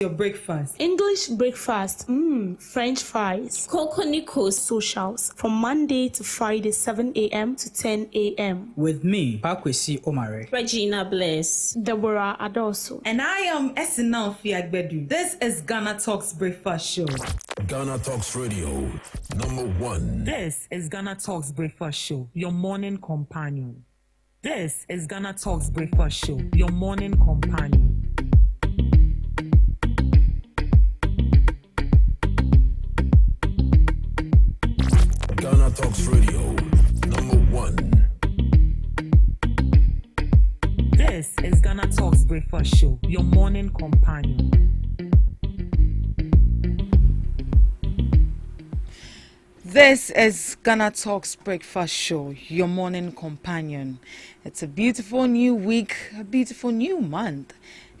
Your breakfast. English breakfast, French fries, Coconicos socials, from Monday to Friday, 7 a.m. to 10 a.m. With me, Pakwesi Omare, Regina Bliss, Deborah Adoso. And I am Esinam Fiagbedu. This is GhanaTalks Breakfast Show. GhanaTalks Radio, #1. This is GhanaTalks Breakfast Show, your morning companion. This is GhanaTalks Breakfast Show, your morning companion. GhanaTalks Radio, #1. This is GhanaTalks Breakfast Show, your morning companion. This is GhanaTalks Breakfast Show, your morning companion. It's a beautiful new week, a beautiful new month,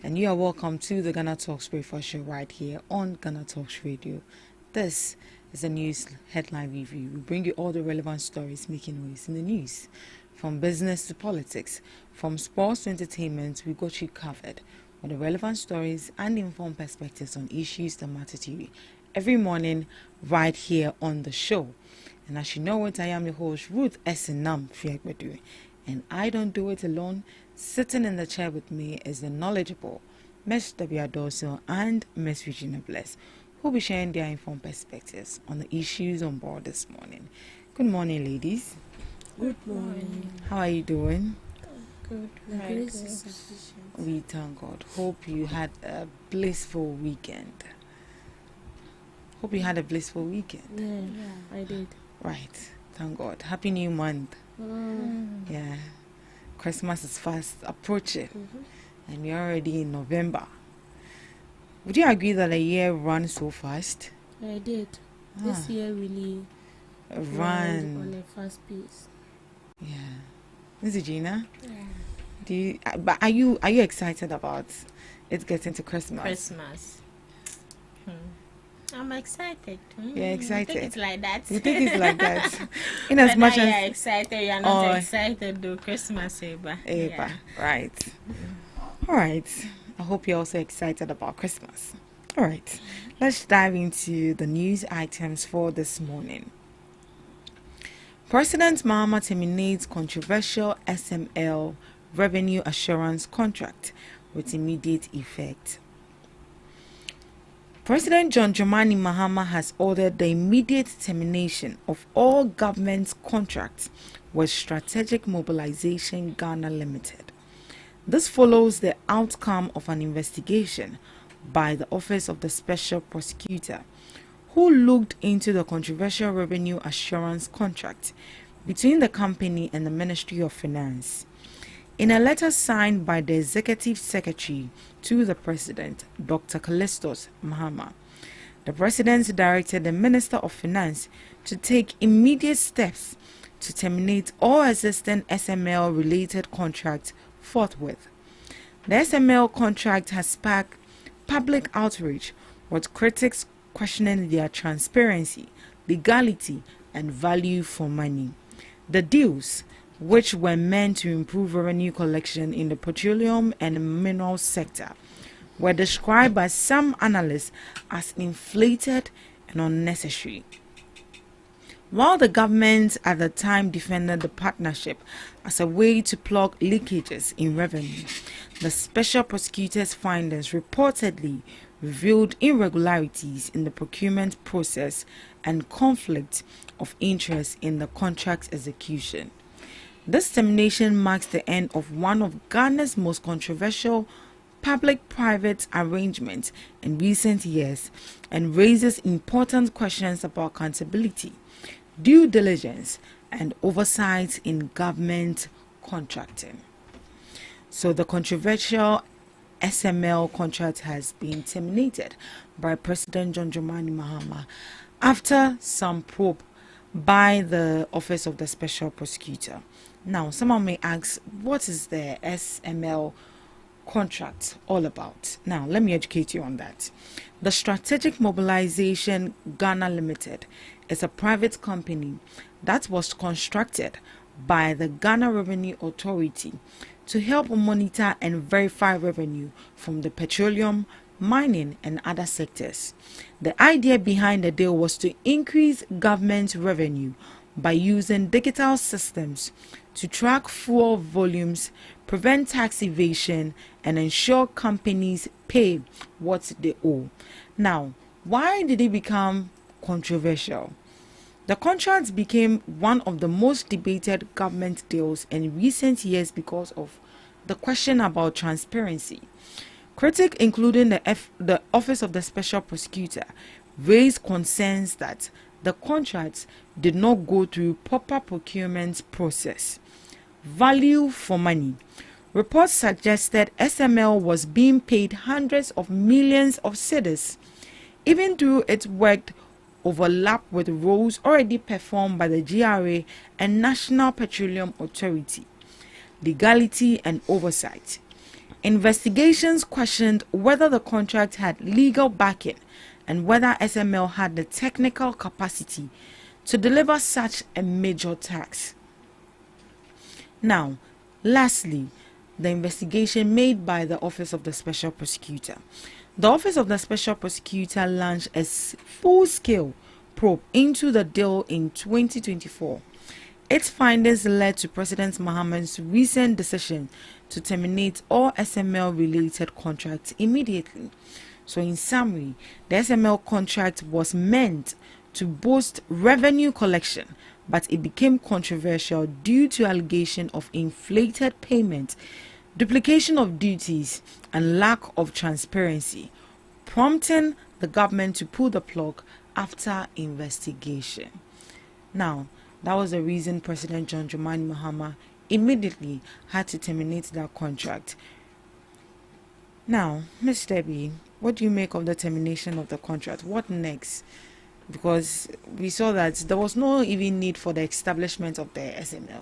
and you are welcome to the GhanaTalks Breakfast Show right here on GhanaTalks Radio. This is a news headline review. We bring you all the relevant stories making waves in the news. From business to politics, from sports to entertainment, we got you covered with the relevant stories and informed perspectives on issues that matter to you every morning right here on the show. And as you know it, I am your host, Ruth Esinam Fiagbedu. And I don't do it alone. Sitting in the chair with me is the knowledgeable Ms. W. Adoso and Ms. Regina Bliss, who will be sharing their informed perspectives on the issues on board this morning. Good morning, ladies. Good morning. How are you doing? Good. We thank God. Hope you had a blissful weekend. Yeah, I did. Right. Thank God. Happy new month. Yeah. Christmas is fast approaching. And we're already in November. Would you agree that a year runs so fast? I did. This year really ran on a fast pace. Yeah. Miss Gina? Yeah. But are you excited about it getting to Christmas? I'm excited. You're excited. You think it's like that? You think it's like that? In as much as you're excited, you're not excited though. Christmas, yeah. Right. All right. I hope you're also excited about Christmas. All right. Let's dive into the news items for this morning. President Mahama terminates controversial SML revenue assurance contract with immediate effect. President John Dramani Mahama has ordered the immediate termination of all government contracts with Strategic Mobilization Ghana Limited. This follows the outcome of an investigation by the Office of the Special Prosecutor, who looked into the controversial revenue assurance contract between the company and the Ministry of Finance. In a letter signed by the Executive Secretary to the President, Dr. Callistus Mahama, the President directed the Minister of Finance to take immediate steps to terminate all existing SML-related contracts forthwith. The SML contract has sparked public outrage, with critics questioning their transparency, legality, and value for money. The deals, which were meant to improve revenue collection in the petroleum and mineral sector, were described by some analysts as inflated and unnecessary. While the government at the time defended the partnership as a way to plug leakages in revenue, the special prosecutor's findings reportedly revealed irregularities in the procurement process and conflict of interest in the contract execution. This termination marks the end of one of Ghana's most controversial public-private arrangements in recent years and raises important questions about accountability, due diligence, and oversight in government contracting. So the controversial SML contract has been terminated by President John Dramani Mahama after some probe by the Office of the Special Prosecutor. Now, someone may ask, what is the SML contract all about? Now, let me educate you on that. The Strategic Mobilization Ghana Limited is a private company that was constructed by the Ghana Revenue Authority to help monitor and verify revenue from the petroleum, mining, and other sectors. The idea behind the deal was to increase government revenue by using digital systems to track fuel volumes, prevent tax evasion, and ensure companies pay what they owe. Now, why did it become controversial? The contract became one of the most debated government deals in recent years because of the question about transparency. Critics, including the Office of the Special Prosecutor, raised concerns that the contracts did not go through proper procurement process. Value for money. Reports suggested SML was being paid hundreds of millions of cedis, even though its work overlapped with roles already performed by the GRA and National Petroleum Authority. Legality and oversight. Investigations questioned whether the contract had legal backing and whether SML had the technical capacity to deliver such a major tax. Now, lastly, the investigation made by the Office of the Special Prosecutor. The Office of the Special Prosecutor launched a full-scale probe into the deal in 2024. Its findings led to President Mahama's recent decision to terminate all SML-related contracts immediately. So in summary, the SML contract was meant to boost revenue collection, but it became controversial due to allegation of inflated payment, duplication of duties, and lack of transparency, prompting the government to pull the plug after investigation. Now, that was the reason President John Dramani Mahama immediately had to terminate that contract. Now, Ms. Debbie, what do you make of the termination of the contract? What next? Because we saw that there was no even need for the establishment of the SML.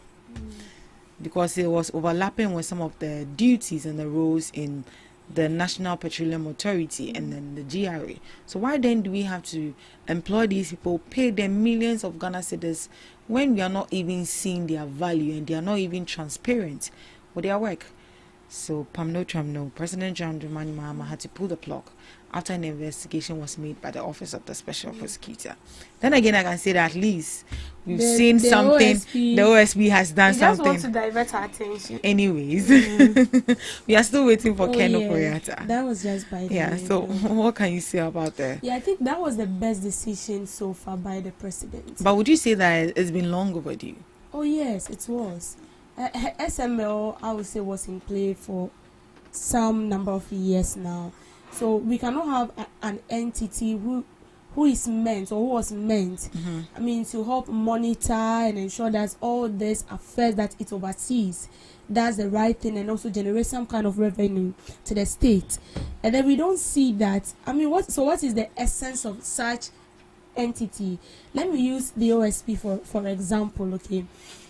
Because it was overlapping with some of the duties and the roles in the National Petroleum Authority and then the GRA. So why then do we have to employ these people, pay them millions of Ghana cedis when we are not even seeing their value and they are not even transparent with their work? So President John Dramani Mahama had to pull the plug after an investigation was made by the Office of the Special Prosecutor. Then again, I can say that at least we've seen something. OSP, the OSP has done we just something. want to divert our attention. Anyways, we are still waiting for Ken Okoyata. That was just by the Yeah, way, so what can you say about that? Yeah, I think that was the best decision so far by the president. But would you say that it's been long overdue? Oh yes, it was. SML, I would say, was in play for some number of years now. So we cannot have an entity who is meant or who was meant, I mean, to help monitor and ensure that all these affairs that it oversees does the right thing and also generate some kind of revenue to the state. And then we don't see that. I mean, what is the essence of such entity? Let me use the OSP for example, okay?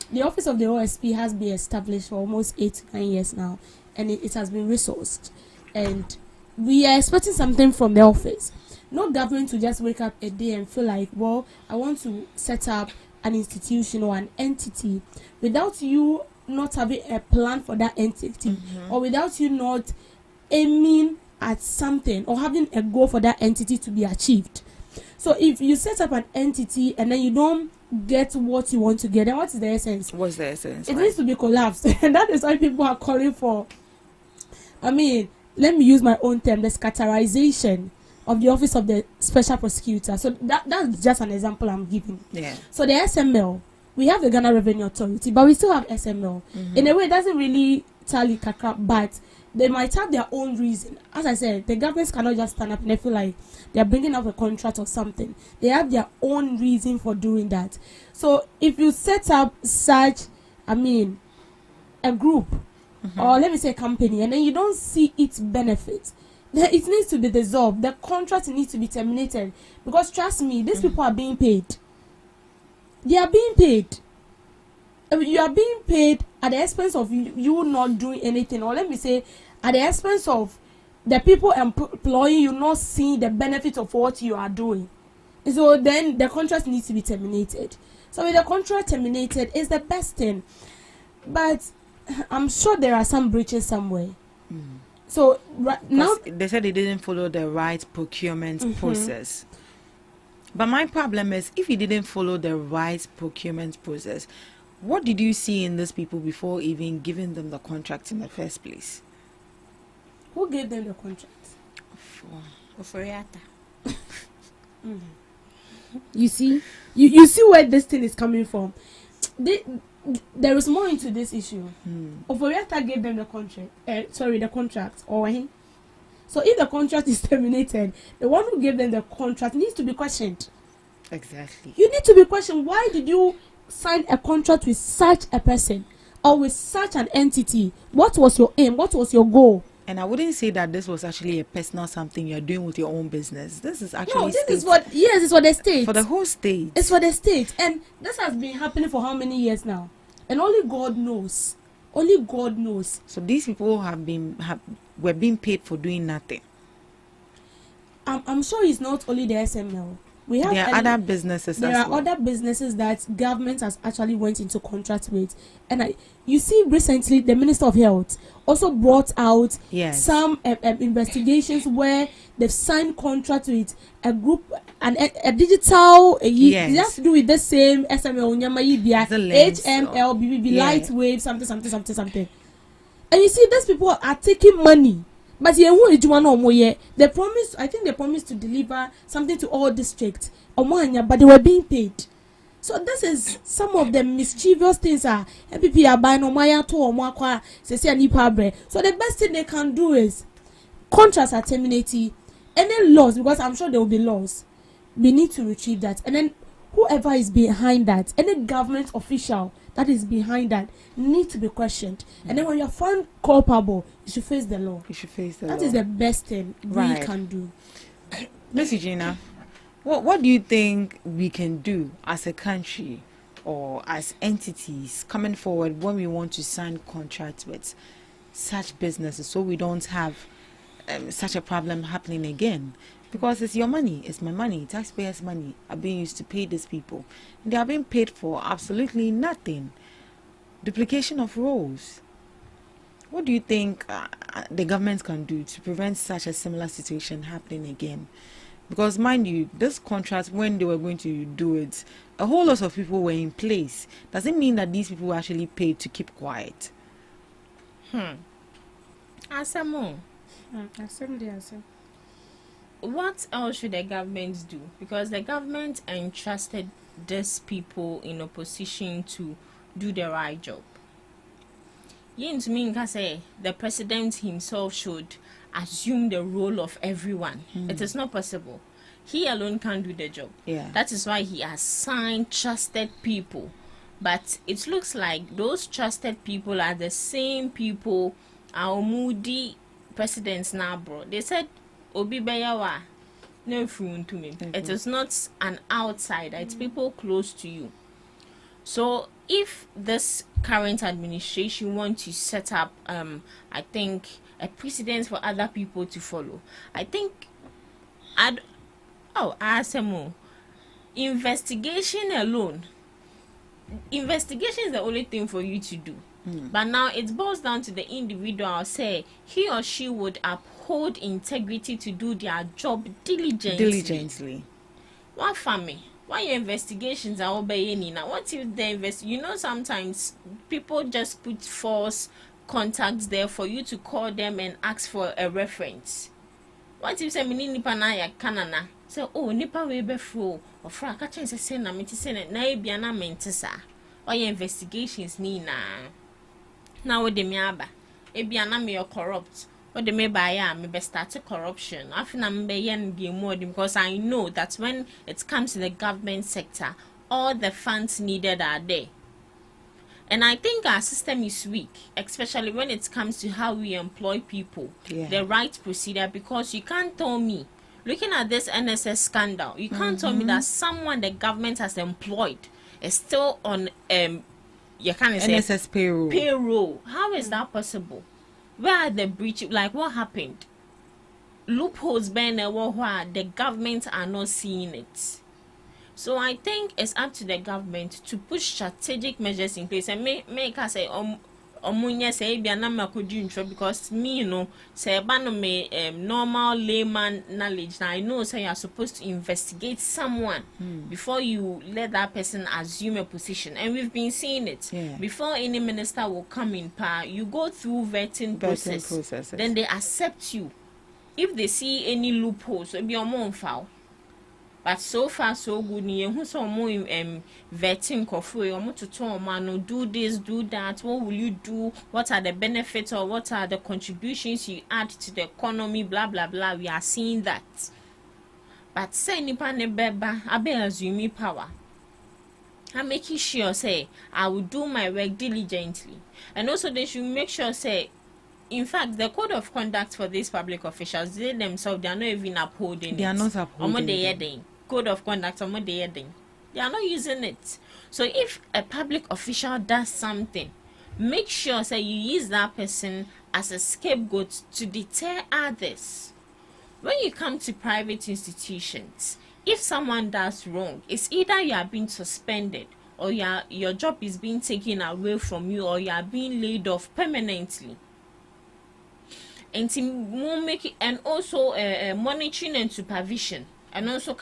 The office of the OSP has been established for almost 8 to 9 years now, and it has been resourced. And we are expecting something from the office. No government to just wake up a day and feel like, well, I want to set up an institution or an entity without you not having a plan for that entity, or without you not aiming at something or having a goal for that entity to be achieved. So if you set up an entity and then you don't get what you want to get, then what is the essence? What's the essence? It needs to be collapsed. And that is why people are calling for, I mean, let me use my own term, the scatterization of the Office of the Special Prosecutor. So that's just an example I'm giving. Yeah. So the SML, we have the Ghana Revenue Authority, but we still have SML. In a way, it doesn't really tally kakra, but they might have their own reason. As I said, the governments cannot just stand up and they feel like they're bringing up a contract or something. They have their own reason for doing that. So if you set up such, I mean, a group, or let me say a company, and then you don't see its benefits, then it needs to be dissolved. The contract needs to be terminated. Because trust me, these people are being paid. They are being paid. You are being paid at the expense of you not doing anything, or let me say at the expense of the people employing you not seeing the benefit of what you are doing. So then the contract needs to be terminated. So with the contract terminated is the best thing. But I'm sure there are some breaches somewhere. So now they said they didn't follow the right procurement process. But my problem is, if you didn't follow the right procurement process, what did you see in these people before even giving them the contract in the first place? who gave them the contract? Oforiata. You see, you see where this thing is coming from. There is more into this issue. Oforiata gave them the contract. The contract, or him. So if the contract is terminated, the one who gave them the contract needs to be questioned. Exactly. You need to be questioned. Why did you sign a contract with such a person or with such an entity? What was your aim? What was your goal? And I wouldn't say that this was actually a personal something you're doing with your own business. This is actually no. This is what. Yes, it's for the state. For the whole state. It's for the state, and this has been happening for how many years now? And only God knows. Only God knows. So these people were being paid for doing nothing. I'm sure it's not only the SML. We have there are other businesses. There are other businesses that government has actually went into contract with, and you see recently the Minister of Health also brought out some investigations where they've signed contract with a group and a digital. It has to do with the same SML HML BBB Lightwave something. And you see these people are taking money. But they promised, I think they promised to deliver something to all districts, but they were being paid. So this is some of the mischievous things MPP are buying so the best thing they can do is contracts are terminated. Any laws, because I'm sure there will be laws, we need to retrieve that. And then whoever is behind that, any government official that is behind that, need to be questioned. And then when you're found culpable, you should face the law. That is the best thing we can do. Miss Eugenia, what do you think we can do as a country or as entities coming forward when we want to sign contracts with such businesses so we don't have such a problem happening again? Because it's your money, it's my money, taxpayers' money are being used to pay these people. And they are being paid for absolutely nothing. Duplication of roles. What do you think the government can do to prevent such a similar situation happening again? Because mind you, this contract, when they were going to do it, a whole lot of people were in place. Does it mean that these people were actually paid to keep quiet? What else should the government do? Because the government entrusted these people in opposition to do the right job. To me, say the president himself should assume the role of everyone. It is not possible. He alone can't do the job. That is why he assigned trusted people. But it looks like those trusted people are the same people our moody presidents now brought. They said Obi Bayawa no front to me. It is not an outsider, it's people close to you. So if this current administration wants to set up I think a precedent for other people to follow, I think investigation alone. Investigation is the only thing for you to do. But now it boils down to the individual. Say he or she would uphold integrity to do their job diligently. What for me? Why your investigations are obeying now? What if the sometimes people just put false contacts there for you to call them and ask for a reference. What if say nipa na ya kanana? Say nipa we be fro or fra ka chen say na meti say na ebia na mentesa. Why your investigations ni na? Now with the miaba, ebia na me corrupt. What the me buy me be start corruption. After me yen be more because I know that when it comes to the government sector, all the funds needed are there. And I think our system is weak, especially when it comes to how we employ people, the right procedure. Because you can't tell me, looking at this NSS scandal, you can't tell me that someone the government has employed is still on you can't say NSS payroll. How is that possible? Where are the breaches? Like what happened? Loopholes being where the government are not seeing it. So I think it's up to the government to push strategic measures in place and make us say omunya say bia na makodi ntro because me say ba no me normal layman knowledge now I know say you are supposed to investigate someone before you let that person assume a position, and we've been seeing it. Before any minister will come in power, you go through vetting processes. Then they accept you. If they see any loopholes, so be your own foul. But so far so good. Who saw more vetting coffee or more to tell man do this, do that. What will you do? What are the benefits or what are the contributions you add to the economy? Blah blah blah. We are seeing that. But say nipa ne beba, I be assuming power. I'm making sure say I will do my work diligently, and also they should make sure say. In fact, the code of conduct for these public officials, they themselves, they are not even upholding it. They are not upholding it. Code of conduct, they are not using it. So if a public official does something, make sure that you use that person as a scapegoat to deter others. When you come to private institutions, if someone does wrong, it's either you are being suspended or your job is being taken away from you or you are being laid off permanently. And to make it, and also monitoring and supervision, and also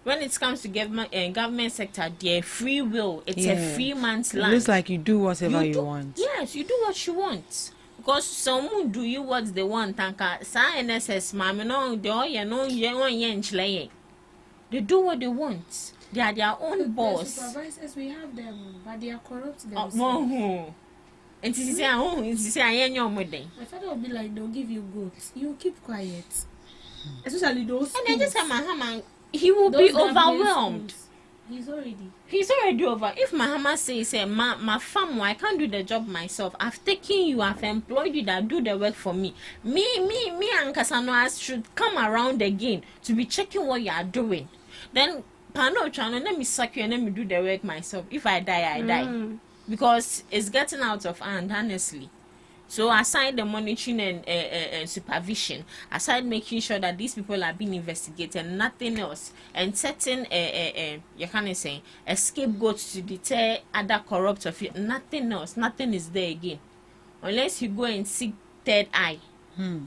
when it comes to government sector, their free will, it's a free man's land. It looks like you do whatever you want. Yes, you do what you want. Because someone do you what they want. NSS, they do what they want. They are their own boss. Supervisors, we have them, but they are corrupt themselves. And she say, my father will be like, they'll give you goods. You keep quiet. Especially those. And I just say, he will be overwhelmed. He's already over. If Mahama says, my farm, I can't do the job myself. I've taken you, I've employed you that do the work for me. Me and Kasanoas should come around again to be checking what you are doing. Then, Pano Chano, let me suck you and let me do the work myself. If I die, I die. Because it's getting out of hand, honestly. So aside the monitoring and supervision, aside making sure that these people are being investigated, nothing else, and setting you can't say a scapegoat to deter other corrupt officials, nothing else, nothing is there again, unless you go and seek third eye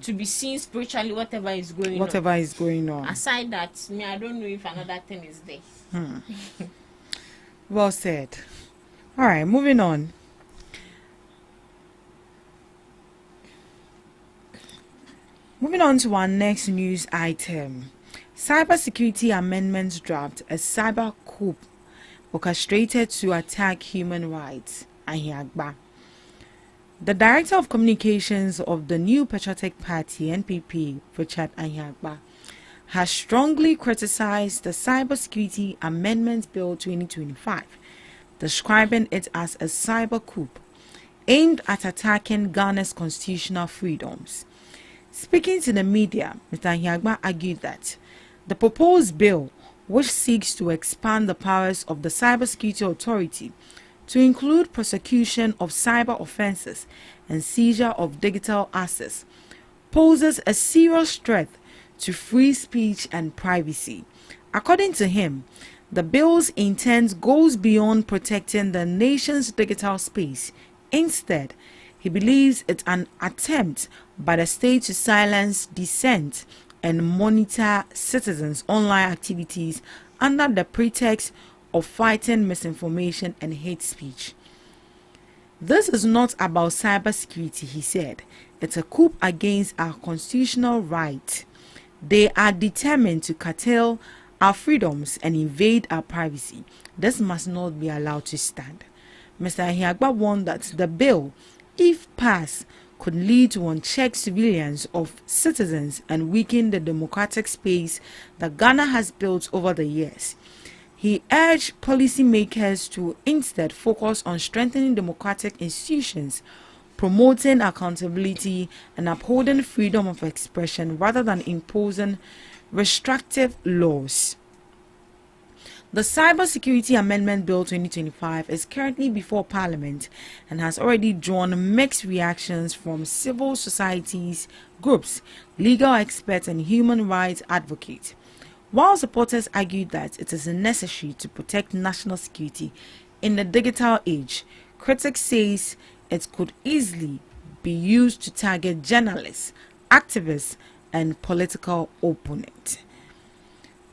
to be seen spiritually, whatever is going on. Aside that, me, I don't know if another thing is there. Well said. All right, moving on. Moving on to our next news item. Cybersecurity Amendments draft, a cyber coup orchestrated to attack human rights. Ahiagba. The Director of Communications of the New Patriotic Party, NPP, Richard Ahiagba, has strongly criticized the Cybersecurity Amendments Bill 2025, describing it as a cyber coup aimed at attacking Ghana's constitutional freedoms. Speaking to the media, Mr. Ahiagba argued that the proposed bill, which seeks to expand the powers of the Cybersecurity Authority to include prosecution of cyber offenses and seizure of digital assets, poses a serious threat to free speech and privacy. According to him, the bill's intent goes beyond protecting the nation's digital space. Instead, he believes it's an attempt by the state to silence dissent and monitor citizens' online activities under the pretext of fighting misinformation and hate speech. This is not about cybersecurity, he said. It's a coup against our constitutional right. They are determined to curtail our freedoms and invade our privacy. This must not be allowed to stand. Mr. Ahiagba warned that the bill, if passed, could lead to unchecked surveillance of citizens and weaken the democratic space that Ghana has built over the years. He urged policymakers to instead focus on strengthening democratic institutions, promoting accountability, and upholding freedom of expression rather than imposing restrictive laws. The Cybersecurity Amendment Bill 2025 is currently before Parliament and has already drawn mixed reactions from civil societies, groups, legal experts, and human rights advocates. While supporters argued that it is necessary to protect national security in the digital age, critics say it could easily be used to target journalists, activists, and political opponents.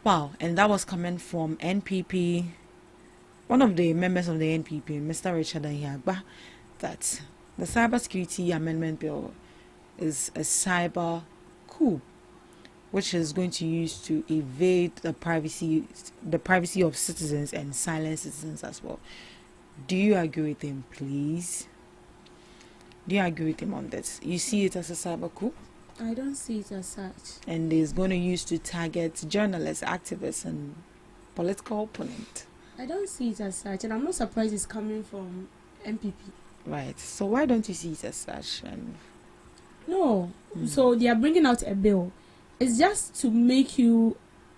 Wow, and that was coming from NPP, one of the members of the NPP, Mr. Richard Ayagba, that the Cybersecurity Amendment Bill is a cyber coup, which is going to use to evade the privacy of citizens and silence citizens as well. Do you agree with him, please? Do you agree with him on this? You see it as a cyber coup? I don't see it as such. And it's going to use to target journalists, activists, and political opponents. I don't see it as such, and I'm not surprised it's coming from MPP. Right. So why don't you see it as such? And No. So they are bringing out a bill. It's just to make you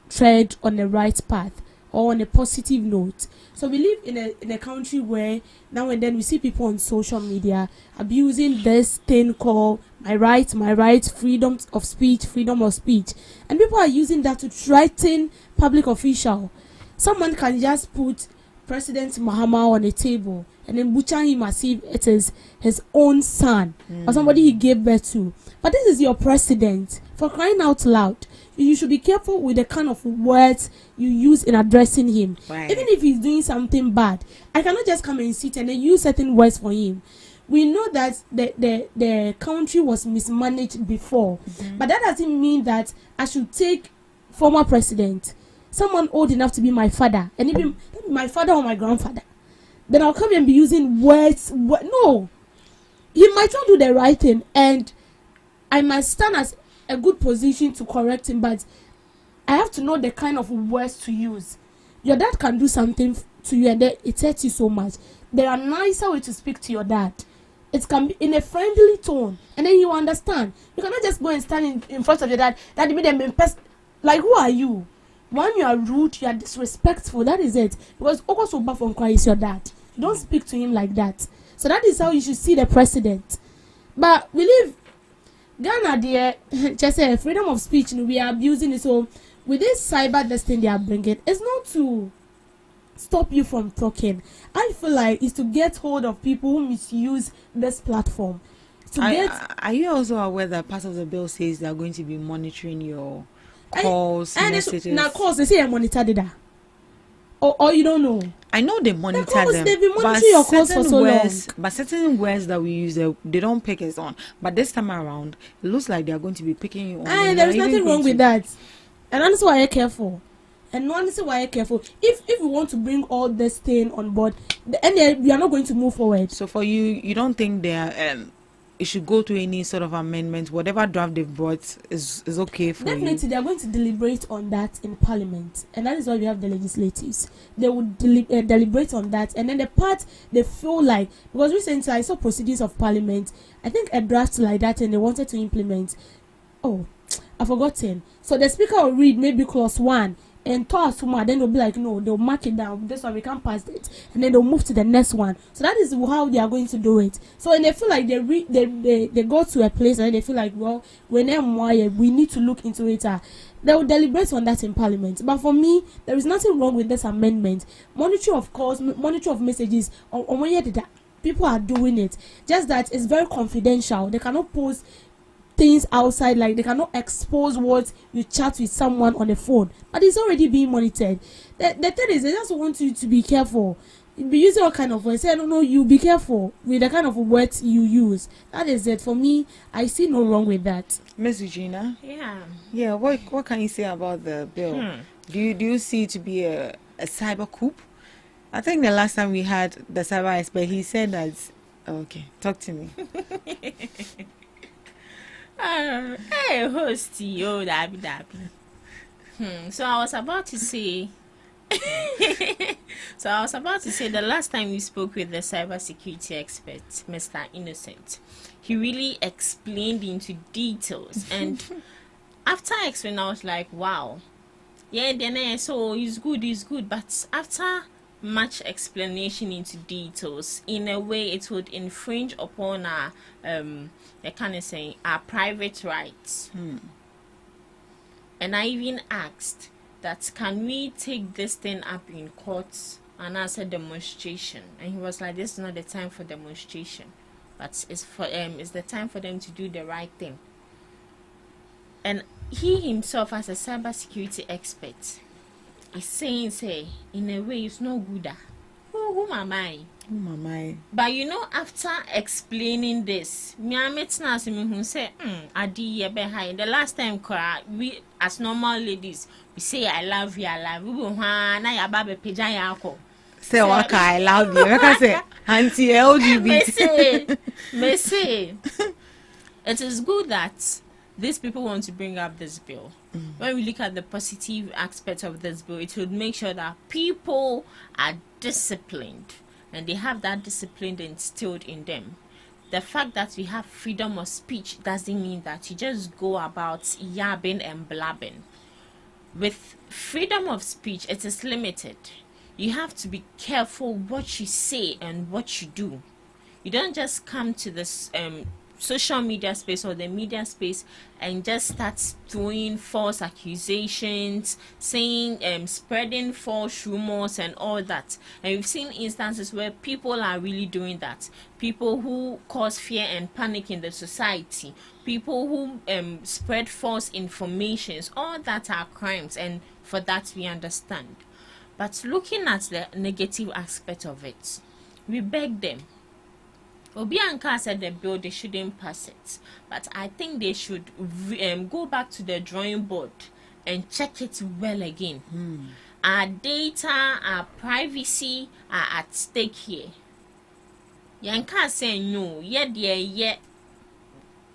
tread on the right path or on a positive note. So we live in a country where now and then we see people on social media abusing this thing called my right, freedom of speech, and people are using that to threaten public official. Someone can just put President Mahama on a table and then butcher him as if it is his own son or somebody he gave birth to. But this is your president. For crying out loud, you should be careful with the kind of words you use in addressing him. Right. Even if he's doing something bad, I cannot just come and sit and then use certain words for him. We know that the country was mismanaged before, but that doesn't mean that I should take former president, someone old enough to be my father, and even my father or my grandfather, then I'll come and be using words. No, he might not do the right thing, and I must stand as a good position to correct him, but I have to know the kind of words to use. Your dad can do something to you and then it hurts you so much. There are nicer ways to speak to your dad. It can be in a friendly tone, and then you understand. You cannot just go and stand in front of your dad. That made them like, who are you? When you are rude, you are disrespectful. That is it. Because Okoso Bafonkwa is your dad. You don't speak to him like that. So that is how you should see the president. But we live Ghana, dear, just say freedom of speech. We are abusing it. So with this cyber this thing they are bringing, it's not to stop you from talking. I feel like it's to get hold of people who misuse this platform. Are you also aware that part of the bill says they are going to be monitoring your calls, messages? Now calls, they say I monitor data. Or you don't know. I know they monitor them. They've been monitoring your calls for so long. But certain words that we use, they don't pick us on. But this time around, it looks like they are going to be picking you on. And there is nothing wrong with that. And honestly, why are you careful? If we want to bring all this thing on board, we are not going to move forward. So for you don't think they are it should go to any sort of amendment? Whatever draft they've brought is okay for you? Definitely, they are going to deliberate on that in Parliament, and that is why we have the legislatives. They would deliberate on that, and then the part they feel like, because recently I saw proceedings of Parliament, I think a draft like that, and they wanted to implement. Oh, I've forgotten. So the speaker will read maybe clause 1. And then they'll be like, no, they'll mark it down. This one we can't pass it, and then they'll move to the next one. So that is how they are going to do it. So and they feel like they go to a place and they feel like, well, we need to look into it. They will deliberate on that in Parliament. But for me, there is nothing wrong with this amendment. Monitoring of calls, monitoring of messages. People are doing it. Just that it's very confidential. They cannot post things outside, like they cannot expose what you chat with someone on the phone, but it's already being monitored. The thing is, they just want you to be careful. You be using all kind of words. Say, no, you be careful with the kind of words you use. That is it. For me, I see no wrong with that. Miss Regina? Yeah. What can you say about the bill? Do you see it to be a cyber coup? I think the last time we had the cyber expert, he said that. Okay, talk to me. Hey, hosty, dabi. So I was about to say the last time we spoke with the cybersecurity expert, Mr. Innocent, he really explained into details, and after explaining, I was like, wow, yeah, then so it's good, but after much explanation into details, in a way it would infringe upon our our private rights. And I even asked that, can we take this thing up in court and as a demonstration? And he was like, this is not the time for demonstration. but it's the time for them to do the right thing. And he himself, as a cybersecurity expert, is saying, say, in a way, it's no good. Who am I? Who am I? But you know, after explaining this, me who say, Adi behind the last time we as normal ladies, we say I love you, I love you. We will na ya babe peja yako. Say waka, I love you. Like I say, anti LGBT. Me say, it is good that these people want to bring up this bill. When we look at the positive aspect of this bill, it would make sure that people are disciplined and they have that discipline instilled in them. The fact that we have freedom of speech doesn't mean that you just go about yabbing and blabbing. With freedom of speech, it is limited. You have to be careful what you say and what you do. You don't just come to this social media space or the media space and just start throwing false accusations, saying spreading false rumors and all that. And we've seen instances where people are really doing that. People who cause fear and panic in the society, people who spread false informations, all that are crimes, and for that we understand. But looking at the negative aspect of it, we beg them. Obianka said the bill, they shouldn't pass it. But I think they should go back to the drawing board and check it well again. Our data, our privacy are at stake here. Yanka say no, yet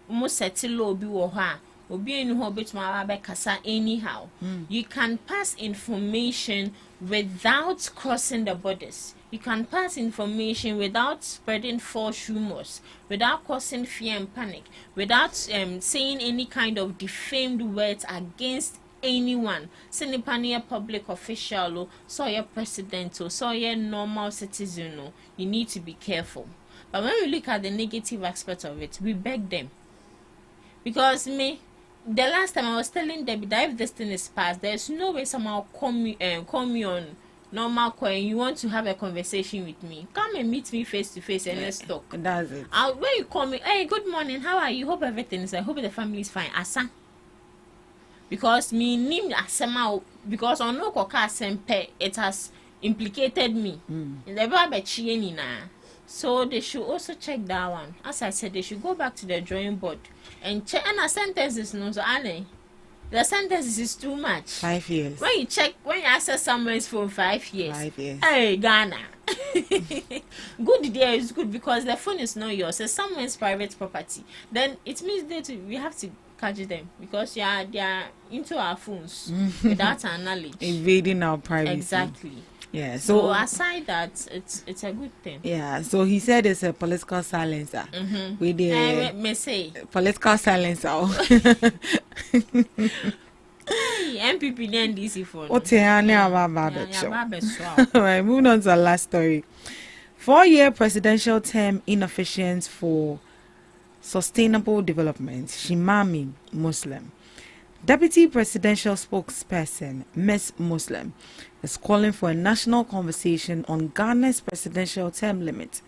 mo settle obi wo ha. Obi enu ho betuma ba kasa anyhow. You can pass information without crossing the borders. You can pass information without spreading false rumors, without causing fear and panic, without saying any kind of defamed words against anyone. Sinipania public official, so your president, or so your normal citizen, you need to be careful. But when we look at the negative aspect of it, we beg them. Because the last time I was telling Debbie that if this thing is passed, there's no way someone call me on normal call and you want to have a conversation with me. Come and meet me face to face and let's talk. That's it. When you call me, hey, good morning, how are you? Hope everything is. I hope the family is fine. Asa. Because me name asema because on no koka sempe it has implicated me. In the babe na. So they should also check that one. As I said, they should go back to the drawing board and check. And a sentence is no so Ale. The sentence is too much. 5 years. When you access someone's phone 5 years. 5 years. Hey, Ghana. Good there is good because the phone is not yours. It's someone's private property. Then it means we have to catch them because they are into our phones without our knowledge. Invading our privacy. Exactly. Yeah. So aside that, it's a good thing. Yeah. So he said it's a political silencer. With the May say political silencer. MPP and DC phone. Alright, moving on to our last story. 4-year presidential term inefficient for sustainable development. Shimami Muslim. Deputy presidential spokesperson Ms. Muslim is calling for a national conversation on Ghana's presidential term limit,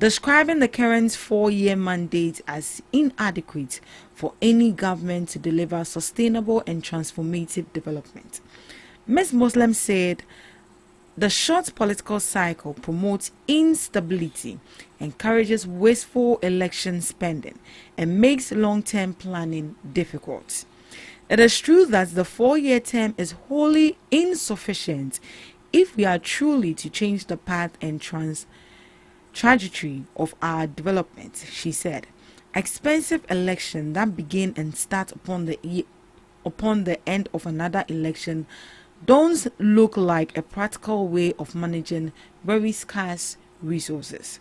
describing the current 4-year mandate as inadequate for any government to deliver sustainable and transformative development. Ms. Muslim said the short political cycle promotes instability, encourages wasteful election spending, and makes long-term planning difficult. It is true that the 4-year term is wholly insufficient if we are truly to change the path and trajectory of our development, she said. Expensive elections that begin and start upon the end of another election don't look like a practical way of managing very scarce resources.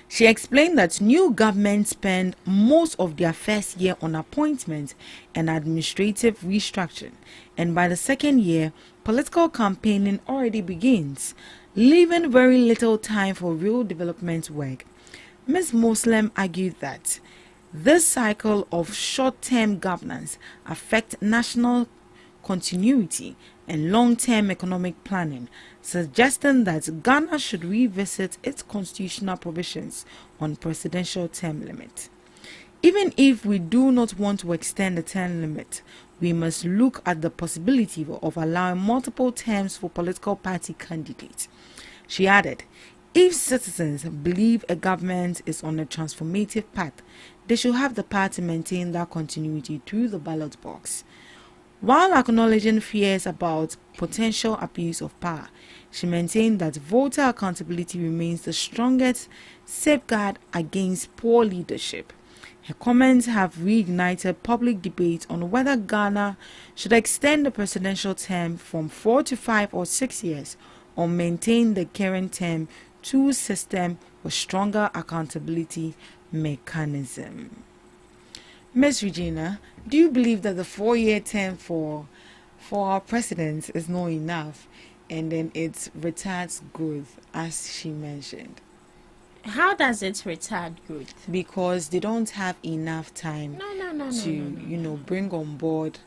She explained that new governments spend most of their first year on appointment and administrative restructuring, and by the second year, political campaigning already begins, leaving very little time for real development work. Ms. Muslim argued that this cycle of short-term governance affects national continuity and long-term economic planning, suggesting that Ghana should revisit its constitutional provisions on presidential term limit. Even if we do not want to extend the term limit, we must look at the possibility of allowing multiple terms for political party candidates. She added, if citizens believe a government is on a transformative path, they should have the power to maintain that continuity through the ballot box. While acknowledging fears about potential abuse of power, she maintained that voter accountability remains the strongest safeguard against poor leadership. Her comments have reignited public debate on whether Ghana should extend the presidential term from 4 to 5 or 6 years or maintain the current term 2 system with stronger accountability mechanism. Ms. Regina, do you believe that the 4-year term for our president is not enough and then it retards growth, as she mentioned? How does it retard growth? Because they don't have enough time to bring on board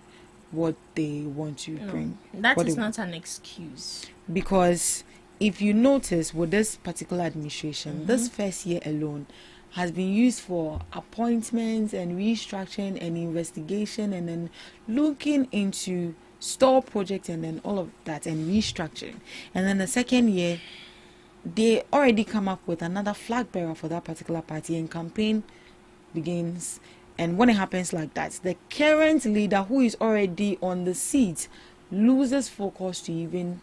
what they want to bring. That is not an excuse. Because if you notice with this particular administration, this first year alone has been used for appointments and restructuring and investigation and then looking into store projects and then all of that and restructuring. And then the second year, they already come up with another flag bearer for that particular party and campaign begins. And when it happens like that, the current leader who is already on the seat loses focus to even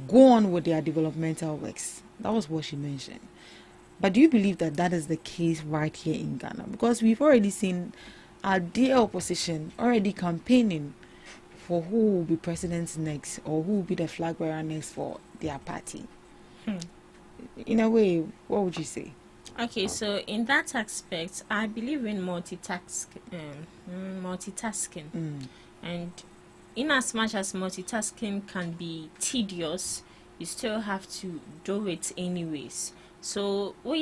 go on with their developmental works. That was what she mentioned. But do you believe that that is the case right here in Ghana? Because we've already seen our dear opposition already campaigning for who will be president next or who will be the flag bearer next for their party. In a way, what would you say? Okay, so in that aspect, I believe in multitasking. And in as much as multitasking can be tedious, you still have to do it anyways. So, a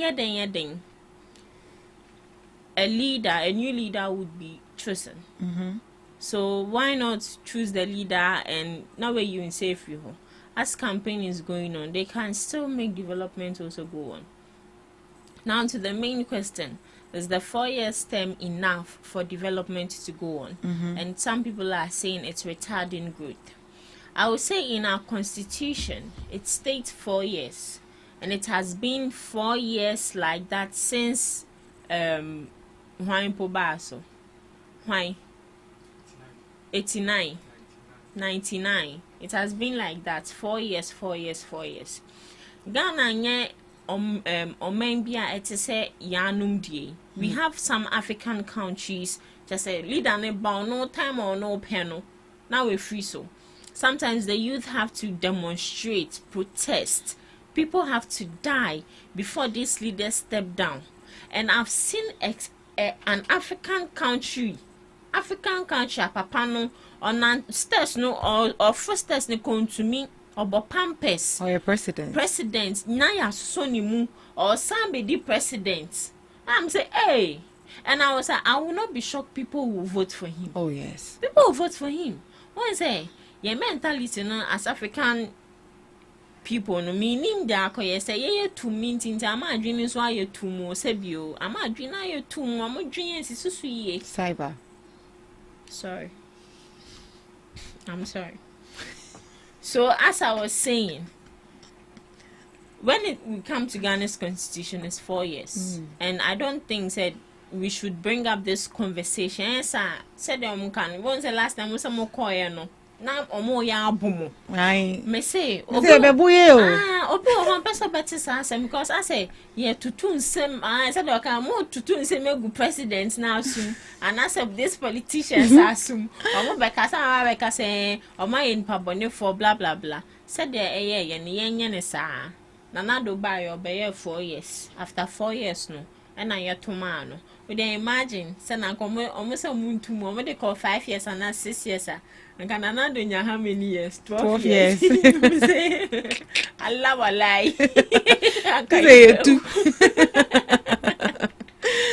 new leader would be chosen. So, why not choose the leader and now where you in safe you? As campaign is going on, they can still make development also go on. Now to the main question, is the 4 years term enough for development to go on? And some people are saying it's retarding growth. I would say in our constitution, it states 4 years. And it has been 4 years like that since Juan Pobaso. Why? 89. 99. It has been like that. 4 years, 4 years, 4 years. Ghana nye Omembia etese yanum die. We have some African countries just say leader ne bound no time or no panel. Now we're free so. Sometimes the youth have to demonstrate, protest. People have to die before these leaders step down. And I've seen an African country, papano, or stairs no, or first stairs no come to me, or pampers. Or your president. President, Naya Sonimu, or somebody president. I'm saying, hey. And I was like, I will not be shocked people will vote for him. Oh, yes. People will vote for him. What is it? Your mentality, as African people no meaning da akoye say ye to mean tinta ama adwene so aye to mo sebio ama adwene aye to mo am adwene sisusu ye cyber. Sorry, I'm sorry. So as I was saying, when we come to Ghana's constitution, it's 4 years, and I don't think that we should bring up this conversation. Yes, I said can. When's the last time we saw more koye no? Na omo ya abomo. Aye. Me say obi bebuye o. Obi o hon person better say because I say yeah tutu nsem I said okay mo tutu nsem egu president na asum and I said these politicians asum. Omo be ka say omo ye npa bone for blah blah blah. Said there ye ne sa. Na na do buy your be 4 years. After 4 years no. And I to man no. We dey imagine say na komo omo say muntu mo omo dey call 5 years and 6 years. And can another know how many years? 12 years. Allah walai. Say two.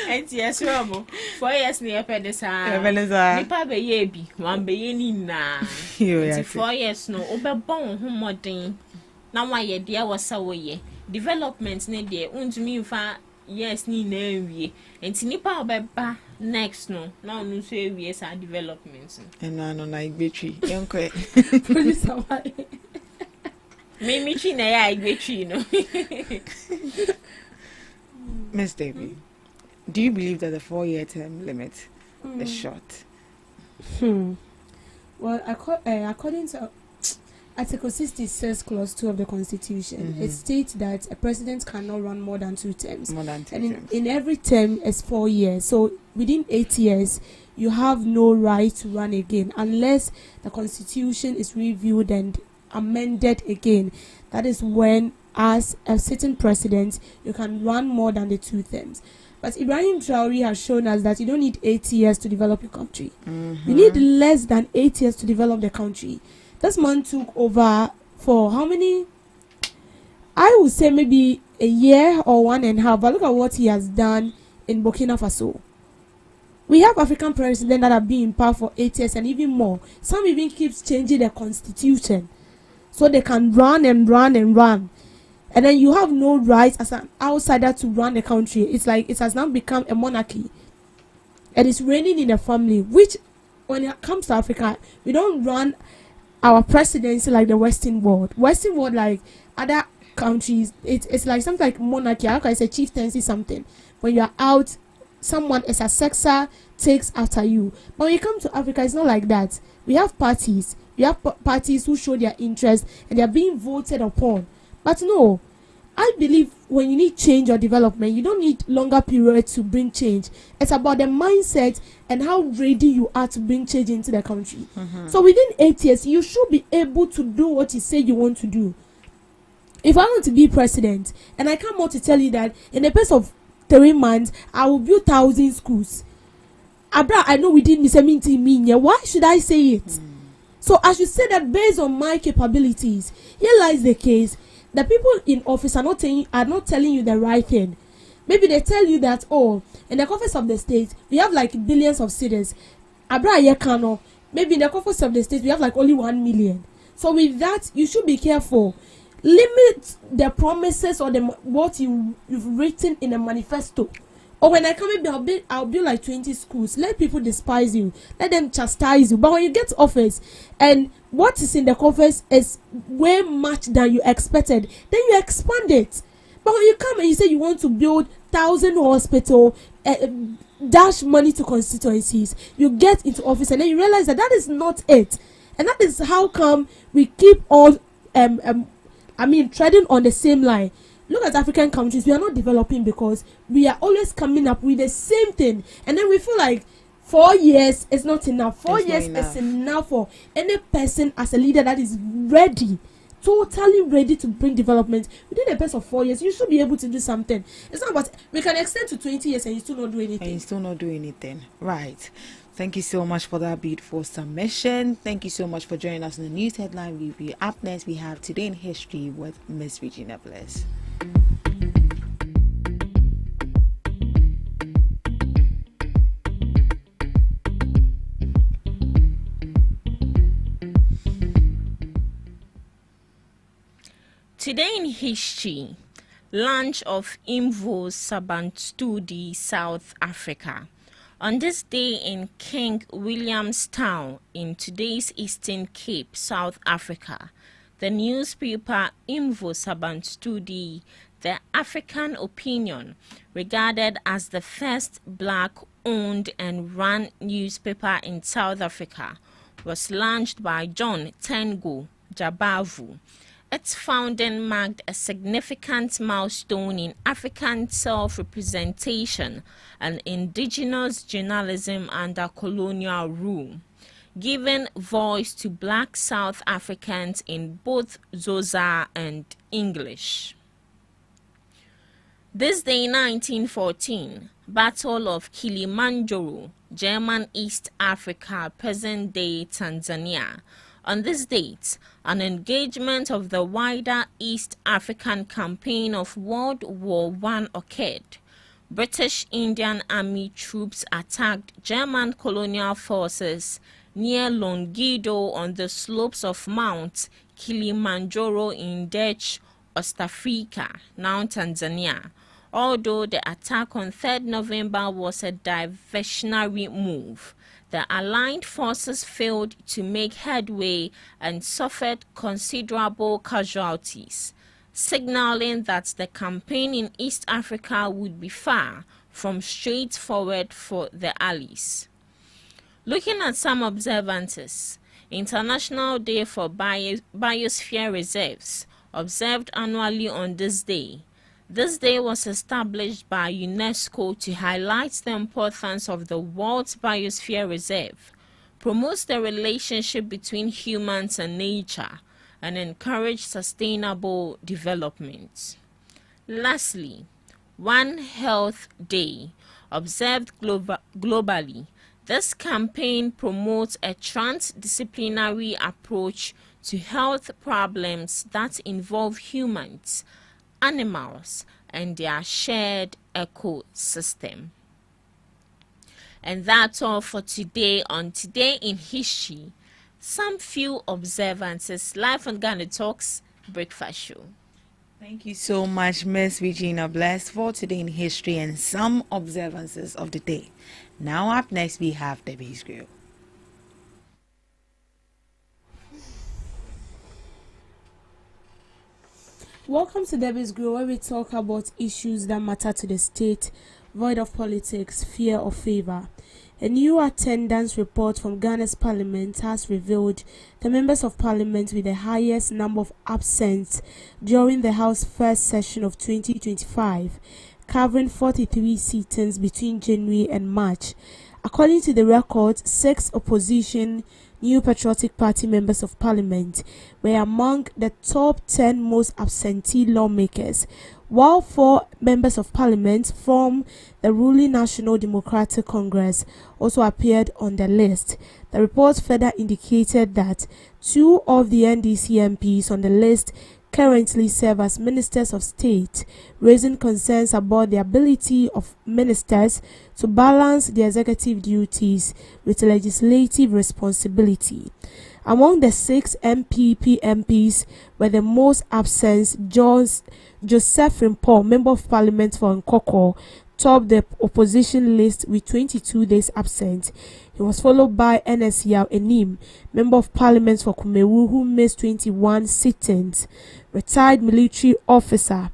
And years robo 4 years near pedesa Ebenezer. nipa be ye bi wan be ye ni na Yeah, 4 years no obebon ho modern na wa ye de wasa wo ye development ne de untumi mfa yes ni na wie enti nipa obeba next no na onu so ewie sa development and na igbetri enko Producer, why? me chi na ya igbetri no Miss Davy, do you believe that the 4-year term limit is short? Well, according to Article 66, Clause 2 of the Constitution, it states that a president cannot run more than 2 terms. More than 2 And terms. in every term is 4 years. So within 8 years, you have no right to run again unless the Constitution is reviewed and amended again. That is when, as a sitting president, you can run more than the 2 terms. But Ibrahim Traore has shown us that you don't need 8 years to develop your country. You need less than 8 years to develop the country. This man took over for how many? I would say maybe a year or 1.5. But look at what he has done in Burkina Faso. We have African presidents that have been in power for 8 years and even more. Some even keeps changing their constitution so they can run and run and run. And then you have no right as an outsider to run the country. It's like it has now become a monarchy. And it's reigning in the family, which when it comes to Africa, we don't run our presidency like the Western world. Western world, like other countries, it's like something like monarchy. How can I say chieftaincy something? When you are out, someone as a successor takes after you. But when you come to Africa, it's not like that. We have parties. We have parties who show their interest and they are being voted upon. But no, I believe when you need change or development, you don't need longer period to bring change. It's about the mindset and how ready you are to bring change into the country. So within 8 years, you should be able to do what you say you want to do. If I want to be president, and I come out to tell you that in the space of 3 months, I will build 1,000 schools. Abra, I know we didn't miss a why should I say it? So I should say that based on my capabilities. Here lies the case. The people in office are not telling you the right thing. Maybe they tell you that, oh, in the office of the state, we have like billions of citizens. Abra Yekano, maybe in the office of the state, we have like only 1 million. So with that, you should be careful. Limit the promises or what you've written in a manifesto. Or when I come in, I'll build like 20 schools. Let people despise you. Let them chastise you. But when you get to office and what is in the office is way much than you expected, then you expand it. But when you come and you say you want to build 1,000 hospital, dash money to constituencies, you get into office and then you realize that is not it. And that is how come we keep on, treading on the same line. Look at African countries, we are not developing because we are always coming up with the same thing. And then we feel like 4 years is not enough. 4 years is enough for any person as a leader that is ready, totally ready to bring development. Within a space of 4 years, you should be able to do something. It's not about, we can extend to 20 years and you still not do anything. And you still not do anything. Right. Thank you so much for that beautiful submission. Thank you so much for joining us in the news headline review. Up next, we have Today in History with Miss Regina Bliss. Today in History, launch of Imvo Sabantudi, South Africa. On this day in King Williamstown in today's Eastern Cape, South Africa, the newspaper Imvo Sabantudi, the African Opinion, regarded as the first black-owned and run newspaper in South Africa, was launched by John Tengo Jabavu. Its founding marked a significant milestone in African self-representation and indigenous journalism under colonial rule, giving voice to black South Africans in both Xhosa and English. This day, 1914, Battle of Kilimanjaro, German East Africa, present-day Tanzania. On this date, an engagement of the wider East African campaign of World War I occurred. British Indian Army troops attacked German colonial forces near Longido on the slopes of Mount Kilimanjaro in Dutch Ostafrika, now Tanzania. Although the attack on 3rd November was a diversionary move, the Allied forces failed to make headway and suffered considerable casualties, signaling that the campaign in East Africa would be far from straightforward for the Allies. Looking at some observances, International Day for Biosphere Reserves, observed annually on this day. This day was established by UNESCO to highlight the importance of the World's Biosphere Reserve, promotes the relationship between humans and nature, and encourage sustainable development. Lastly, One Health Day, observed globally. This campaign promotes a transdisciplinary approach to health problems that involve humans, animals, and their shared ecosystem. And that's all for today on Today in History. Some few observances live on GhanaTalks Breakfast Show. Thank you so much, Miss Regina Bless, for Today in History and some observances of the day. Now up next we have Debbie's Grill. Welcome to Debbie's Grill, where we talk about issues that matter to the state, void of politics, fear or favor. A new attendance report from Ghana's parliament has revealed the members of parliament with the highest number of absence during the House first session of 2025, covering 43 sittings between January and March. According to the record, 6 opposition New Patriotic Party members of parliament were among the top 10 most absentee lawmakers, while 4 members of parliament from the ruling National Democratic Congress also appeared on the list. The report further indicated that 2 of the NDC MPs on the list currently serve as ministers of state, raising concerns about the ability of ministers to balance their executive duties with legislative responsibility. Among the 6 MPP MPs were the most absent. Joseph Rimpo, Member of Parliament for Nkoko, topped the opposition list with 22 days absent. He was followed by Ernest Yao Enim, Member of Parliament for Kumewu, who missed 21 sittings. Retired military officer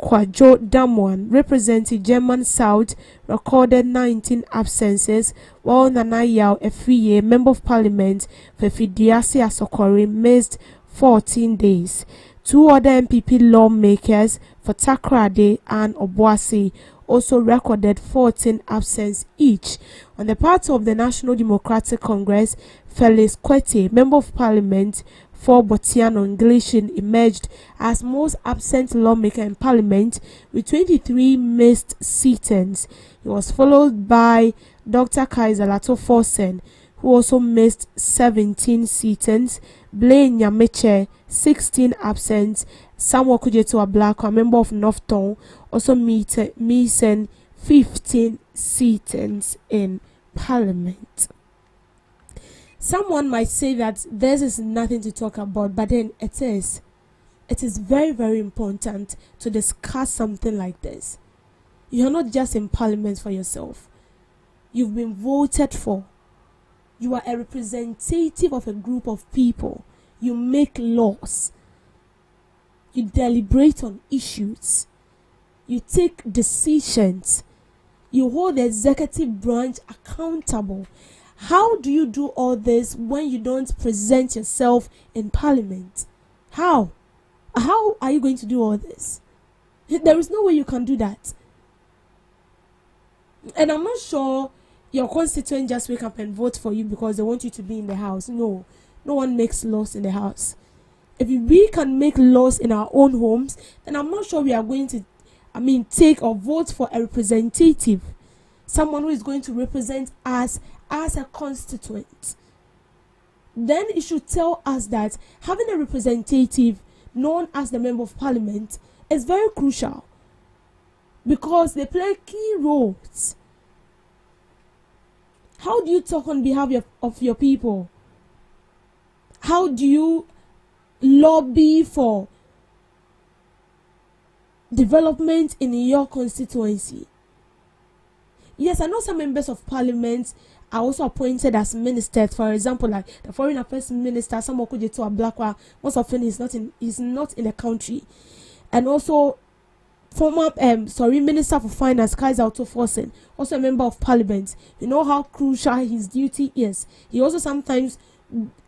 Kwajo Damwan, representing German South, recorded 19 absences, while Nana Yao Efriye, Member of Parliament for Fidiasi Asokore, missed 14 days. 2 other MPP lawmakers for Takrade and Obuasi also recorded 14 absences each. On the part of the National Democratic Congress, Felix Kwete, Member of Parliament for Botiano Nglishin, emerged as most absent lawmaker in Parliament with 23 missed sittings. He was followed by Dr. Kaiser Lato Forsen, who also missed 17 sittings. Blaine Nyameche, 16 absent. Samuel Kujetu Ablako, a member of Northton, also missing 15 sittings in Parliament. Someone might say that this is nothing to talk about, but then it is. It is very, very important to discuss something like this. You are not just in Parliament for yourself. You've been voted for. You are a representative of a group of people. You make laws. You deliberate on issues. You take decisions. You hold the executive branch accountable. How do you do all this when you don't present yourself in Parliament? How? How are you going to do all this? There is no way you can do that. And I'm not sure your constituent just wake up and vote for you because they want you to be in the house. No. No one makes laws in the house. If we can make laws in our own homes, then I'm not sure we are going to, take or vote for a representative. Someone who is going to represent us as a constituent. Then it should tell us that having a representative known as the Member of Parliament is very crucial. because they play key roles. How do you talk on behalf of your people? How do you lobby for development in your constituency? Yes, I know some members of parliament are also appointed as ministers. For example, like the foreign affairs minister, Samuel Kujeto Ablakwa, most often is not in the country, and also former minister for finance Kaiser Otto Forsen, also a member of parliament. You know how crucial his duty is. He also sometimes,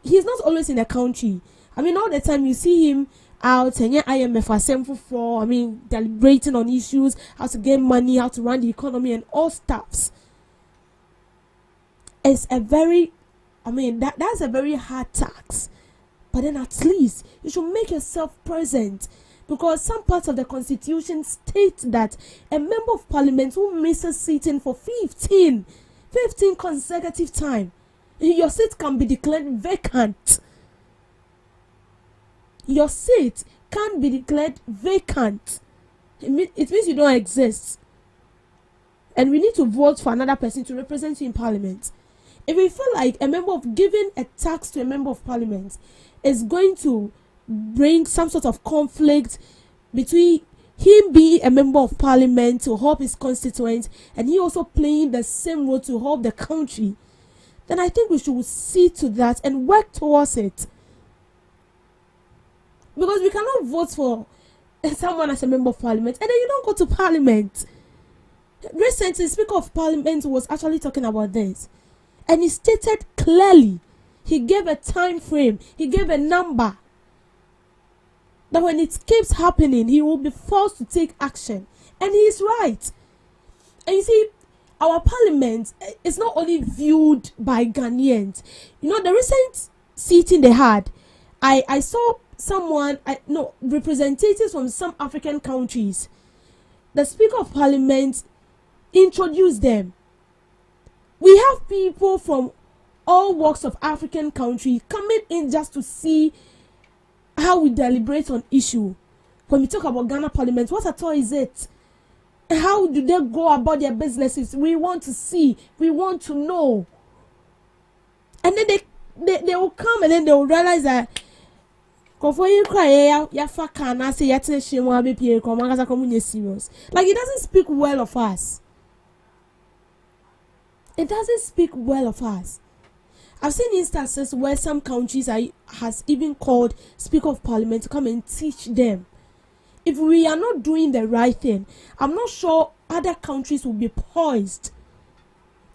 he's not always in the country. I mean, all the time you see him out and IMF assembly for, I mean, deliberating on issues, how to get money, how to run the economy and all stuffs. It's a very, I mean, that's a very hard task. But then at least you should make yourself present, because some parts of the constitution state that a member of parliament who misses sitting for 15 consecutive time, your seat can be declared vacant. Your seat can be declared vacant. It means you don't exist. And we need to vote for another person to represent you in parliament. If we feel like a member of giving a tax to a member of parliament is going to bring some sort of conflict between him being a member of parliament to help his constituents and he also playing the same role to help the country, then I think we should see to that and work towards it. Because we cannot vote for someone as a member of parliament and then you don't go to parliament. Recently, Speaker of Parliament was actually talking about this, and he stated clearly, he gave a time frame, he gave a number, that when it keeps happening, he will be forced to take action. And he is right. And you see, our parliament is not only viewed by Ghanaians. You know, the recent sitting they had, I saw representatives from some African countries. The Speaker of Parliament introduced them. We have people from all walks of African countries coming in just to see how we deliberate on issue. When we talk about Ghana Parliament, what at all is it? How do they go about their businesses? We want to see. We want to know. And then they will come and then they will realize that serious. Like, it doesn't speak well of us. It doesn't speak well of us. I've seen instances where some countries has even called Speaker of Parliament to come and teach them. If we are not doing the right thing, I'm not sure other countries will be poised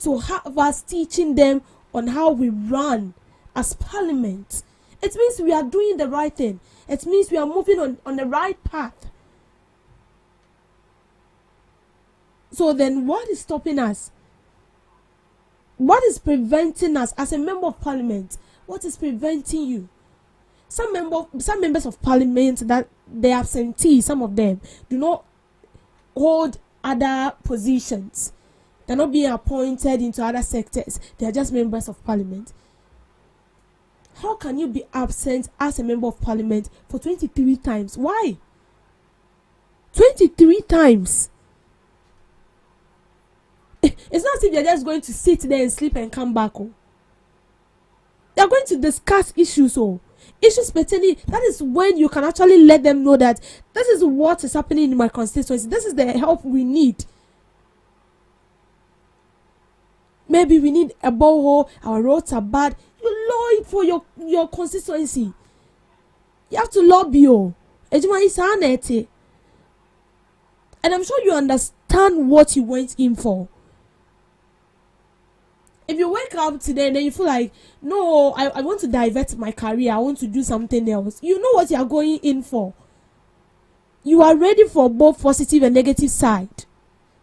to have us teaching them on how we run as Parliament. It means we are doing the right thing. It means we are moving on the right path. So then what is stopping us? What is preventing us as a member of parliament? What is preventing you? Some members of parliament, that they absentees, some of them do not hold other positions. They're not being appointed into other sectors. They are just members of parliament. How can you be absent as a member of parliament for 23 times? Why? 23 times. It's not as if you're just going to sit there and sleep and come back. They're going to discuss issues. Issues pertaining. That is when you can actually let them know that this is what is happening in my constituency. This is the help we need. Maybe we need a borehole. Our roads are bad. You lobby for your constituency. You have to lobby. And I'm sure you understand what you went in for. If you wake up today and then you feel like, no, I want to divert my career, I want to do something else, you know what you are going in for. You are ready for both positive and negative side.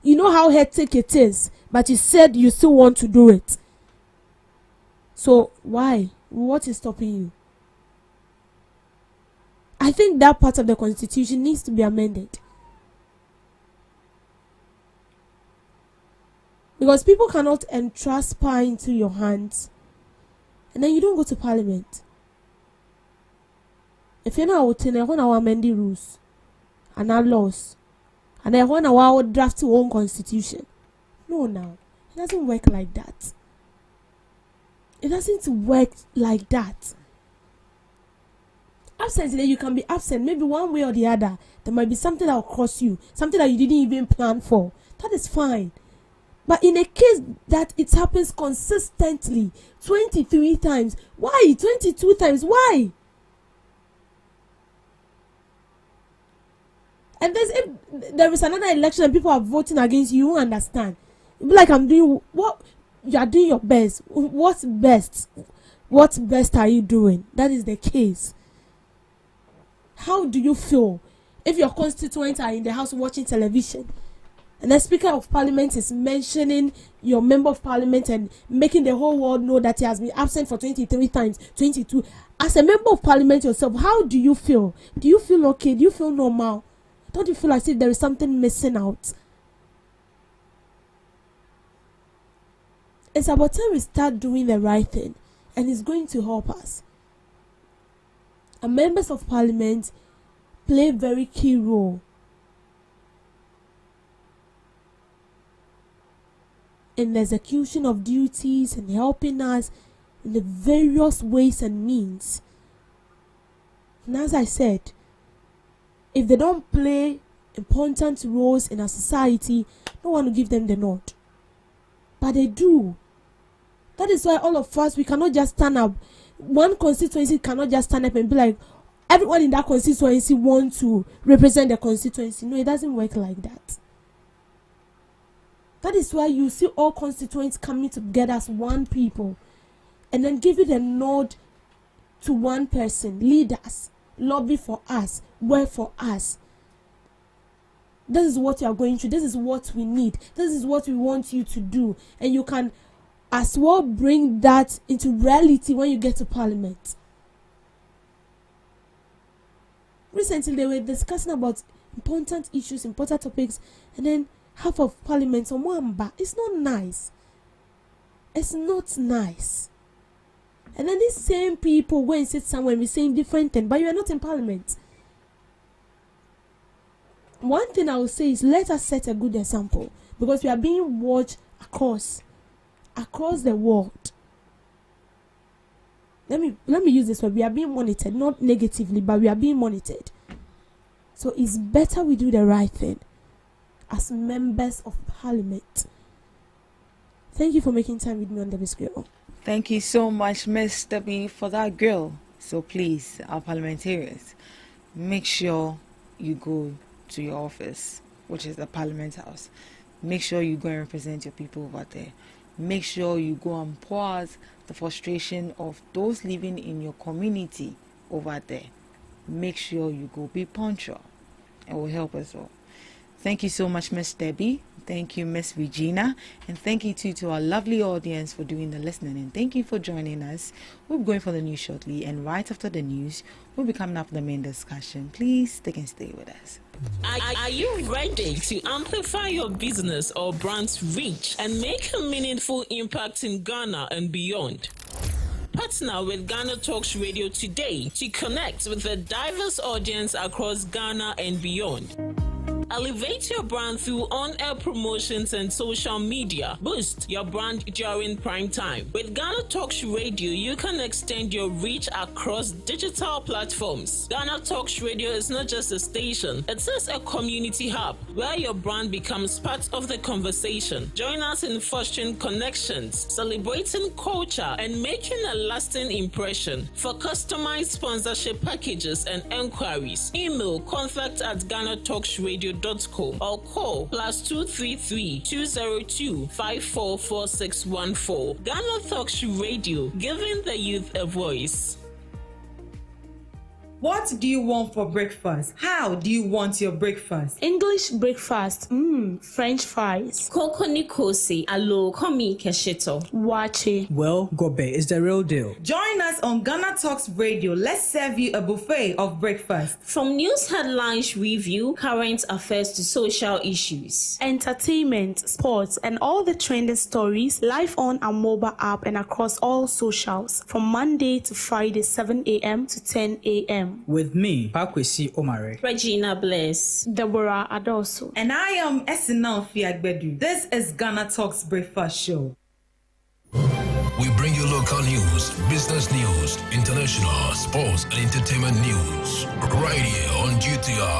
You know how hectic it is, but you said you still want to do it. So why? What is stopping you? I think that part of the constitution needs to be amended. Because people cannot entrust power into your hands and then you don't go to parliament. If you're not out in when our amending rules and our laws, and then 1 hour would draft your own constitution. No, now it doesn't work like that. It doesn't work like that. Absent today, you can be absent maybe one way or the other. There might be something that will cross you, something that you didn't even plan for. That is fine. But in a case that it happens consistently, 23 times, why? 22 times, why? And if there is another election and people are voting against you, you won't understand. You'll be like, I'm doing what? You are doing your best. What's best? What best are you doing? That is the case. How do you feel if your constituents are in the house watching television and the Speaker of Parliament is mentioning your Member of Parliament and making the whole world know that he has been absent for 23 times, 22? As a Member of Parliament yourself, how do you feel? Do you feel okay? Do you feel normal? Don't you feel as if there is something missing out? It's about time we start doing the right thing, and it's going to help us. And members of Parliament play a very key role in the execution of duties and helping us in the various ways and means. And as I said, if they don't play important roles in our society, no one will give them the nod. But they do. That is why all of us, we cannot just stand up. One constituency cannot just stand up and be like, everyone in that constituency wants to represent the constituency. No, it doesn't work like that. That is why you see all constituents coming together as one people and then give it a nod to one person. Lead us, lobby for us, work for us. This is what you are going through. This is what we need. This is what we want you to do. And you can as well bring that into reality when you get to Parliament. Recently, they were discussing about important issues, important topics, and then half of Parliament on one bar. It's not nice. It's not nice. And then these same people go and sit somewhere and be saying different things, but you are not in Parliament. One thing I will say is let us set a good example, because we are being watched across the world. Let me use this word. We are being monitored, not negatively, but we are being monitored. So it's better we do the right thing as members of Parliament. Thank you for making time with me on the Grill. Thank you so much, Mr. B, for that grill. So please, our parliamentarians, make sure you go to your office, which is the Parliament House. Make sure you go and represent your people over there. Make sure you go and pause the frustration of those living in your community over there. Make sure you go be punctual. It will help us all. Thank you so much, Miss Debbie. Thank you, Miss Regina. And thank you too to our lovely audience for doing the listening. And thank you for joining us. We'll be going for the news shortly. And right after the news, we'll be coming up with the main discussion. Please stick and stay with us. Are you ready to amplify your business or brand's reach and make a meaningful impact in Ghana and beyond? Partner with GhanaTalks Radio today to connect with a diverse audience across Ghana and beyond. Elevate your brand through on-air promotions and social media. Boost your brand during prime time. With GhanaTalks Radio, you can extend your reach across digital platforms. GhanaTalks Radio is not just a station, it is a community hub where your brand becomes part of the conversation. Join us in fostering connections, celebrating culture, and making a lasting impression. For customized sponsorship packages and enquiries, email contact@GhanaTalksRadio.com or call +233 202 544614. GhanaTalks Radio, giving the youth a voice. What do you want for breakfast? How do you want your breakfast? English breakfast, French fries. Koko Nikosi, alo komi kesheto. Wache. Well, Gobe is the real deal. Join us on Ghana Talks Radio. Let's serve you a buffet of breakfast. From news headlines review, current affairs to social issues. Entertainment, sports, and all the trending stories live on our mobile app and across all socials from Monday to Friday, 7 a.m. to 10 a.m. Abraham. With me, Pakwesi Omare. Regina Bless. Deborah Adoso. And I am Esinal Fiagbedu. This is Ghana Talks Breakfast Show. We bring you local news, business news, international, sports, and entertainment news. Right here on GTR.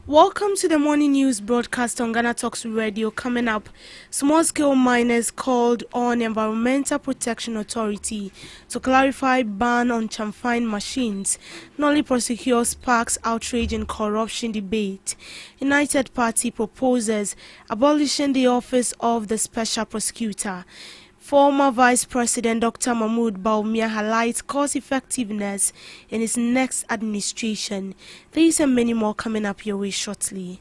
Welcome to the morning news broadcast on Ghana Talks Radio. Coming up, small-scale miners called on Environmental Protection Authority to clarify ban on chamfine machines. Nolly prosecutors sparks outrage and corruption debate. United Party proposes abolishing the office of the Special Prosecutor. Former Vice President Dr. Mahmoud Bawumia highlights cost effectiveness in his next administration. These and many more coming up your way shortly.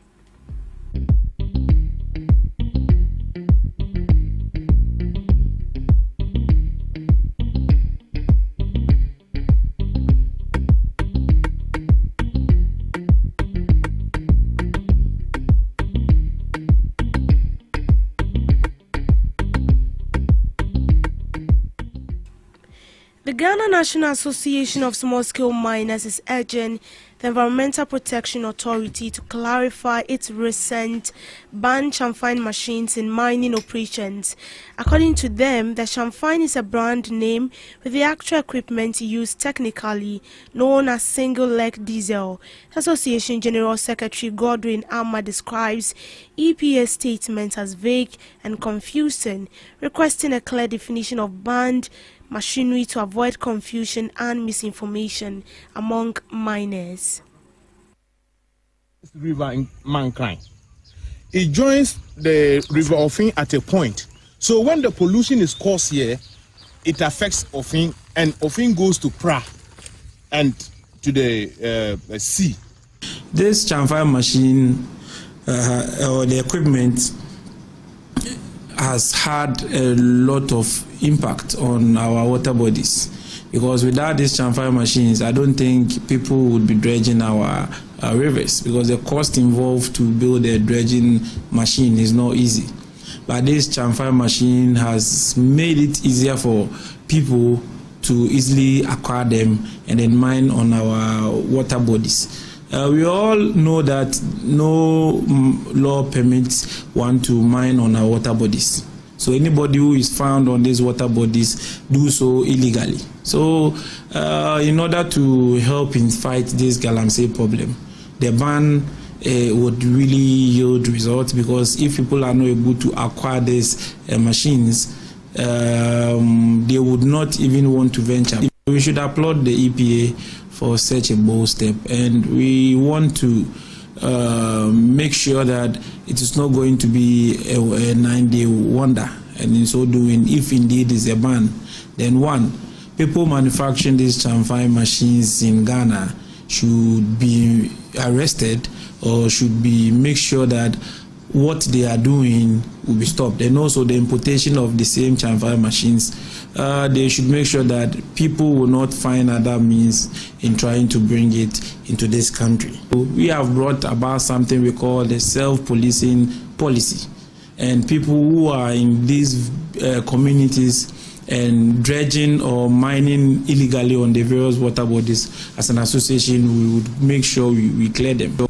The Ghana National Association of Small-Scale Miners is urging the Environmental Protection Authority to clarify its recent ban chamfine machines in mining operations. According to them, the chamfine is a brand name with the actual equipment used technically known as single-leg diesel. Association General Secretary Godwin Amma describes EPA's statement as vague and confusing, requesting a clear definition of banned machinery to avoid confusion and misinformation among miners. River in Mankind. It joins the River Ofin at a point. So when the pollution is caused here, it affects Ofin, and Ofin goes to Pra and to the sea. This chamfire machine or the equipment has had a lot of impact on our water bodies, because without these chamfire machines, I don't think people would be dredging our rivers, because the cost involved to build a dredging machine is not easy. But this chamfire machine has made it easier for people to easily acquire them and then mine on our water bodies. We all know that no law permits one to mine on our water bodies. So anybody who is found on these water bodies do so illegally. So in order to help in fight this galamsey problem, the ban would really yield results, because if people are not able to acquire these machines, they would not even want to venture. We should applaud the EPA for such a bold step, and we want to make sure that it is not going to be a 9-day wonder. And in so doing, if indeed is a ban, then one, people manufacturing these chamfire machines in Ghana should be arrested, or should be make sure that what they are doing will be stopped. And also the importation of the same chamfire machines, they should make sure that people will not find other means in trying to bring it into this country. We have brought about something we call the self-policing policy, and people who are in these communities and dredging or mining illegally on the various water bodies, as an association, we would make sure we clear them.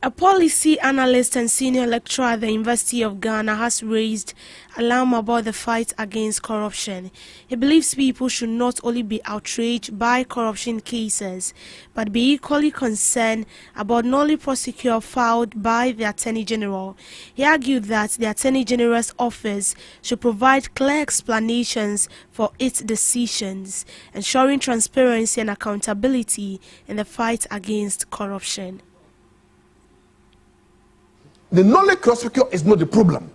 A policy analyst and senior lecturer at the University of Ghana has raised alarm about the fight against corruption. He believes people should not only be outraged by corruption cases, but be equally concerned about nolly prosecutor filed by the Attorney General. He argued that the Attorney General's office should provide clear explanations for its decisions, ensuring transparency and accountability in the fight against corruption. The knowledge prosecutor is not the problem.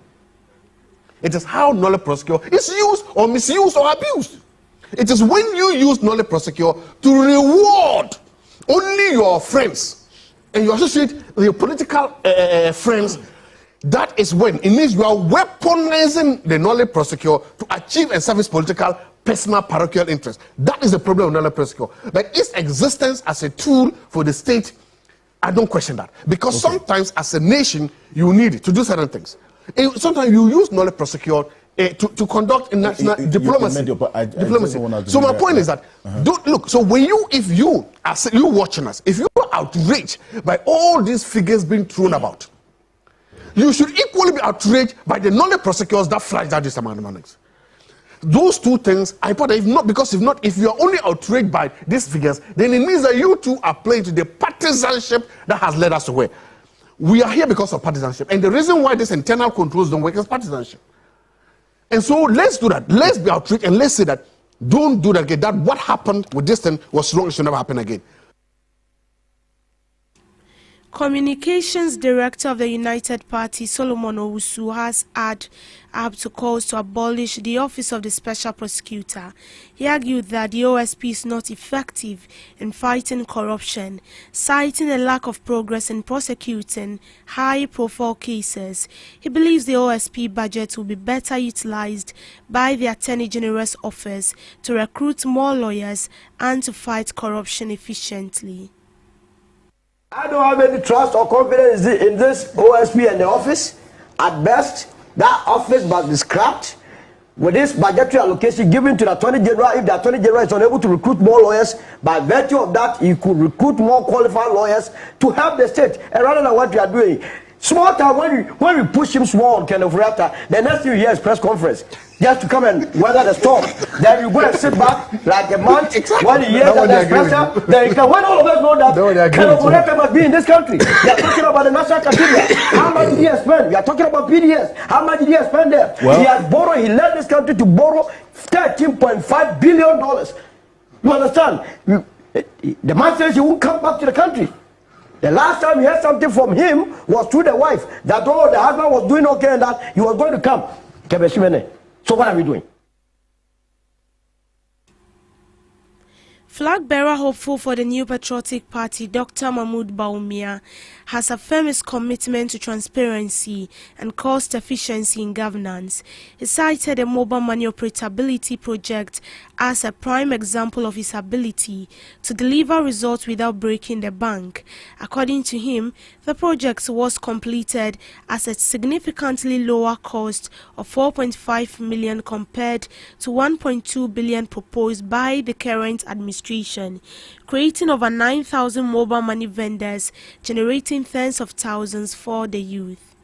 It is how knowledge prosecutor is used or misused or abused. It is when you use knowledge prosecutor to reward only your friends and you associate with your political friends, that is when it means you are weaponizing the knowledge prosecutor to achieve and service political, personal, parochial interests. That is the problem of knowledge prosecutor. But its existence as a tool for the state, I don't question that. Because sometimes as a nation, you need it to do certain things. And sometimes you use knowledge prosecutor to conduct national diplomacy. So my point is that don't look. So when if you watching us, if you are outraged by all these figures being thrown about, you should equally be outraged by the knowledge prosecutors that flash out this amount of money. Those two things, if you are only outraged by these figures, then it means that you too are playing to the partisanship that has led us to where we are here because of partisanship. And the reason why these internal controls don't work is partisanship. And so let's do that. Let's be outraged and let's say that don't do that again. That what happened with this thing was wrong. It should never happen again. Communications Director of the United Party, Solomon Owusu, has added up to calls to abolish the Office of the Special Prosecutor. He argued that the OSP is not effective in fighting corruption, citing a lack of progress in prosecuting high-profile cases. He believes the OSP budget will be better utilized by the Attorney General's office to recruit more lawyers and to fight corruption efficiently. I don't have any trust or confidence in this OSP and the office. At best, that office must be scrapped. With this budgetary allocation given to the Attorney General, if the Attorney General is unable to recruit more lawyers, by virtue of that, he could recruit more qualified lawyers to help the state. And rather than what we are doing, small time when we push him small on Kenneth Reactor, the next thing you hear is press conference. Just to come and weather the storm. Then you go and sit back like a month. When you hear that there's pressure, then you can, when all of us know that Kenneth Reactor must be in this country. We are talking about the National Cathedral. How much did he spend? We are talking about PDS. How much did he spend there? Well, he led this country to borrow $13.5 billion. You understand? The man says he won't come back to the country. The last time you heard something from him was through the wife, that the husband was doing okay and that he was going to come. So what are we doing? Flag bearer hopeful for the New Patriotic Party, Dr. Mahmoud Bawumia, has affirmed his commitment to transparency and cost efficiency in governance. He cited the mobile money operability project as a prime example of his ability to deliver results without breaking the bank. According to him, the project was completed at a significantly lower cost of 4.5 million compared to 1.2 billion proposed by the current administration, creating over 9,000 mobile money vendors, generating tens of thousands for the youth.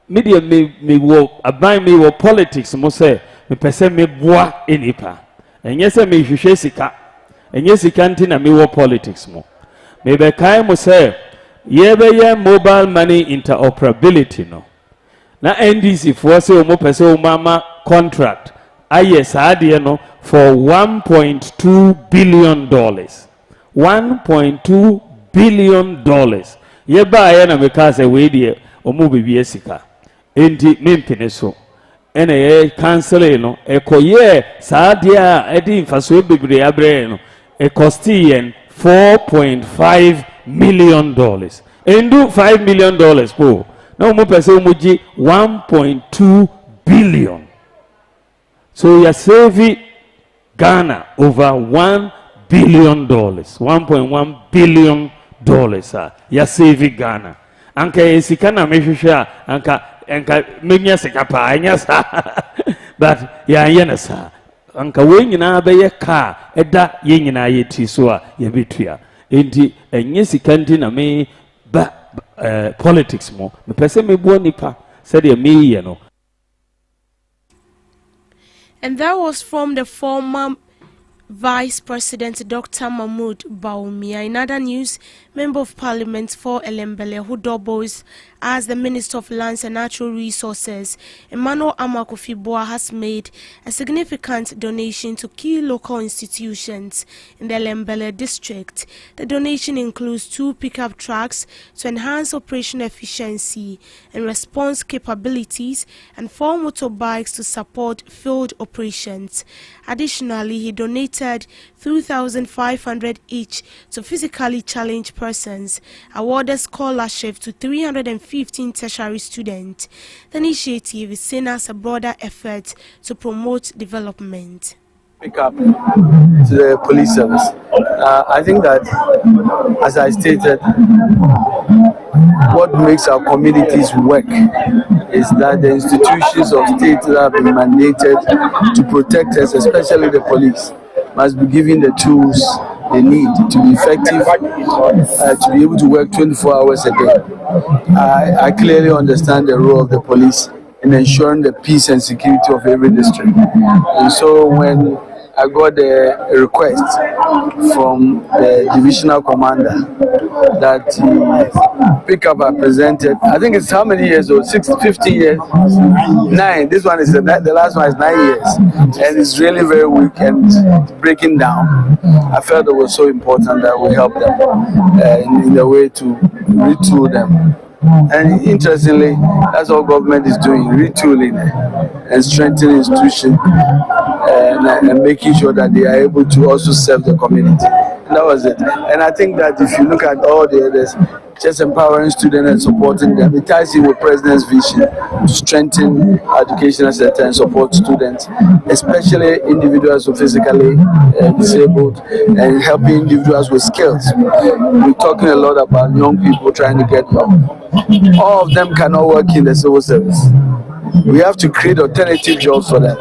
Media me wo aban me wo politics mo say me pese me boa enipa enye se me hwehwe sika enye sika nti na me wo politics mo me be kai mo say ye be ye mobile money interoperability no na NDC for say o mo pese o mama contract aye saade no for $1.2 billion. $1.2 billion. Ye ba ye na me ka say we die o mo be sika enti mempene so ene ye cancel no ekoye saade a edi mfaso bebre abre no e costi yen $4.5 million. Endu $5 million po na mo pese mo gi 1.2 billion. So you save Ghana over $1 billion, $1.1 billion. You save Ghana. Anka esikana mehwehwe anka menya sekapa anyasa. But ya yenasa. Anka we nyina be ye ka eda ye nyina ye ti so a ye betua. Enti enye sikanti na me ba politics mo. Me pese me buo nipa said ye me ye no. And that was from the former Vice President Dr. Mahmoud Bawumia. In other news, Member of Parliament for Elembele, who doubles as the Minister of Lands and Natural Resources, Emmanuel Amakofi-Boa, has made a significant donation to key local institutions in the Elembele district. The donation includes 2 pickup trucks to enhance operational efficiency and response capabilities and 4 motorbikes to support field operations. Additionally, he donated allocated 2,500 each to physically challenged persons, awarded scholarship to 315 tertiary students. The initiative is seen as a broader effort to promote development. Pick up to the police service. I think that, as I stated, what makes our communities work is that the institutions of state that have been mandated to protect us, especially the police, must be given the tools they need to be effective, to be able to work 24 hours a day. I clearly understand the role of the police in ensuring the peace and security of every district. And so when I got a request from the divisional commander that pick up I presented. I think it's how many years old? 15 years? 9. This one is the last one is 9 years. And it's really very weak and breaking down. I felt it was so important that we help them in a way to retool them. And interestingly, that's what government is doing, retooling and strengthening institutions and making sure that they are able to also serve the community. And that was it. And I think that if you look at all the others, just empowering students and supporting them, it ties in with President's vision to strengthen educational sector and support students, especially individuals who are physically disabled, and helping individuals with skills. We're talking a lot about young people trying to get help. All of them cannot work in the civil service. We have to create alternative jobs for them,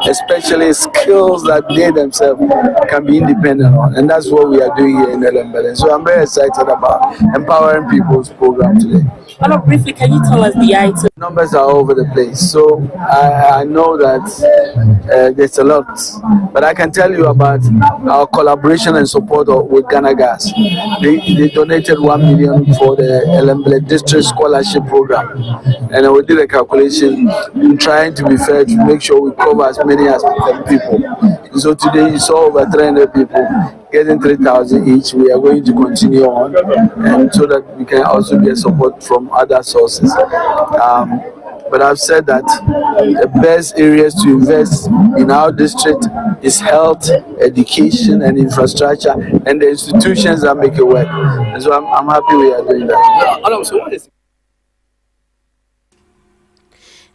especially skills that they themselves can be independent on. And that's what we are doing here in Elembele. So I'm very excited about empowering people's program today. Briefly, can you tell us the item? Numbers are all over the place, so I know that there's a lot, but I can tell you about our collaboration and support with Ghana Gas. They donated 1 million for the Elembele District Scholarship Program, and we did a calculation trying to be fair to make sure we cover as many as people. And so today you saw over 300 people getting 3,000 each. We are going to continue on, and so that we can also get support from other sources. But I've said that the best areas to invest in our district is health, education, and infrastructure, and the institutions that make it work. And so I'm happy we are doing that.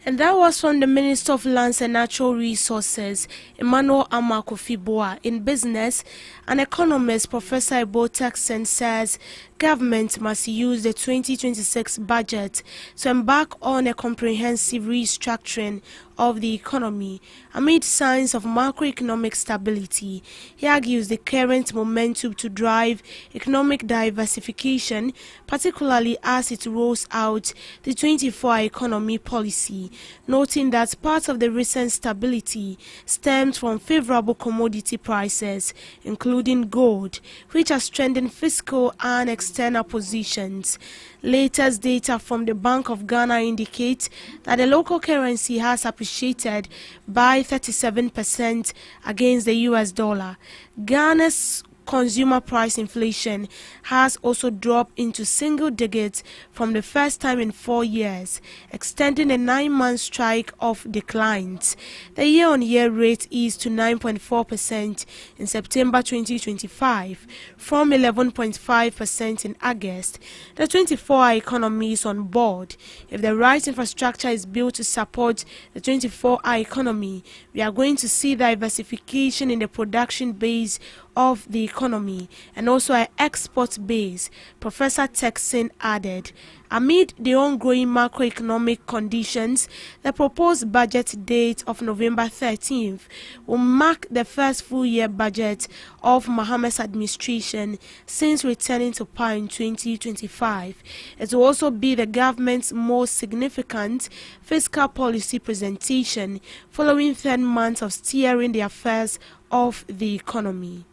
And that was from the Minister of Lands and Natural Resources, Emmanuel Amakofi-Boa. In business, an economist, Professor Ibo Texan, says government must use the 2026 budget to embark on a comprehensive restructuring of the economy amid signs of macroeconomic stability. He argues the current momentum to drive economic diversification, particularly as it rolls out the 24-hour economy policy, noting that part of the recent stability stemmed from favorable commodity prices, including gold, which has strengthened fiscal and external positions. Latest data from the Bank of Ghana indicate that the local currency has appreciated by 37% against the US dollar. Ghana's consumer price inflation has also dropped into single digits from the first time in 4 years, extending a 9-month streak of declines. The year-on-year rate is to 9.4% in September 2025 from 11.5% in August. The 24-hour economy is on board. If the right infrastructure is built to support the 24-hour economy, we are going to see diversification in the production base of the economy and also an export base, Professor Texan added. Amid the ongoing macroeconomic conditions, the proposed budget date of November 13th will mark the first full-year budget of Mohammed's administration since returning to power in 2025. It will also be the government's most significant fiscal policy presentation following 10 months of steering the affairs of the economy.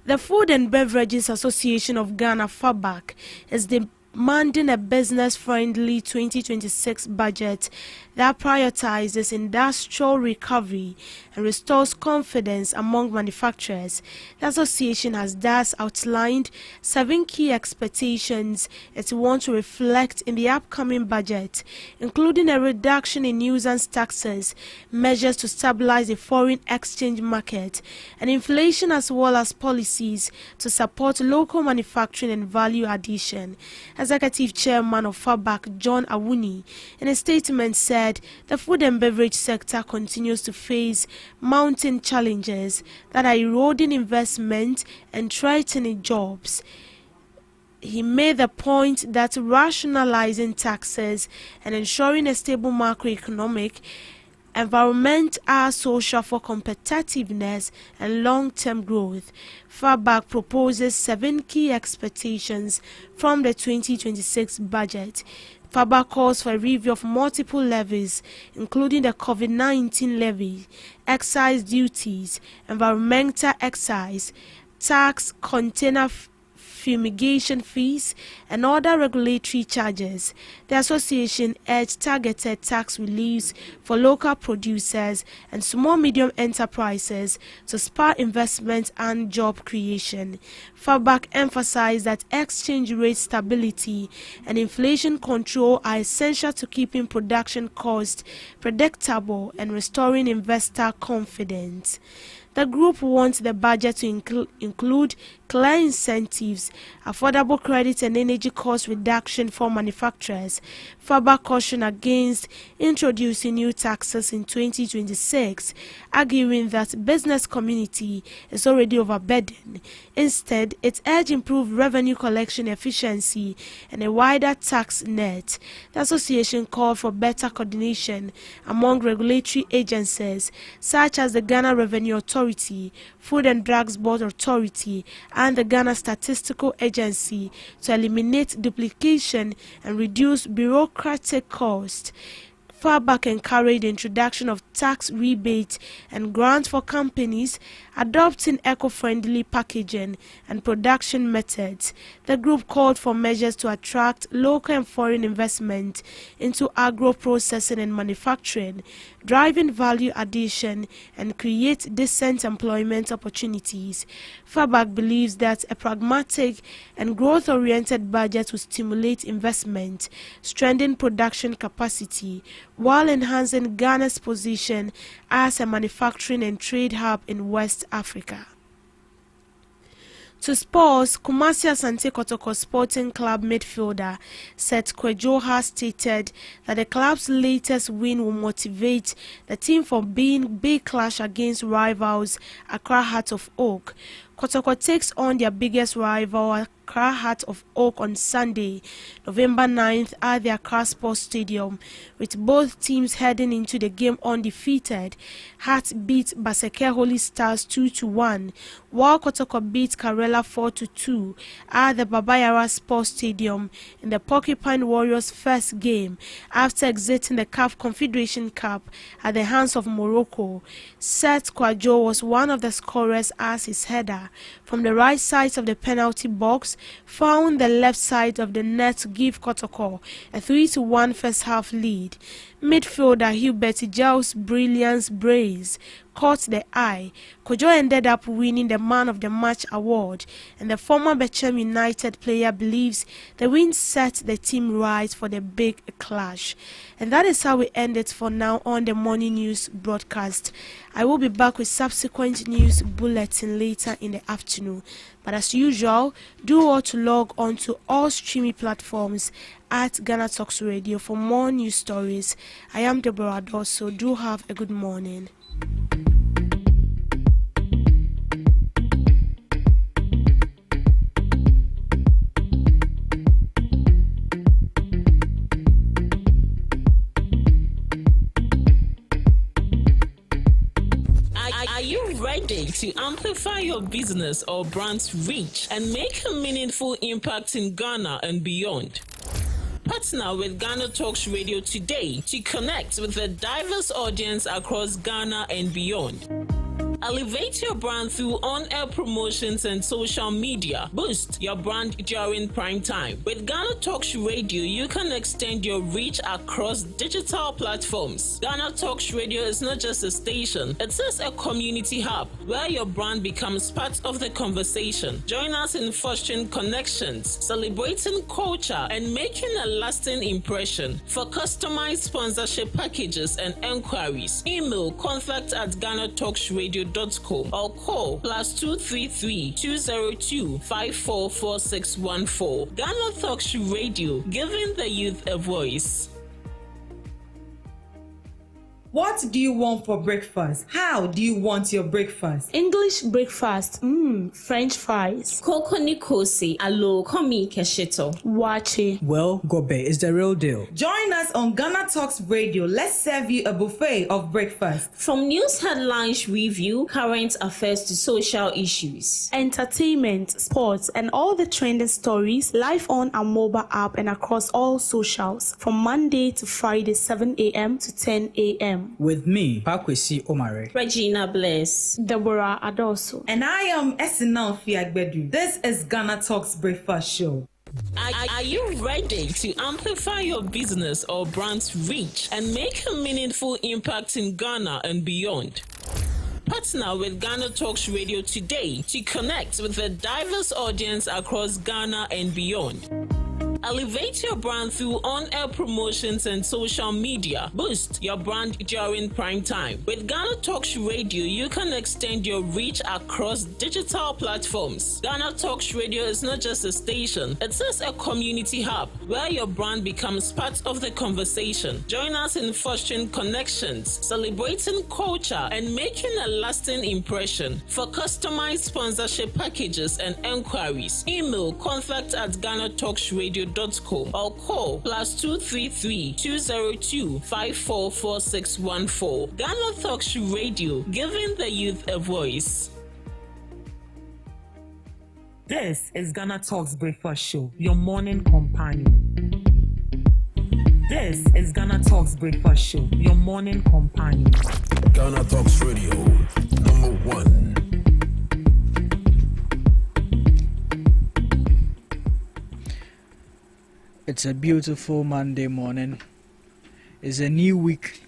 The Food and Beverages Association of Ghana, FABAC, is demanding a business-friendly 2026 budget. that prioritizes industrial recovery and restores confidence among manufacturers. The association has thus outlined 7 key expectations it wants to reflect in the upcoming budget, including a reduction in nuisance taxes, measures to stabilize the foreign exchange market, and inflation, as well as policies to support local manufacturing and value addition. Executive Chairman of FABAC, John Awuni, in a statement said the food and beverage sector continues to face mounting challenges that are eroding investment and threatening jobs. He made the point that rationalizing taxes and ensuring a stable macroeconomic environment are social for competitiveness and long-term growth. FABAC proposes 7 key expectations from the 2026 budget. FABAC calls for a review of multiple levies, including the COVID-19 levy, excise duties, environmental excise, tax, container fumigation fees, and other regulatory charges. The association urged targeted tax reliefs for local producers and small-medium enterprises to spur investment and job creation. FABAC emphasized that exchange rate stability and inflation control are essential to keeping production costs predictable and restoring investor confidence. The group wants the budget to include clear incentives, affordable credit and energy cost reduction for manufacturers. FABAC cautioned against introducing new taxes in 2026, arguing that business community is already overburdened. Instead, it urged improved revenue collection efficiency and a wider tax net. The association called for better coordination among regulatory agencies such as the Ghana Revenue Authority, Food and Drugs Board Authority, and the Ghana Statistical Agency to eliminate duplication and reduce bureaucratic costs. FABAC encouraged the introduction of tax rebates and grants for companies adopting eco-friendly packaging and production methods. The group called for measures to attract local and foreign investment into agro-processing and manufacturing, driving value addition and create decent employment opportunities. FABAC believes that a pragmatic and growth-oriented budget will stimulate investment, strengthen production capacity, while enhancing Ghana's position as a manufacturing and trade hub in West Africa. To sports, Kumasi Asante Kotoko Sporting Club midfielder Seth Kwejo has stated that the club's latest win will motivate the team for being big clash against rivals Accra Heart of Oak. Kotoko takes on their biggest rival, Accra Heart of Oak, on Sunday, November 9th at the Accra Sports Stadium, with both teams heading into the game undefeated. Heart beat Baseke Holy Stars 2-1, while Kotoko beat Karela 4-2 at the Babayara Sports Stadium in the Porcupine Warriors' first game after exiting the CAF Confederation Cup at the hands of Morocco. Seth Kwejo was one of the scorers as his header from the right side of the penalty box found the left side of the net to give Kotoko a 3-1 first half lead. Midfielder Hubert Giles' brilliance brace caught the eye. Kojo ended up winning the Man of the Match award, and the former Bechem United player believes the win set the team right for the big clash. And that is how we end it for now on the morning news broadcast. I will be back with subsequent news bulletin later in the afternoon. But as usual, do all to log on to all streaming platforms at GhanaTalks Radio for more news stories. I am Deborah Doss, so do have a good morning. Are you ready to amplify your business or brand's reach and make a meaningful impact in Ghana and beyond? Partner with GhanaTalks Radio today to connect with a diverse audience across Ghana and beyond. Elevate your brand through on-air promotions and social media. Boost your brand during prime time. With Ghana Talks Radio, you can extend your reach across digital platforms. Ghana Talks Radio is not just a station, it is a community hub where your brand becomes part of the conversation. Join us in fostering connections, celebrating culture, and making a lasting impression. For customized sponsorship packages and enquiries, email contact@GhanaTalksRadio.com or call +233 202 544614. Ghana Talks Radio, giving the youth a voice. What do you want for breakfast? How do you want your breakfast? English breakfast. French fries. Koko nikosi alo komi kesheto. Wache. Well, Gobe is the real deal. Join us on Ghana Talks Radio. Let's serve you a buffet of breakfast. From news headlines review, current affairs to social issues. Entertainment, sports, and all the trending stories live on our mobile app and across all socials from Monday to Friday 7 a.m. to 10 a.m. With me, Pakwesi Omare. Regina Bless. Deborah Adoso. And I am Esinal Fiagbedu. This is Ghana Talks Breakfast Show. Are you ready to amplify your business or brand's reach and make a meaningful impact in Ghana and beyond? Partner with Ghana Talks Radio today to connect with a diverse audience across Ghana and beyond. Elevate your brand through on-air promotions and social media. Boost your brand during prime time. With Ghana Talks Radio, you can extend your reach across digital platforms. Ghana Talks Radio is not just a station, it is a community hub where your brand becomes part of the conversation. Join us in fostering connections, celebrating culture, and making a lasting impression. For customized sponsorship packages and enquiries, email contact@GhanaTalksRadio.com or call +233 202 544614. Ghana Talks Radio, giving the youth a voice. This is Ghana Talks Breakfast Show, your morning companion. This is Ghana Talks Breakfast Show, your morning companion. Ghana Talks Radio, #1. It's a beautiful Monday morning. It's a new week,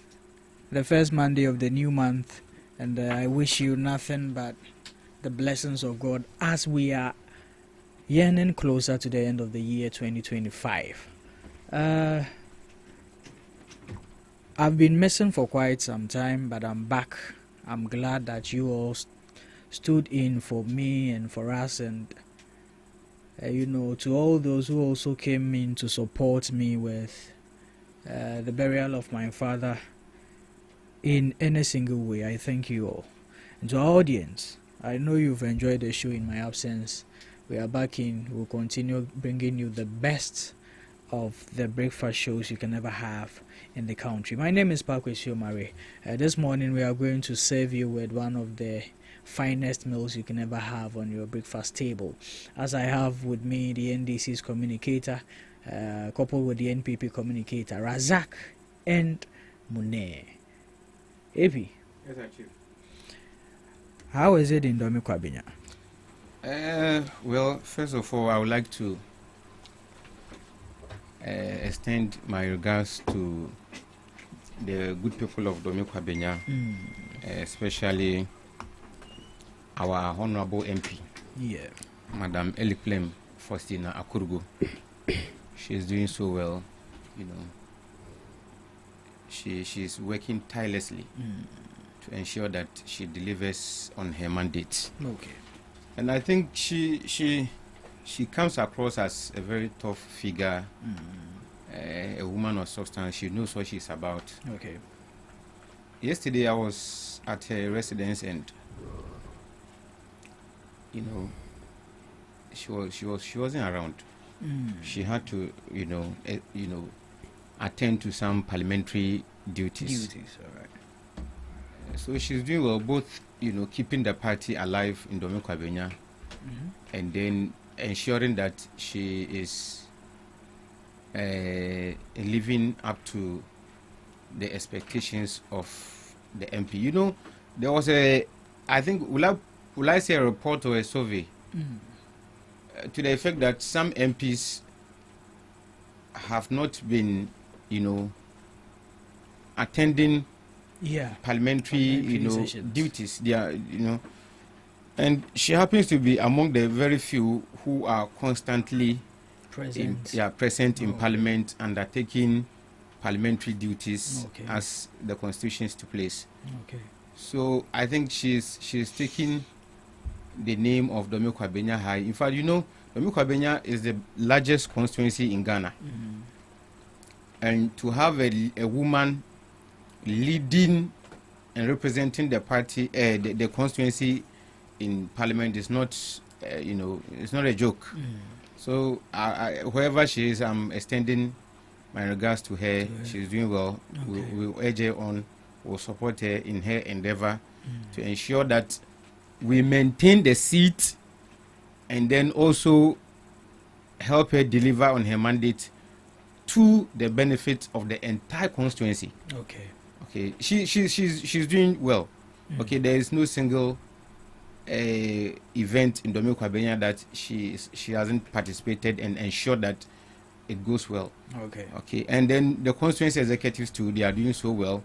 the first Monday of the new month, and I wish you nothing but the blessings of God as we are yearning closer to the end of the year 2025. I've been missing for quite some time, but I'm back. I'm glad that you all stood in for me and for us, and to all those who also came in to support me with the burial of my father in any single way. I thank you all. And to our audience, I know you've enjoyed the show in my absence. We are back in. We'll continue bringing you the best of the breakfast shows you can ever have in the country. My name is Pakwesi Omare. This morning we are going to serve you with one of the finest meals you can ever have on your breakfast table, as I have with me the NDC's communicator, coupled with the NPP communicator, Razak and Mune. Evi. Yes, Chief. How is it in Domi Kwabinya? Well, first of all, I would like to extend my regards to the good people of Domi Kwabenya, especially our honorable MP, Madam Eliplem Faustina Akurgo. She is doing so well, She's working tirelessly to ensure that she delivers on her mandate. Okay. And I think she comes across as a very tough figure, a woman of substance. She knows what she's about. Okay. Yesterday I was at her residence and she wasn't around. She had to attend to some parliamentary duties. All right. So she's doing well, both keeping the party alive in Domi Kwabenya, and then ensuring that she is living up to the expectations of the MP. There was I think will I say a report or a survey to the effect that some MPs have not been, attending parliamentary sessions. duties. They are, and she happens to be among the very few who are constantly present in Parliament, undertaking parliamentary duties as the Constitution stipulates. Okay. So I think she's taking the name of Domi Kwabenya high. In fact, Domi Kwabenya is the largest constituency in Ghana, and to have a woman leading and representing the party, the constituency in Parliament is not, it's not a joke. So wherever she is, I'm extending my regards to her. She's doing well. Okay. We'll urge her on. We'll support her in her endeavor to ensure that we maintain the seat and then also help her deliver on her mandate to the benefit of the entire constituency. Okay. She's doing well. Okay, there is no single event in Domi Kwabenya that she hasn't participated and ensured that it goes well. Okay, and then the constituency executives too, they are doing so well.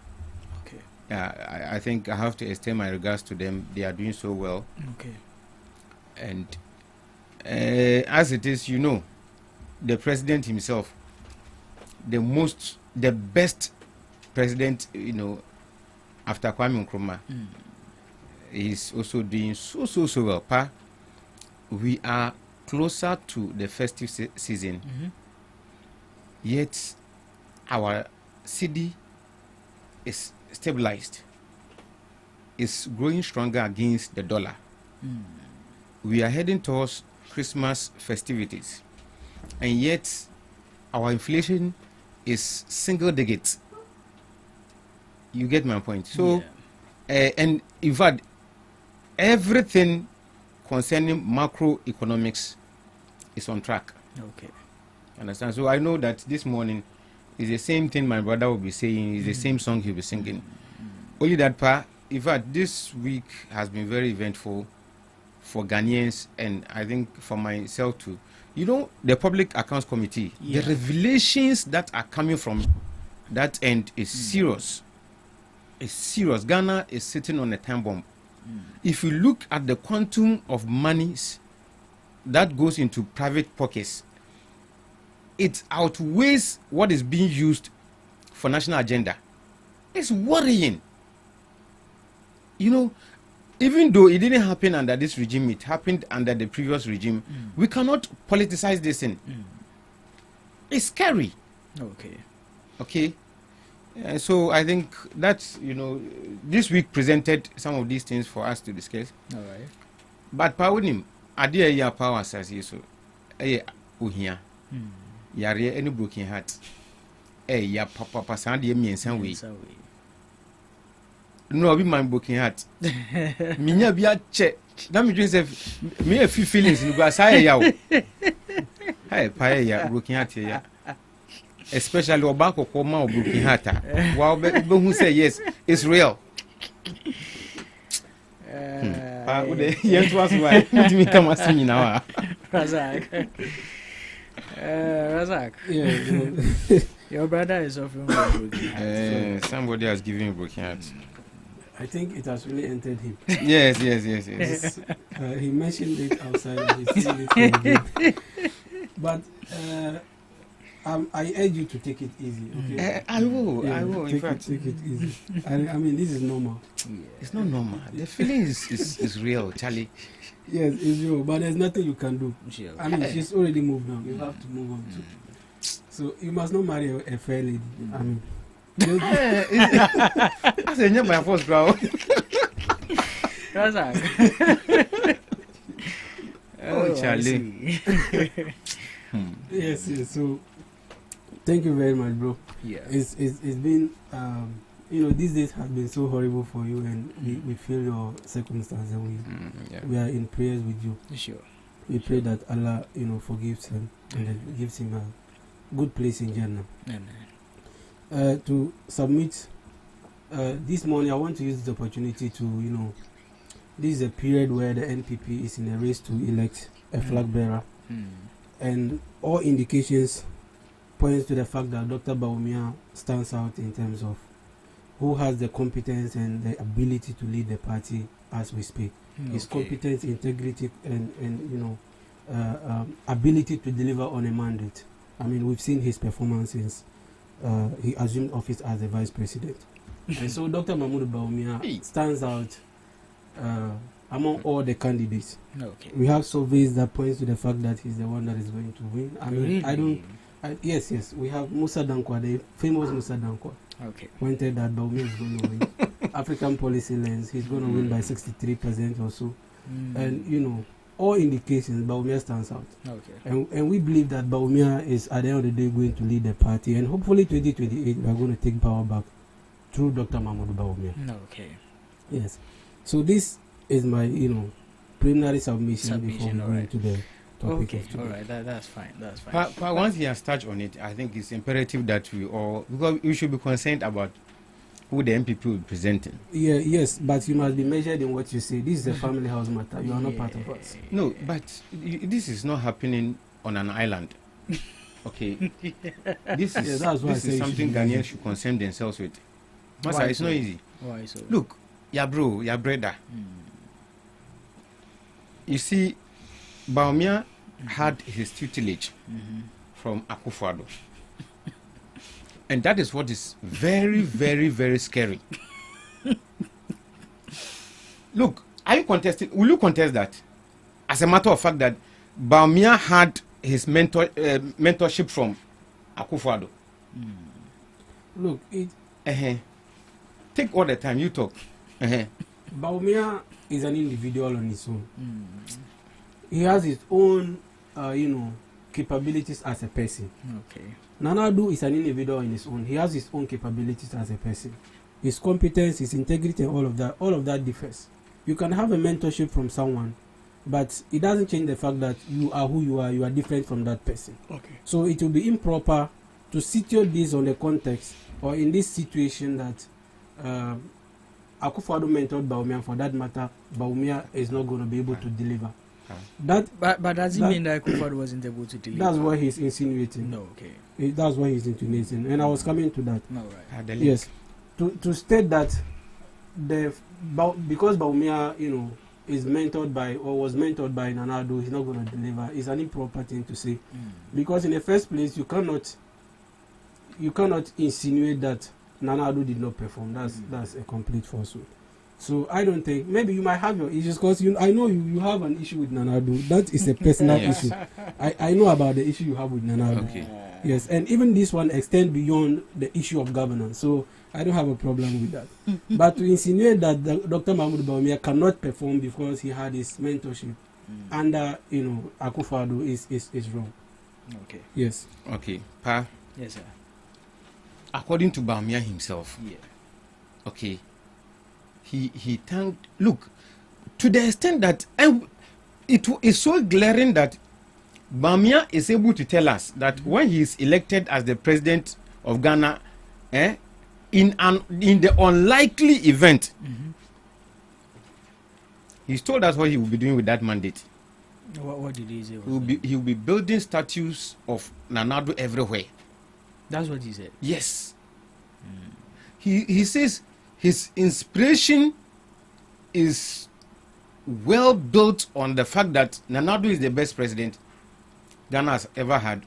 I think I have to extend my regards to them. They are doing so well. And as it is, the president himself, the best president, after Kwame Nkrumah, is also doing so well. We are closer to the festive season, yet our city is stabilized, is growing stronger against the dollar. We are heading towards Christmas festivities, and yet our inflation is single digits. You get my point? So, and in fact, everything concerning macroeconomics is on track. Understand? So I know that this morning is the same thing my brother will be saying, is the same song he'll be singing. Only that in fact, this week has been very eventful for Ghanaians, and I think for myself too. The Public Accounts Committee, the revelations that are coming from that end is serious. It's serious. Ghana is sitting on a time bomb. If you look at the quantum of monies that goes into private pockets, it outweighs what is being used for national agenda. It's worrying. Even though it didn't happen under this regime, it happened under the previous regime. We cannot politicize this thing. It's scary. Okay. So I think that's, this week presented some of these things for us to discuss. But Paunim, Adia ya power says so. Uhia. Yare any broken heart. Ya papa sandi me in some way. No, be my broken heart. Minya bia che. Na me dream say me a few feelings in go say ya. Hey, pa ya broken heart ya. Especially Obako Koma or broken heart. Wow, who say yes, it's real. Yes, was why do we come as me now? Razak. Your brother is suffering from broken heart. Somebody has given him broken heart. I think it has really entered him. Yes. He mentioned it outside. He's seen it but I urge you to take it easy. Okay? I will. Take it easy. I mean, this is normal. It's not normal. The feeling is real, Charlie. Yes, it's real, but there's nothing you can do. I mean, she's already moved on. You have to move on too. So you must not marry a fair lady. I mean, that's a my first ground. Oh, Charlie. Yes. So, thank you very much, bro. It's been these days have been so horrible for you, and we feel your circumstances, and we are in prayers with you. We pray that Allah forgives him and then gives him a good place in Jannah. To submit this morning, I want to use the opportunity to this is a period where the NPP is in a race to elect a flag bearer. And all indications points to the fact that Dr. Bawumia stands out in terms of who has the competence and the ability to lead the party as we speak. His competence, integrity, and ability to deliver on a mandate. I mean, we've seen his performance since he assumed office as the vice president. And so Dr. Mahmoud Bawumia stands out among all the candidates. We have surveys that points to the fact that he's the one that is going to win. I mean, yes, we have Musa Dankwa, the famous Musa Dankwa. Pointed that Bawumia is going to win. African policy lens, he's going to win by 63% or so. And you know, all indications, Bawumia stands out. And we believe that Bawumia is at the end of the day going to lead the party, and hopefully 2028 we are going to take power back through Dr. Mahmoud Bawumia. Yes. So this is my, preliminary submission before we go into the topic of today. All right, that's fine. But once he has touched on it, I think it's imperative that we all, because we should be concerned about who the MPP will be presenting. Yes, but you must be measured in what you say. This is a family house matter. You are not part of us. No, but this is not happening on an island. Okay, this is something Ghanaians should concern themselves with. Masa, it's not easy. Why so? Look, your bro, your brother. You see, Bawumia had his tutelage from Akufo-Addo. And that is what is very, very, very scary. Look, are you contesting? Will you contest that? As a matter of fact, that Bawumia had his mentorship from Akufo-Addo. Look, take all the time, you talk. Bawumia is an individual on his own. He has his own, capabilities as a person. Nana Addo is an individual in his own. He has his own capabilities as a person. His competence, his integrity, and all of that differs. You can have a mentorship from someone, but it doesn't change the fact that you are who you are. You are different from that person. So it will be improper to situate this on the context or in this situation that Akufo-Addo mentored Bawumia. For that matter, Bawumia is not going to be able to deliver. But does it mean that Akufo-Addo wasn't able to deliver? That's what he's insinuating. No, that's what he's insinuating, and I was coming to that. No, right. Yes, to state that because Bawumia, is mentored by or was mentored by Nana Addo, he's not going to deliver. Is an improper thing to say, because in the first place you cannot insinuate that Nana Addo did not perform. That's a complete falsehood. So I don't think, maybe you might have your issues, because I know you have an issue with Nana Addo. That is a personal issue. I know about the issue you have with Nana Addo. Yes, and even this one extends beyond the issue of governance. So I don't have a problem with that. But to insinuate that Dr. Mahmoud Bawumia cannot perform because he had his mentorship under Akufo-Addo is wrong. Yes. Pa. Yes, sir. According to Bawumia himself. He thanked. Look, to the extent that it is so glaring that Bawumia is able to tell us that when he is elected as the president of Ghana, in the unlikely event, he's told us what he will be doing with that mandate. What did he say? He will be building statues of Nana Addo everywhere. That's what he said. Yes. He says his inspiration is well built on the fact that Nana Addo is the best president Ghana has ever had,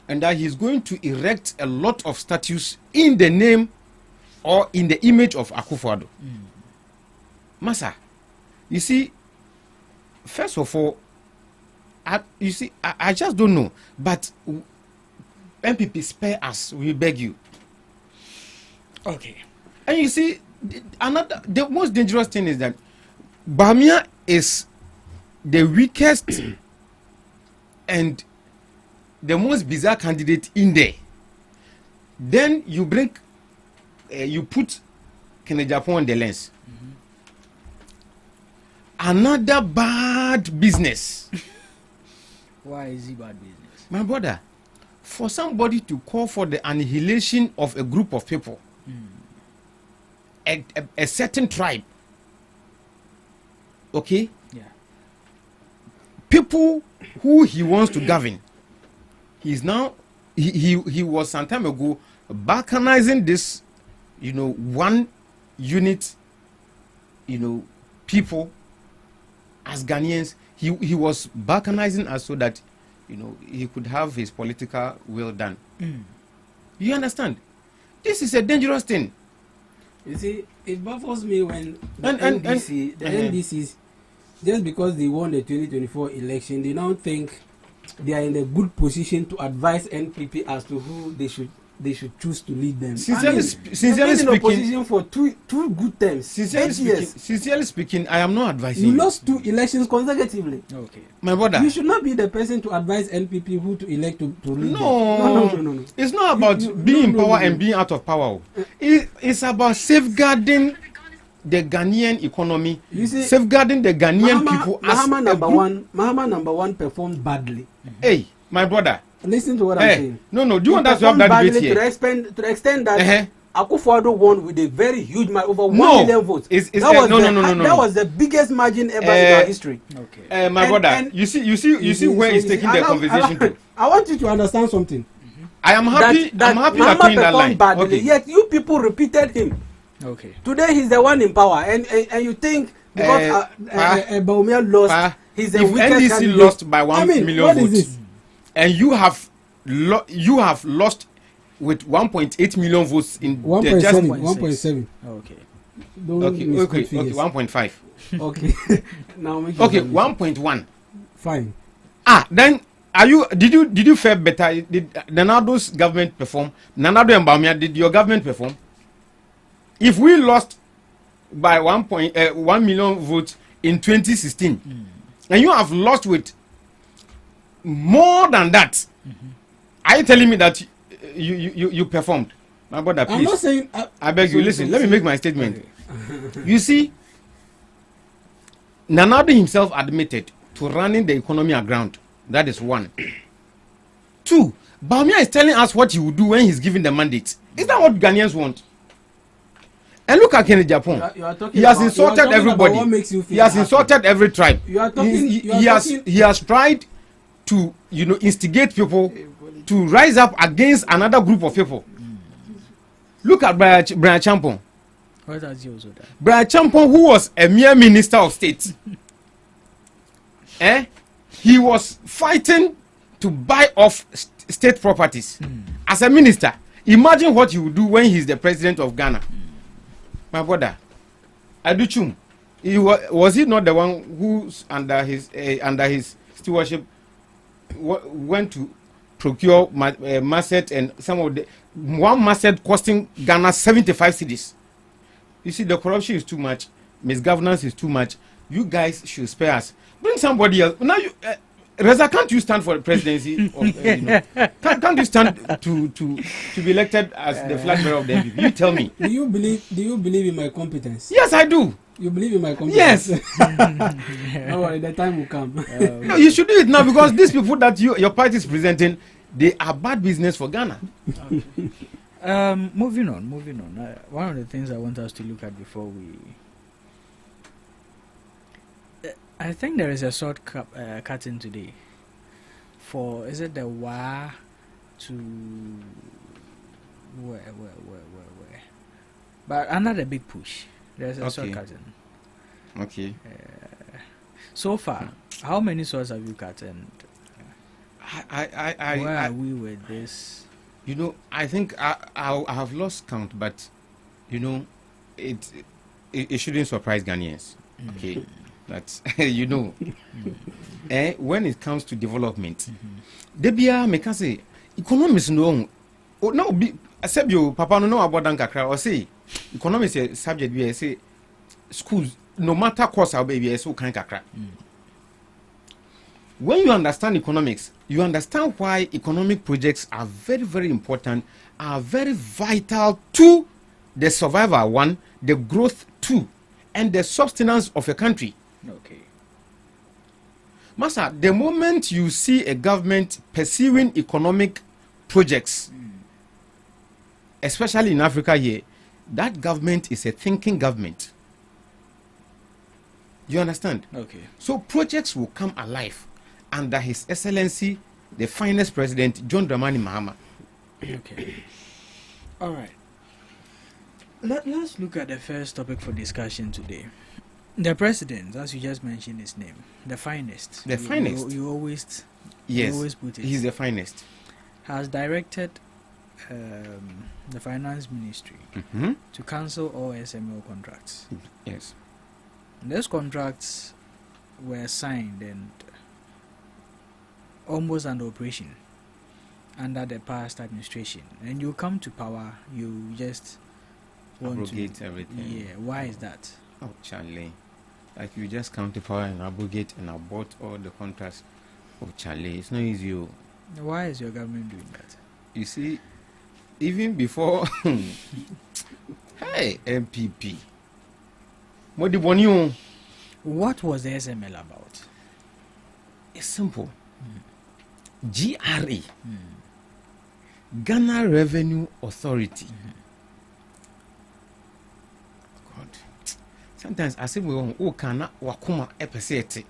and that he's going to erect a lot of statues in the name or in the image of Akufo-Addo. Masa, you see, first of all, I just don't know, but MPP, spare us, we beg you. And you see, the most dangerous thing is that Bawumia is the weakest and the most bizarre candidate in there. Then you bring, you put Kennedy Japan on the lens. Another bad business. Why is he bad business? My brother, for somebody to call for the annihilation of a group of people, a certain tribe, Okay? Yeah. People who he wants to govern, he's now, he was some time ago balkanizing this, one unit, people as Ghanaians. He was balkanizing us so that, he could have his political will done. You understand? This is a dangerous thing. You see, it baffles me when the NDCs, just because they won the 2024 election, they now think they are in a good position to advise NPP as to who they should choose to lead them. Sincerely in speaking, opposition for two good terms. Sincerely speaking, I am not advising. You lost 2 elections consecutively. Okay, my brother. You should not be the person to advise NPP who to elect to lead no. them. No. It's not about being in power and being out of power. It's about safeguarding the Ghanaian economy, you see, safeguarding the Ghanaian people. Mahama number one performed badly. Hey, my brother. Listen to what I'm saying. No. Do you want us to have that debate here? To the extent that Akufo-Addo won with a very huge margin, over 1 million votes. That was the biggest margin ever in our history. Okay. My brother, you see where he's taking the conversation to. I want you to understand something. I am happy. I'm happy you are playing that line. Badly, yet you people repeated him. Okay. Today he's the one in power, and you think because Bawumia lost, he's the weakest NDC candidate. lost by 1 million what votes. Is this? And you have lost with 1.8 million votes in 1.7. Okay. Okay. 1.5. Okay. Now make it 1.1. Fine. Then did you fare better? Did Nanado's government perform? Nanado and Bawumia, did your government perform? If we lost by 1 million votes in 2016, and you have lost with more than that, are you telling me that you performed? My brother, please. I'm not saying. I beg you, listen. Let me make my statement. You see, Nanado himself admitted to running the economy aground. That is 1. 2, Bawumia is telling us what he will do when he's given the mandate. Is that what Ghanaians want? And look at Kennedy Japan. He has insulted everybody. He has insulted every tribe. He has tried to instigate people to rise up against another group of people. Look at Brian Champon. Brian Champon, who was a mere minister of state. He was fighting to buy off state properties. As a minister, imagine what he would do when he's the president of Ghana. My brother, Aduchum, was he not the one who under his stewardship went to procure masset and some of the one masset costing Ghana 75 cedis? You see, the corruption is too much, misgovernance is too much. You guys should spare us. Bring somebody else. Now, Reza, can't you stand for the presidency? Can't you stand to be elected as the flag bearer of the NPP? You tell me. Do you believe in my competence? Yes, I do. You believe in my competence? Yes. Don't worry, the time will come. No, you should do it now because these people that your party is presenting, they are bad business for Ghana. Okay. Moving on. One of the things I want us to look at before we. I think there is a short cutting today. Is it the Wa to where? But another big push. There's a short cutting. Okay. So far, how many swords have you cut? And where are we with this? I think I have lost count, but it shouldn't surprise Ghanaians. Okay. That's when it comes to development, Debia make us say economics no be accept your papa no about Dankakra or say economics is a subject where say schools no matter course our baby so kind kakra. When you understand economics, you understand why economic projects are very, very important, are very vital to the survival, 1, the growth, 2, and the sustenance of a country. Okay. Master, the moment you see a government pursuing economic projects, especially in Africa here, that government is a thinking government. You understand? Okay. So projects will come alive under His Excellency, the finest president, John Dramani Mahama. Okay. All right. Let's look at the first topic for discussion today. The president, as you just mentioned his name, the finest. The finest. You always, yes, you always put it. He's the finest. Has directed the finance ministry to cancel all SML contracts. Yes. Those contracts were signed and almost under operation under the past administration, and you come to power, you just want abrogate to everything. Yeah, why is that? Oh, Charlie, like you just come to power and abrogate and abort all the contracts. Oh, Charlie, it's not easy. Why is your government doing that? You see, even before, hey, MPP, what was the SML about? It's simple. GRA, Ghana Revenue Authority. God, sometimes I say we cannot wakuma epesete.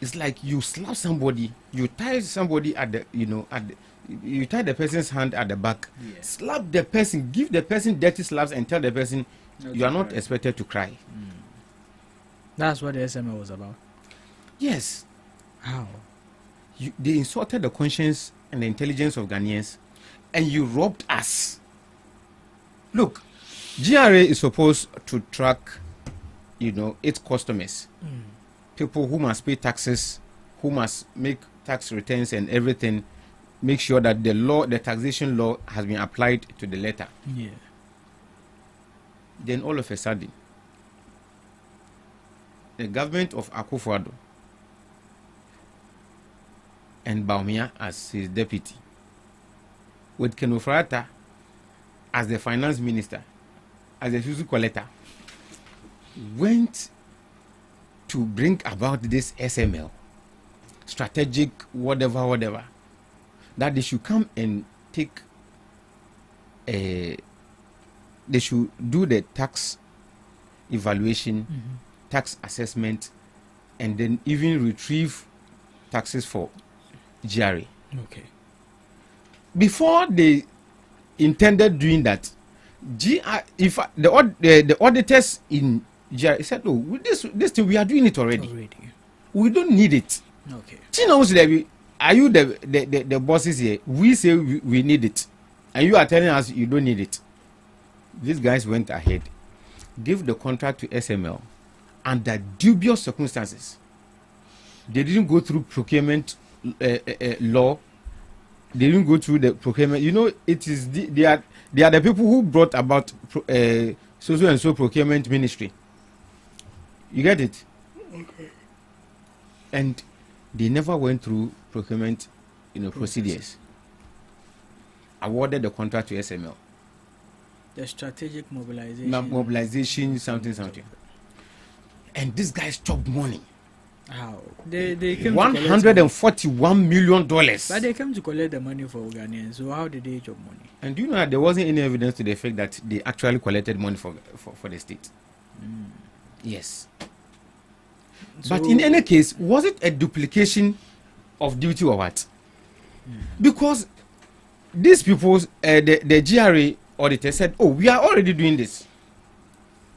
It's like you slap somebody, you tie somebody at the, you tie the person's hand at the back, slap the person, give the person dirty slaps, and tell the person you are not expected to cry. That's what the SML was about. Yes. How? They insulted the conscience and the intelligence of Ghanaians, and you robbed us. Look, GRA is supposed to track, its customers, people who must pay taxes, who must make tax returns and everything, make sure that the taxation law has been applied to the letter. Yeah. Then all of a sudden, the government of Akufo-Addo and Bawumia as his deputy, with Ken Ofori-Atta as the finance minister, as the fiscal collector, went to bring about this SML, strategic whatever, that they should come and take they should do the tax evaluation, tax assessment, and then even retrieve taxes for GRA. Okay. Before they intended doing that, the auditors in GRA said, "Oh, with this thing we are doing it already. We don't need it." Okay. Are you the bosses here? We say we need it, and you are telling us you don't need it. These guys went ahead, gave the contract to SML under dubious circumstances. They didn't go through procurement law. They didn't go through the procurement. It is they are the people who brought about so and so procurement ministry. You get it? Okay. And they never went through procurement, procedures. Awarded the contract to SML. The strategic mobilization. Mobilization, something. And these guys chopped money. How? They came $141 million. But they came to collect the money for Ghanaians. So how did they chop money? And do you know that there wasn't any evidence to the effect that they actually collected money for the state? Yes. So, but in any case, was it a duplication of duty or what? Because these people, the GRA auditor said, "Oh, we are already doing this."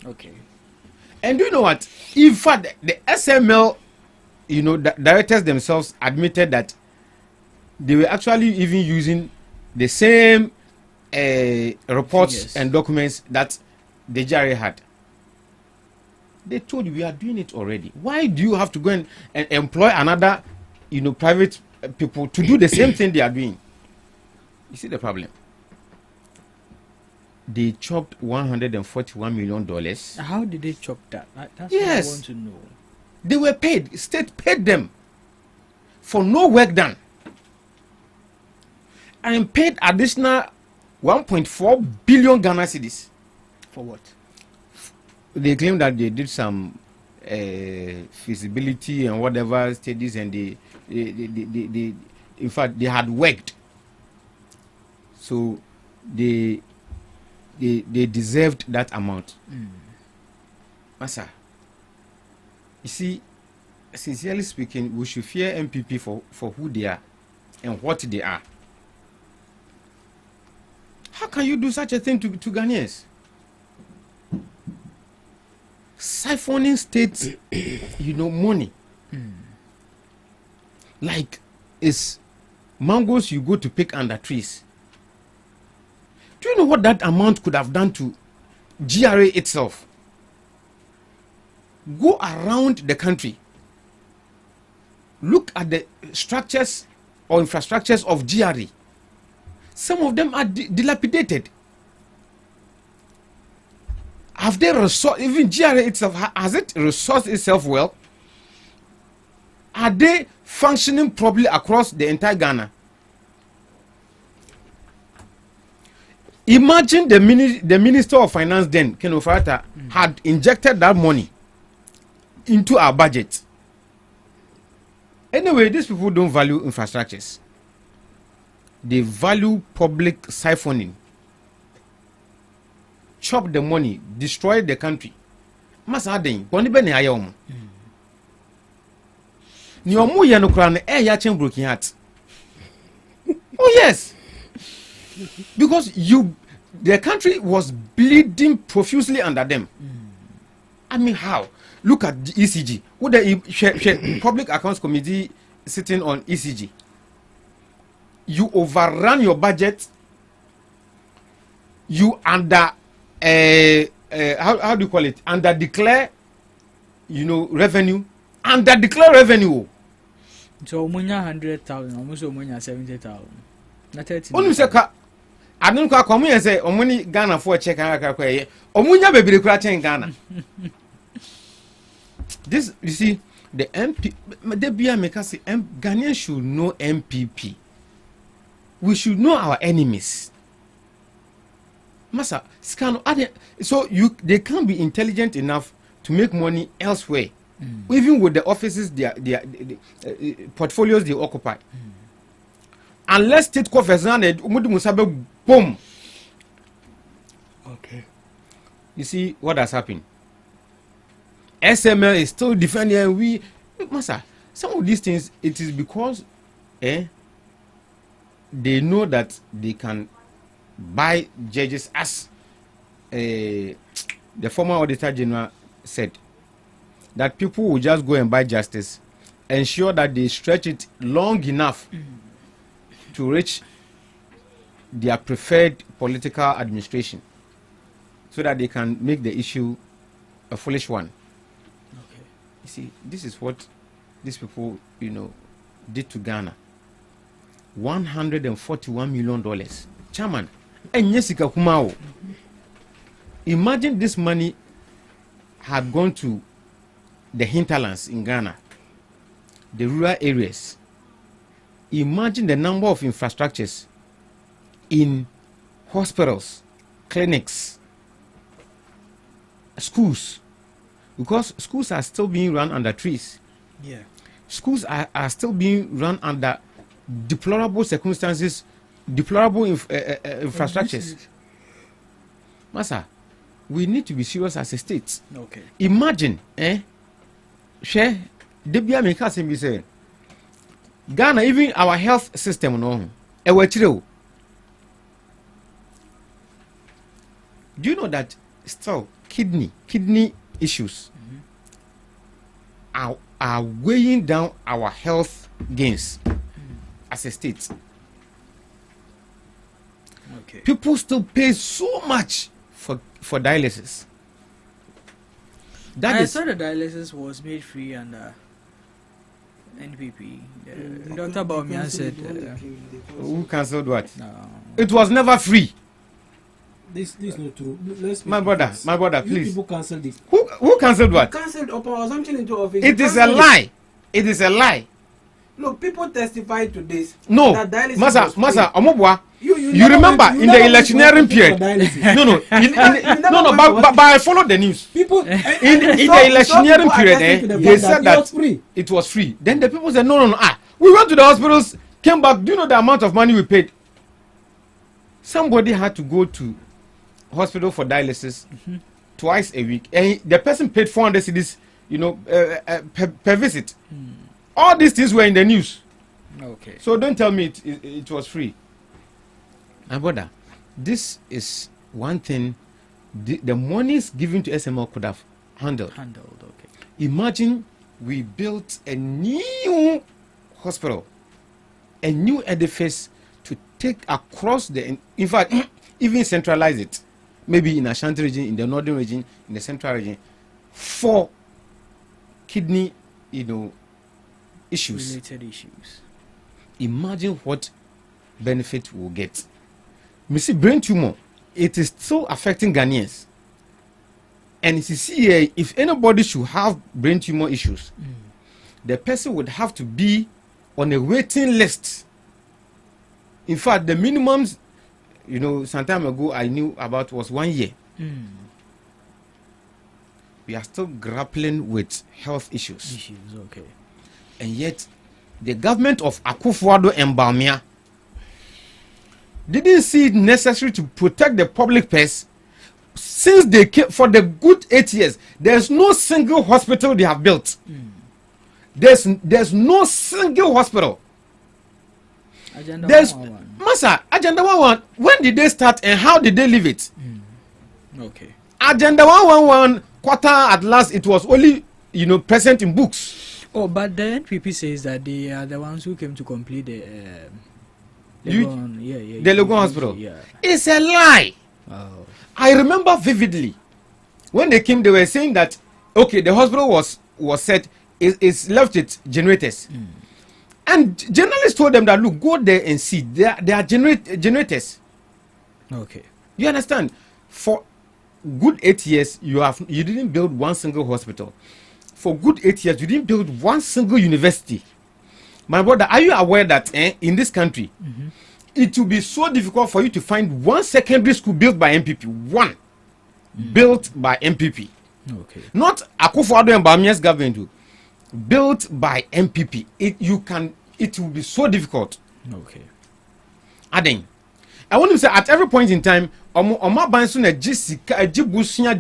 Okay. And do you know what? In fact, the SML, the directors themselves admitted that they were actually even using the same reports Yes. and documents that the GRA had. They told you we are doing it already. Why do you have to go and employ another, private people to do the same thing they are doing? You see the problem? They chopped $141 million. How did they chop that? That's Yes. what I want to know. They were paid. State paid them for no work done. And paid additional 1.4 billion Ghana cedis. For what? They claim that they did some feasibility and whatever studies, and they in fact they had worked, so they deserved that amount. Massa, You see, sincerely speaking, we should fear MPP for who they are and what they are. How can you do such a thing to Ghanaians? Siphoning state, money. Like it's mangoes you go to pick under trees. Do you know what that amount could have done to GRA itself? Go around the country. Look at the structures or infrastructures of GRA. Some of them are dilapidated. Have they resourced, even GRA itself, has it resourced itself well? Are they functioning properly across the entire Ghana? Imagine the Minister of Finance then, Ken Ofori-Atta, had injected that money into our budget. Anyway, these people don't value infrastructures. They value public siphoning. Chop the money, destroy the country. Masa den, boni be ne ayom. Ni omu ye no kra no ya chen broken heart. Oh yes. Because the country was bleeding profusely under them. I mean, how? Look at the ECG. Who the Public Accounts Committee sitting on ECG? You overrun your budget. You how do you call it? Under declare, revenue. Under declare revenue. So umunya 100,000, almost umunya 70,000. Na 30. Onu se ka adun kwa komu ye say omuni Ghana for check aka kwa ye. Omunya bebere kura chen Ghana. This, you see, the MP, the BIA make us say Ghanaians should know MPP. We should know our enemies. Masa, so they can't be intelligent enough to make money elsewhere, even with the offices, their portfolios they occupy. Unless state coffers boom. Okay. You see what has happened? SML is still defending, and Masa, some of these things, it is because they know that they can buy judges, as the former Auditor General said, that people will just go and buy justice, ensure that they stretch it long enough to reach their preferred political administration, so that they can make the issue a foolish one. Okay. You see, this is what these people, did to Ghana. $141 million. Chairman, and Jessica Kumao. Imagine this money had gone to the hinterlands in Ghana, the rural areas. Imagine the number of infrastructures in hospitals, clinics, schools, because schools are still being run under trees. Yeah. Schools are still being run under deplorable circumstances, deplorable infrastructures. Masa, we need to be serious as a state. Okay. Imagine, share Debia Mikasim be saying, Ghana, even our health system, no, do you know that still kidney issues are weighing down our health gains as a state? Okay. People still pay so much for dialysis. I saw the dialysis was made free under NPP. Dr. Baumian said. Who cancelled what? No. It was never free. This is not true. My brother, please. People cancelled it. Who cancelled what? Cancelled upon assumption into office. It is a lie. It is a lie. Look, people testified to this. No, Masa, Omobwa. You remember in the electioneering period? No, but I followed the news. People in the electioneering period, they said that it was free. Then the people said, no. We went to the hospitals, came back. Do you know the amount of money we paid? Somebody had to go to hospital for dialysis twice a week, and the person paid 400 cedis per visit. All these things were in the news. Okay. So don't tell me it was free. My brother, this is one thing the monies given to SML could have handled. Okay. Imagine we built a new hospital, a new edifice to take across in fact, even centralize it, maybe in Ashanti region, in the northern region, in the central region, for kidney, issues. Related issues. Imagine what benefit we'll get. You see, brain tumor, it is still affecting Ghanaians. And you see, if anybody should have brain tumor issues, the person would have to be on a waiting list. In fact, the minimums, some time ago I knew about was 1 year. We are still grappling with health issues. Okay. And yet, the government of Akufo-Addo and Bawumia didn't see it necessary to protect the public purse. Since they came for the good 8 years, there's no single hospital they have built. There's no single hospital. Agenda There's 111. Massa, Agenda 111. When did they start and how did they leave it? Okay. Agenda 111 quarter at last, it was only present in books. Oh, but the NPP says that they are the ones who came to complete the Legon Hospital. Yeah. It's a lie. Oh. I remember vividly when they came, they were saying that okay, the hospital was set, is left with generators. And journalists told them that look, go there and see. They are generators. Okay. You understand? For good 8 years, you didn't build one single hospital. For good 8 years, you didn't build one single university. My brother, are you aware that in this country, it will be so difficult for you to find one secondary school built by MPP? One built by MPP. Okay. Not Akufo-Addo and Bawumia's government. Built by MPP. It will be so difficult. Okay. Aden. I want to say at every point in time, Oma Bansu na Jibusia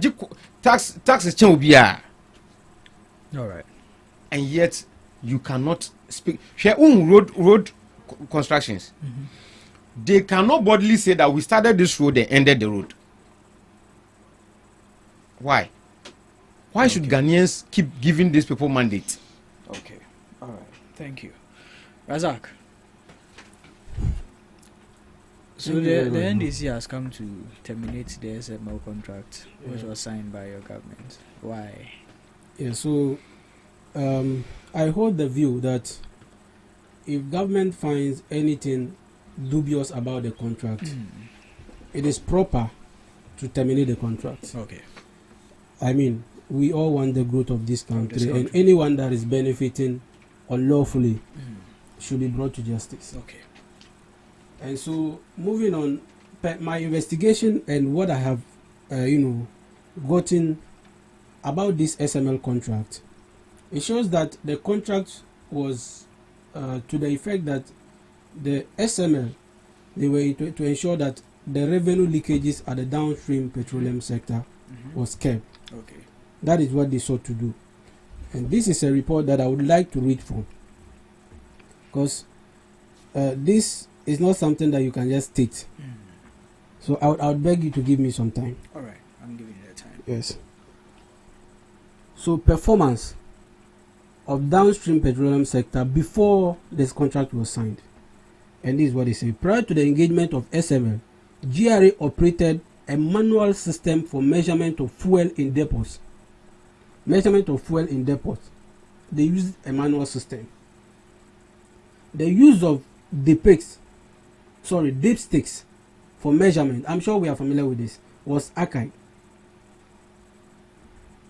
tax change biya. All right. And yet you cannot speak. Share own road constructions. They cannot boldly say that we started this road and ended the road. Why? Why should Ghanaians keep giving these people mandate? Okay. All right. Thank you. Razak. So the NDC has come to terminate the SML contract, which was signed by your government. Why? Yeah, so I hold the view that if government finds anything dubious about the contract, it is proper to terminate the contract. Okay. I mean, we all want the growth of this country, and anyone that is benefiting unlawfully should be brought to justice. Okay. And so, moving on, my investigation and what I have, gotten about this SML contract, it shows that the contract was to the effect that the SML, they were to ensure that the revenue leakages at the downstream petroleum sector was kept. Okay. That is what they sought to do. And this is a report that I would like to read from, because this is not something that you can just state. So I would beg you to give me some time. All right, I'm giving you the time. Yes. So performance of downstream petroleum sector before this contract was signed. And this is what they say. Prior to the engagement of SML, GRA operated a manual system for measurement of fuel in depots. Measurement of fuel in depots. They used a manual system. The use of dipsticks for measurement, I'm sure we are familiar with this, was archaic.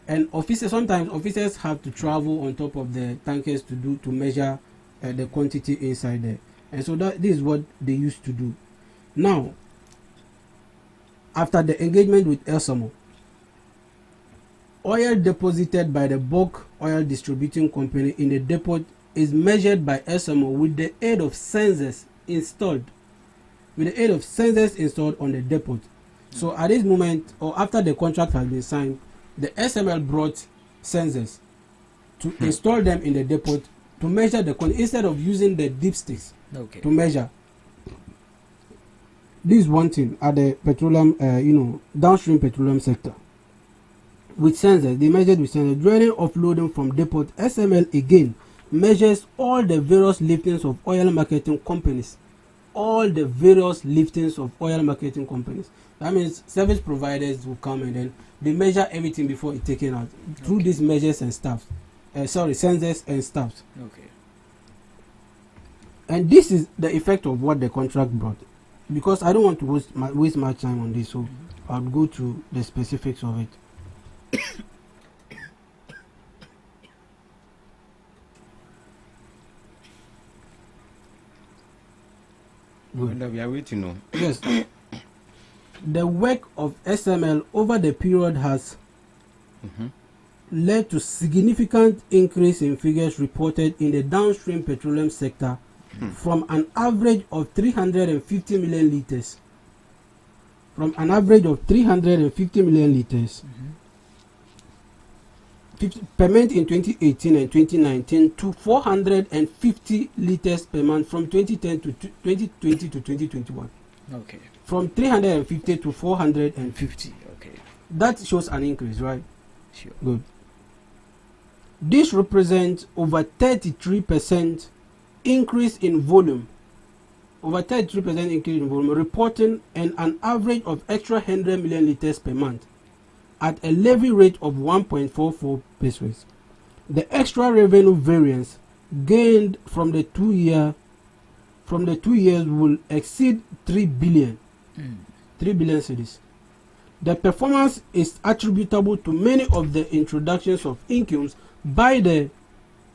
And sometimes officers have to travel on top of the tankers to measure the quantity inside there. And so this is what they used to do. Now, after the engagement with Elsamo, oil deposited by the bulk oil distributing company in the depot is measured by Elsamo with the aid of sensors installed. On the depot. So at this moment, or after the contract has been signed, the SML brought sensors to install them in the depot to measure the quantity instead of using the dipsticks to measure. This is one thing at the petroleum, downstream petroleum sector. With sensors, they measured with sensors. During offloading from depot, SML again measures all the various liftings of oil marketing companies. All the various liftings of oil marketing companies. That means service providers will come and then they measure everything before it's taken out through these measures and stuff. Sensors and stuff. Okay. And this is the effect of what the contract brought. Because I don't want to waste my time on this, so I'll go to the specifics of it. Good. We are waiting now. Yes. The work of SML over the period has led to significant increase in figures reported in the downstream petroleum sector from an average of 350 million liters. From an average of 350 million liters per month in 2018 and 2019 to 450 liters per month from 2010 to 2020 to 2021. Okay. From 350 to 450. Okay. That shows an increase, right? Sure. Good. This represents over 33% increase in volume. Over 33% increase in volume, reporting an average of extra 100 million liters per month at a levy rate of 1.44 pesos. The extra revenue variance gained from the 2 years will exceed 3 billion. 3 billion cedis. The performance is attributable to many of the introductions of incomes by the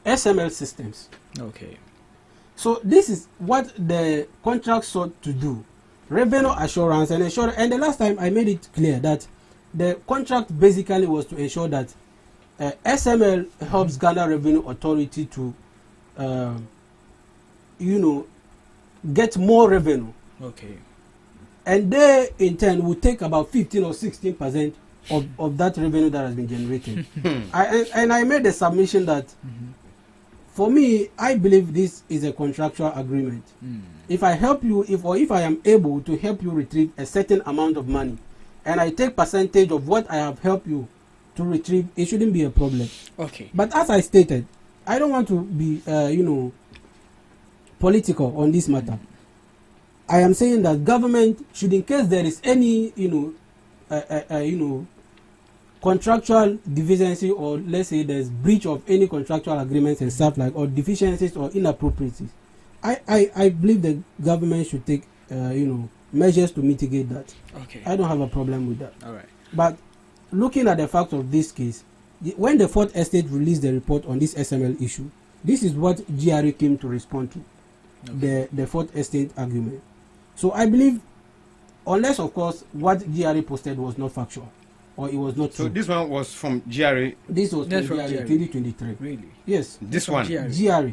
SML systems. Okay. So this is what the contract sought to do. Revenue assurance and ensure. And the last time I made it clear that the contract basically was to ensure that SML helps Ghana Revenue Authority to, get more revenue. Okay. And they, in turn, will take about 15 or 16% of that revenue that has been generated. I made the submission that, for me, I believe this is a contractual agreement. If I help you, if I am able to help you retrieve a certain amount of money, and I take percentage of what I have helped you to retrieve, it shouldn't be a problem. Okay. But as I stated, I don't want to be, political on this matter. I am saying that government should, in case there is any, contractual deficiency, or let's say there's breach of any contractual agreements and stuff like, or deficiencies or inappropriacies, I believe the government should take, measures to mitigate that. Okay. I don't have a problem with that. All right. But looking at the fact of this case, when the Fourth Estate released the report on this SML issue, this is what GRA came to respond to, the Fourth Estate argument. So I believe, unless of course what GRA posted was not factual, or it was not true. So this one was from GRA? This was from GRA 2023. Really? Yes. This one? GRA.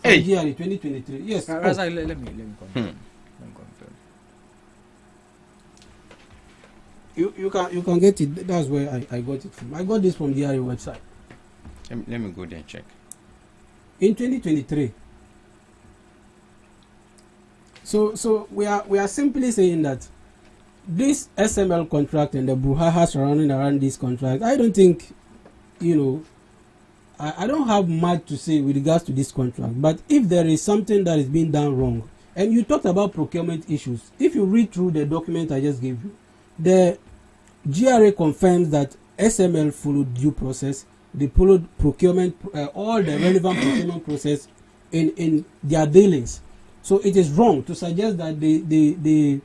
Hey! GRA 2023. Yes. Let me confirm. You can get it. That's where I got it from. I got this from the GRA website. Let me go there and check. In 2023. So we are simply saying that this SML contract and the brouhaha surrounding around this contract, I don't think, I don't have much to say with regards to this contract. But if there is something that is being done wrong, and you talked about procurement issues, if you read through the document I just gave you, the GRA confirms that SML followed due process. They followed procurement, all the relevant procurement process in their dealings. So it is wrong to suggest that they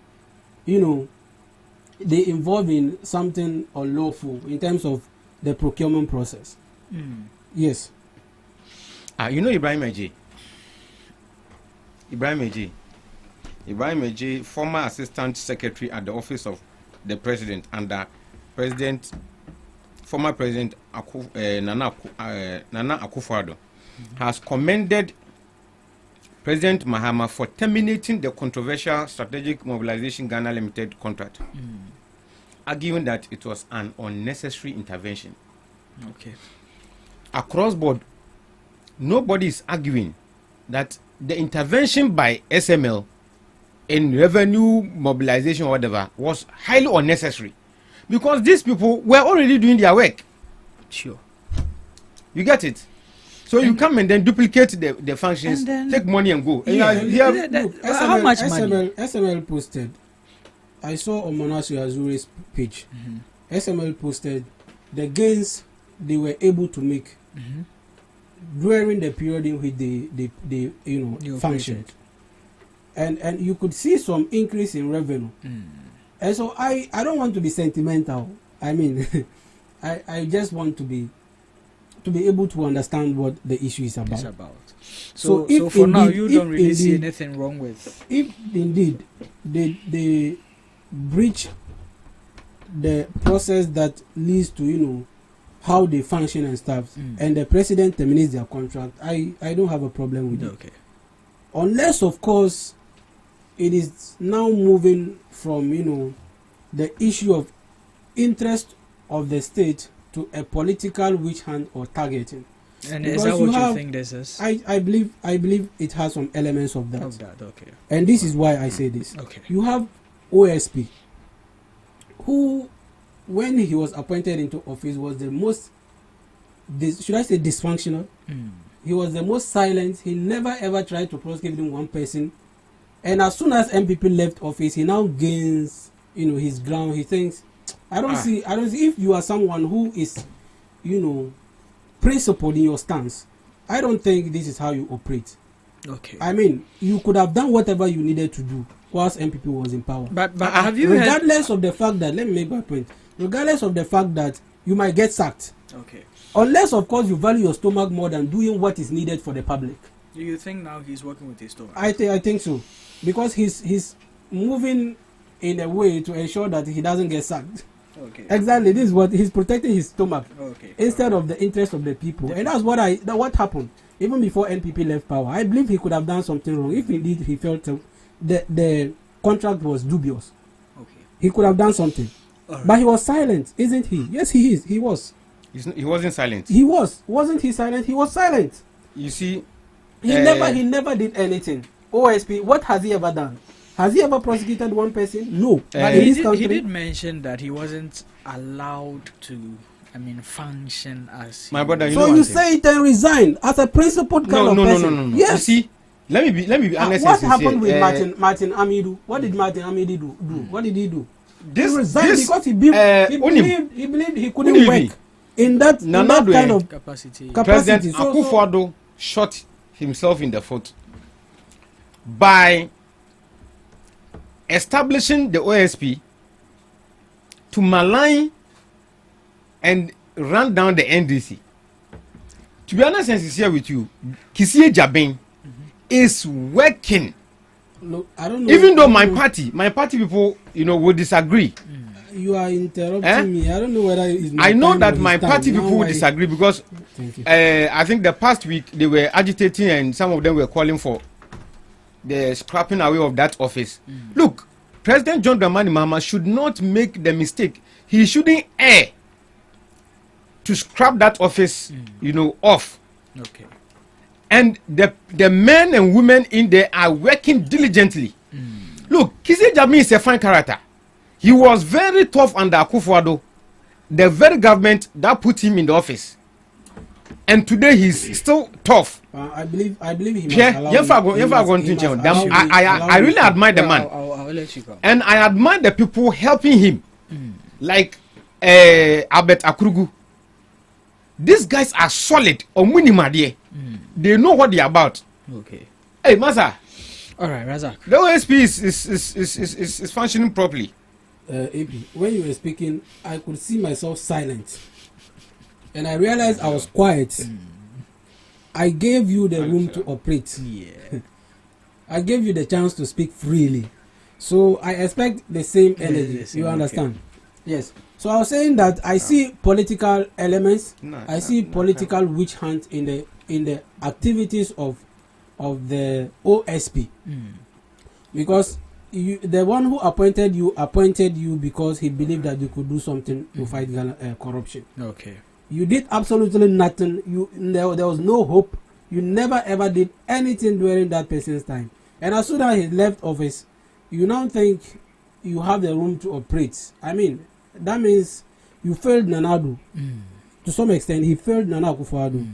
involve in something unlawful in terms of the procurement process. Yes. Ibrahim Eji. Ibrahim Eji, former assistant secretary at the office of the president under former president Nana Akufo-Addo, has commended President Mahama for terminating the controversial Strategic Mobilization Ghana Limited contract, arguing that it was an unnecessary intervention. Okay. across board, nobody is arguing that the intervention by SML in revenue mobilization or whatever was highly unnecessary, because these people were already doing their work. Sure. You get it? So you come and then duplicate the functions, take money and go. How much money? SML posted. I saw on Manasseh Azuri's page. SML posted the gains they were able to make during the period in which they functioned. And you could see some increase in revenue. And so I don't want to be sentimental. I mean, I just want to be able to understand what the issue is about. So for now, you don't really see anything wrong with. If indeed they breach the process that leads to how they function and stuff, and the president terminates their contract, I don't have a problem with it. Unless, of course, it is now moving from the issue of interest of the state to a political witch hunt or targeting. And is that what you think this is? I believe it has some elements of that. Okay. And this is why I say this. Okay. You have OSP, who, when he was appointed into office, was the most, should I say, dysfunctional. He was the most silent. He never ever tried to prosecute even one person. And as soon as MPP left office, he now gains his ground. He thinks, I don't see if you are someone who is principled in your stance, I don't think this is how you operate. Okay. I mean, you could have done whatever you needed to do whilst MPP was in power. But have you regardless of the fact that, let me make my point, regardless of the fact that you might get sacked. Okay. Unless, of course, you value your stomach more than doing what is needed for the public. Do you think now he's working with his stomach? I think so, because he's moving in a way to ensure that he doesn't get sacked. Okay. Exactly, this is what he's protecting his stomach. Okay. Instead of the interest of the people. And that's what happened. Even before NPP left power, I believe he could have done something wrong if indeed he felt the contract was dubious. Okay. He could have done something. Right. But he was silent, isn't he? Yes, he is. He was. He wasn't silent. He was. Wasn't he silent? He was silent. You see, he never did anything. OSP, what has he ever done? Has he ever prosecuted one person? No. But he did mention that he wasn't allowed to, function as. My brother, so you say it and resign as a principled kind of person? No. Yes. You see, let me be honest. What happened with Martin Amidu? What did Martin Amidu do? What did he do? He resigned because he believed he couldn't work in that kind of capacity. President Akufo-Addo shot himself in the foot by establishing the OSP to malign and run down the NDC. To be honest and sincere with you, Kisie Jabin is working. Look, I don't know. Even though my party people, will disagree. You are interrupting me. I don't know whether it's I know that my party people will disagree because I think the past week they were agitating and some of them were calling for the scrapping away of that office. Look, President John Dramani Mahama should not make the mistake. He shouldn't err to scrap that office, off. Okay. And the men and women in there are working diligently. Look, Kisie Jabin is a fine character. He was very tough under Akufo-Addo, the very government that put him in the office. And today he's still tough. I believe he I really admire the man. I'll let you go. And I admire the people helping him. Like Albert Akrugu. These guys are solid. They know what they're about. Okay. Hey, Masa. All right, Razak. The OSP is functioning properly. AP, when you were speaking, I could see myself silent. And I realized I was quiet. I gave you the room to operate. Yeah. I gave you the chance to speak freely. So I expect the same energy. You understand? Yes. So I was saying that I see political elements. I see political witch hunt in the activities of the OSP. Because the one who appointed you because he believed that you could do something to fight corruption. Okay. You did absolutely nothing. There was no hope. You never ever did anything during that person's time. And as soon as he left office, you now think you have the room to operate. I mean, that means you failed Nana-Addo. To some extent, he failed Nana Akufo-Addo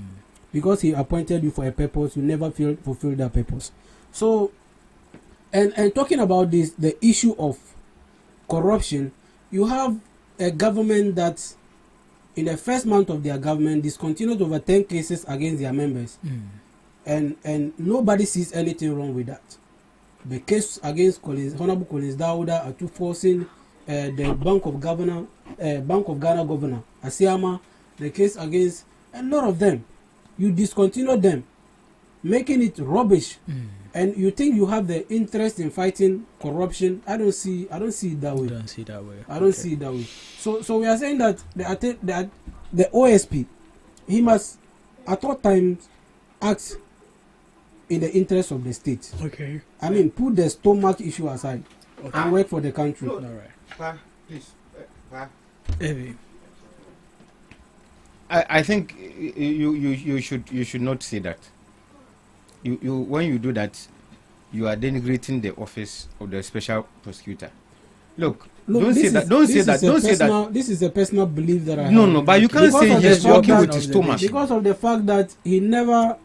because he appointed you for a purpose. You never fulfilled that purpose. So, and talking about this, the issue of corruption, you have a government that in the first month of their government discontinued over 10 cases against their members. And nobody sees anything wrong with that. The case against Honorable Collins Dauda are forcing the Bank of Ghana governor, Asiama, the case against a lot of them. You discontinue them, making it rubbish. And you think you have the interest in fighting corruption. I don't see it that way. I don't see it that way. So we are saying that the OSP, he must at all times act in the interest of the state. Okay. I mean, put the stomach issue aside and work for the country. No. All right. Please. I think you should not say that. You when you do that, you are denigrating the office of the special prosecutor. Look, don't say that. Don't say that. This is a personal belief that I have. No, but you can't say he's working with his stomach. Because of the fact that he never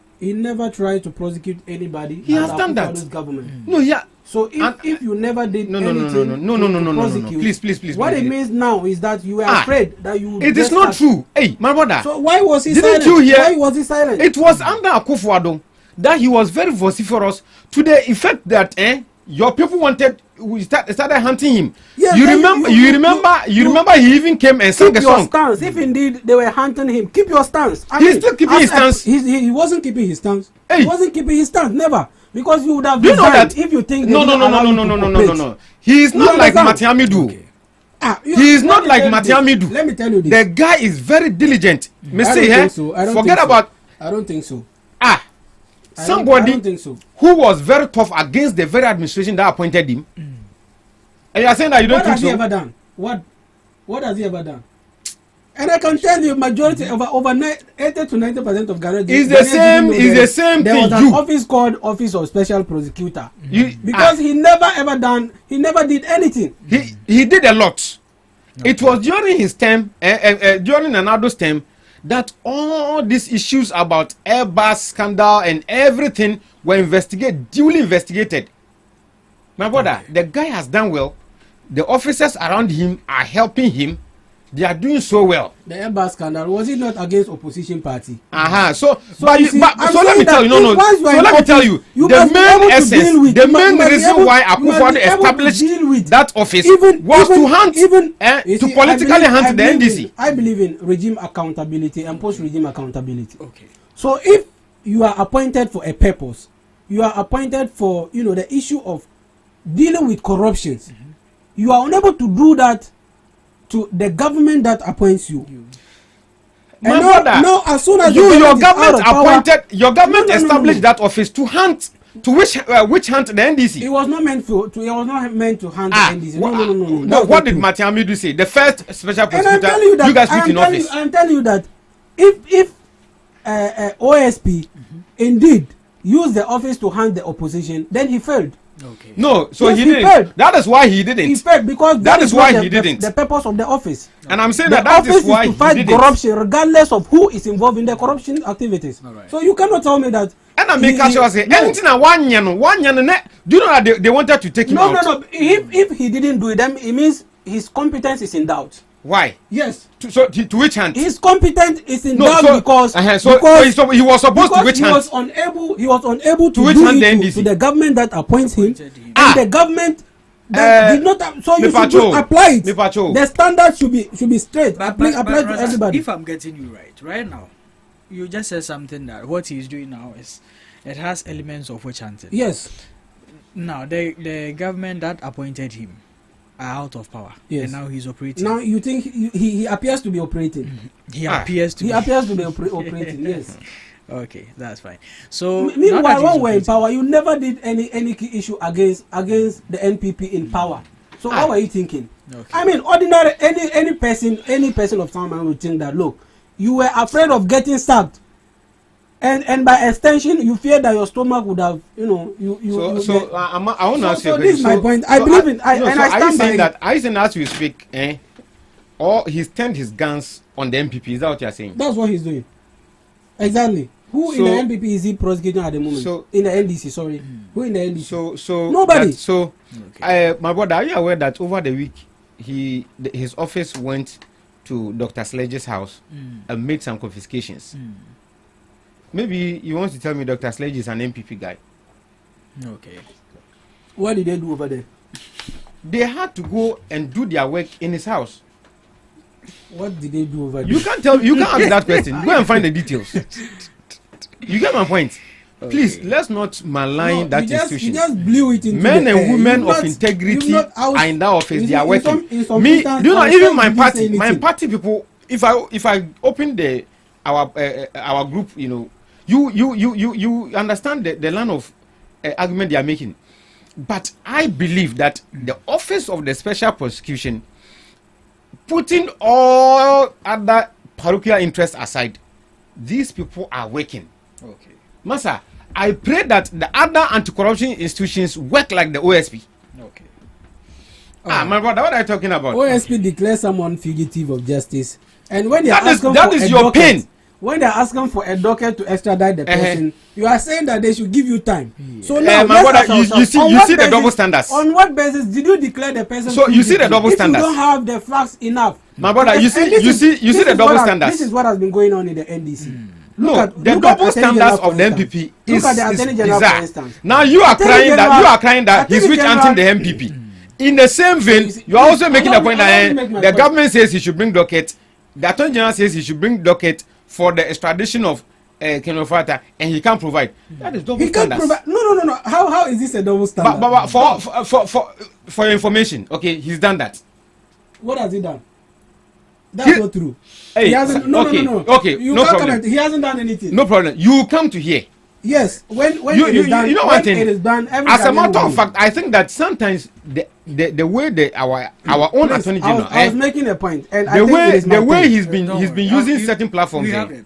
tried to prosecute anybody. He has done that. Government. No, yeah. So if you never did no, please. What it means now is that you are afraid that you. It is not true. Hey, my brother. So why was he silent? Didn't you hear? Why was he silent? It was under Akufo-Addo that he was very vociferous to the effect that your people started hunting him. Yes, you remember he even came and sang a song. Keep your stance. If indeed they were hunting him, keep your stance. He's still keeping his stance. He wasn't keeping his stance. Hey. He wasn't keeping his stance. Never. Because you would have you know that if you think no. He is not like Matiamidu. He is not like Matiamidu. Let me tell you this. The guy is very diligent. I don't think so. Somebody I don't think so. Who was very tough against the very administration that appointed him. And you are saying that you don't think so? What has he ever done? What has he ever done? And I can tell you, majority over 80 to 90% of Ghana is the same there thing. Was an office called Office of Special Prosecutor because he never did anything. He did a lot. Okay. It was during his term, during Nana-Addo's term, that all these issues about Airbus scandal and everything were duly investigated. My brother, the guy has done well. The officers around him are helping him. They are doing so well. The Airbus scandal, was it not against opposition party? So let me tell you, the main essence, the main reason why Akufo-Addo established that office was to hunt, to politically hunt the NDC. I believe in regime accountability and post-regime accountability. Okay. So if you are appointed for a purpose, you are appointed for, the issue of dealing with corruptions, you are unable to do that to the government that appoints you. My brother, no, as soon as your government established that office to hunt, to which hunt the NDC. It was not meant to hunt the NDC. No. What did Matiamidu say? The first special prosecutor you guys put in office. I'm telling you that if OSP indeed used the office to hunt the opposition, then he failed. Okay. No, so he didn't. Failed. That is why he didn't. He failed because that is why he didn't. The purpose of the office. And I'm saying that is why he didn't. The office is to fight corruption, regardless of who is involved in the corruption activities. Right. So you cannot tell me that. And I make sure say anything at 1 year, 1 year. Do you know that they wanted to take him out? No. If he didn't do it, then it means his competence is in doubt. Why? Yes. To which hand? His competence is in doubt because he was supposed to which hand? He was unable to do it to the government that appoints him, and the government that did not. So you should apply it. The standard should be straight. Apply to everybody. If I'm getting you right now, you just said something that what he's doing now it has elements of witch hunting. Yes. Now the government that appointed him are out of power. Yes. And now he's operating. Now you think he appears to be operating. He appears to be operating. Yes. Okay, that's fine. So meanwhile, when we're in power, you never did any key issue against the NPP in power. So what were you thinking? Okay. I mean, ordinary any person of sound mind would think that look, you were afraid of getting sacked. And by extension, you fear that your stomach would have, I want to ask you. So this is my point. I believe in. I stand by that. Are you saying as we speak, or he's turned his guns on the MPP? Is that what you're saying? That's what he's doing. Exactly. Who in the MPP is he prosecuting at the moment? So in the NDC, sorry. Who in the NDC? So nobody. My brother, are you aware that over the week his office went to Dr. Sledge's house and made some confiscations? Maybe you want to tell me Dr. Sledge is an MPP guy. Okay. What did they do over there? They had to go and do their work in his house. What did they do over there? You can't tell. You can't ask that question. Go and find the details. You get my point. Okay. Please, let's not malign that institution. You just blew it into men and women of integrity are in that office. They are working. Me, do you know? Even my party people. If I open our group, you know, you understand the line of argument they are making. But I believe that the office of the special prosecution, putting all other parochial interests aside, these people are working. Okay. Masa, I pray that the other anti-corruption institutions work like the OSP. Okay. My brother, what are you talking about? OSP declares someone fugitive of justice, and when they are asking that is your pain. When they are asking for a docket to extradite the person, you are saying that they should give you time. Yeah. So now, my brother, you see the double standards. On what basis did you declare the person? So you see the double standards. If you don't have the facts enough, my brother, you see the double standards. This is what has been going on in the NDC. The double standards of the MPP is bizarre. Now you are crying that he's rich hunting the MPP. In the same vein, you are also making the point that the government says he should bring docket. The Attorney General says he should bring docket for the extradition of Kenofata, and he can't provide. That is double standards. No. How is this a double standard? But for your information, okay, he's done that. What has he done? That's not true. Hey, he hasn't. No. Okay, you no can't problem. comment. He hasn't done anything. No problem. You come to hear. Yes, when it is done, you know when one thing, it is done, as a matter of fact, I think that sometimes the way our own Attorney General, I was making a point, and the way he's been using certain platforms. We have a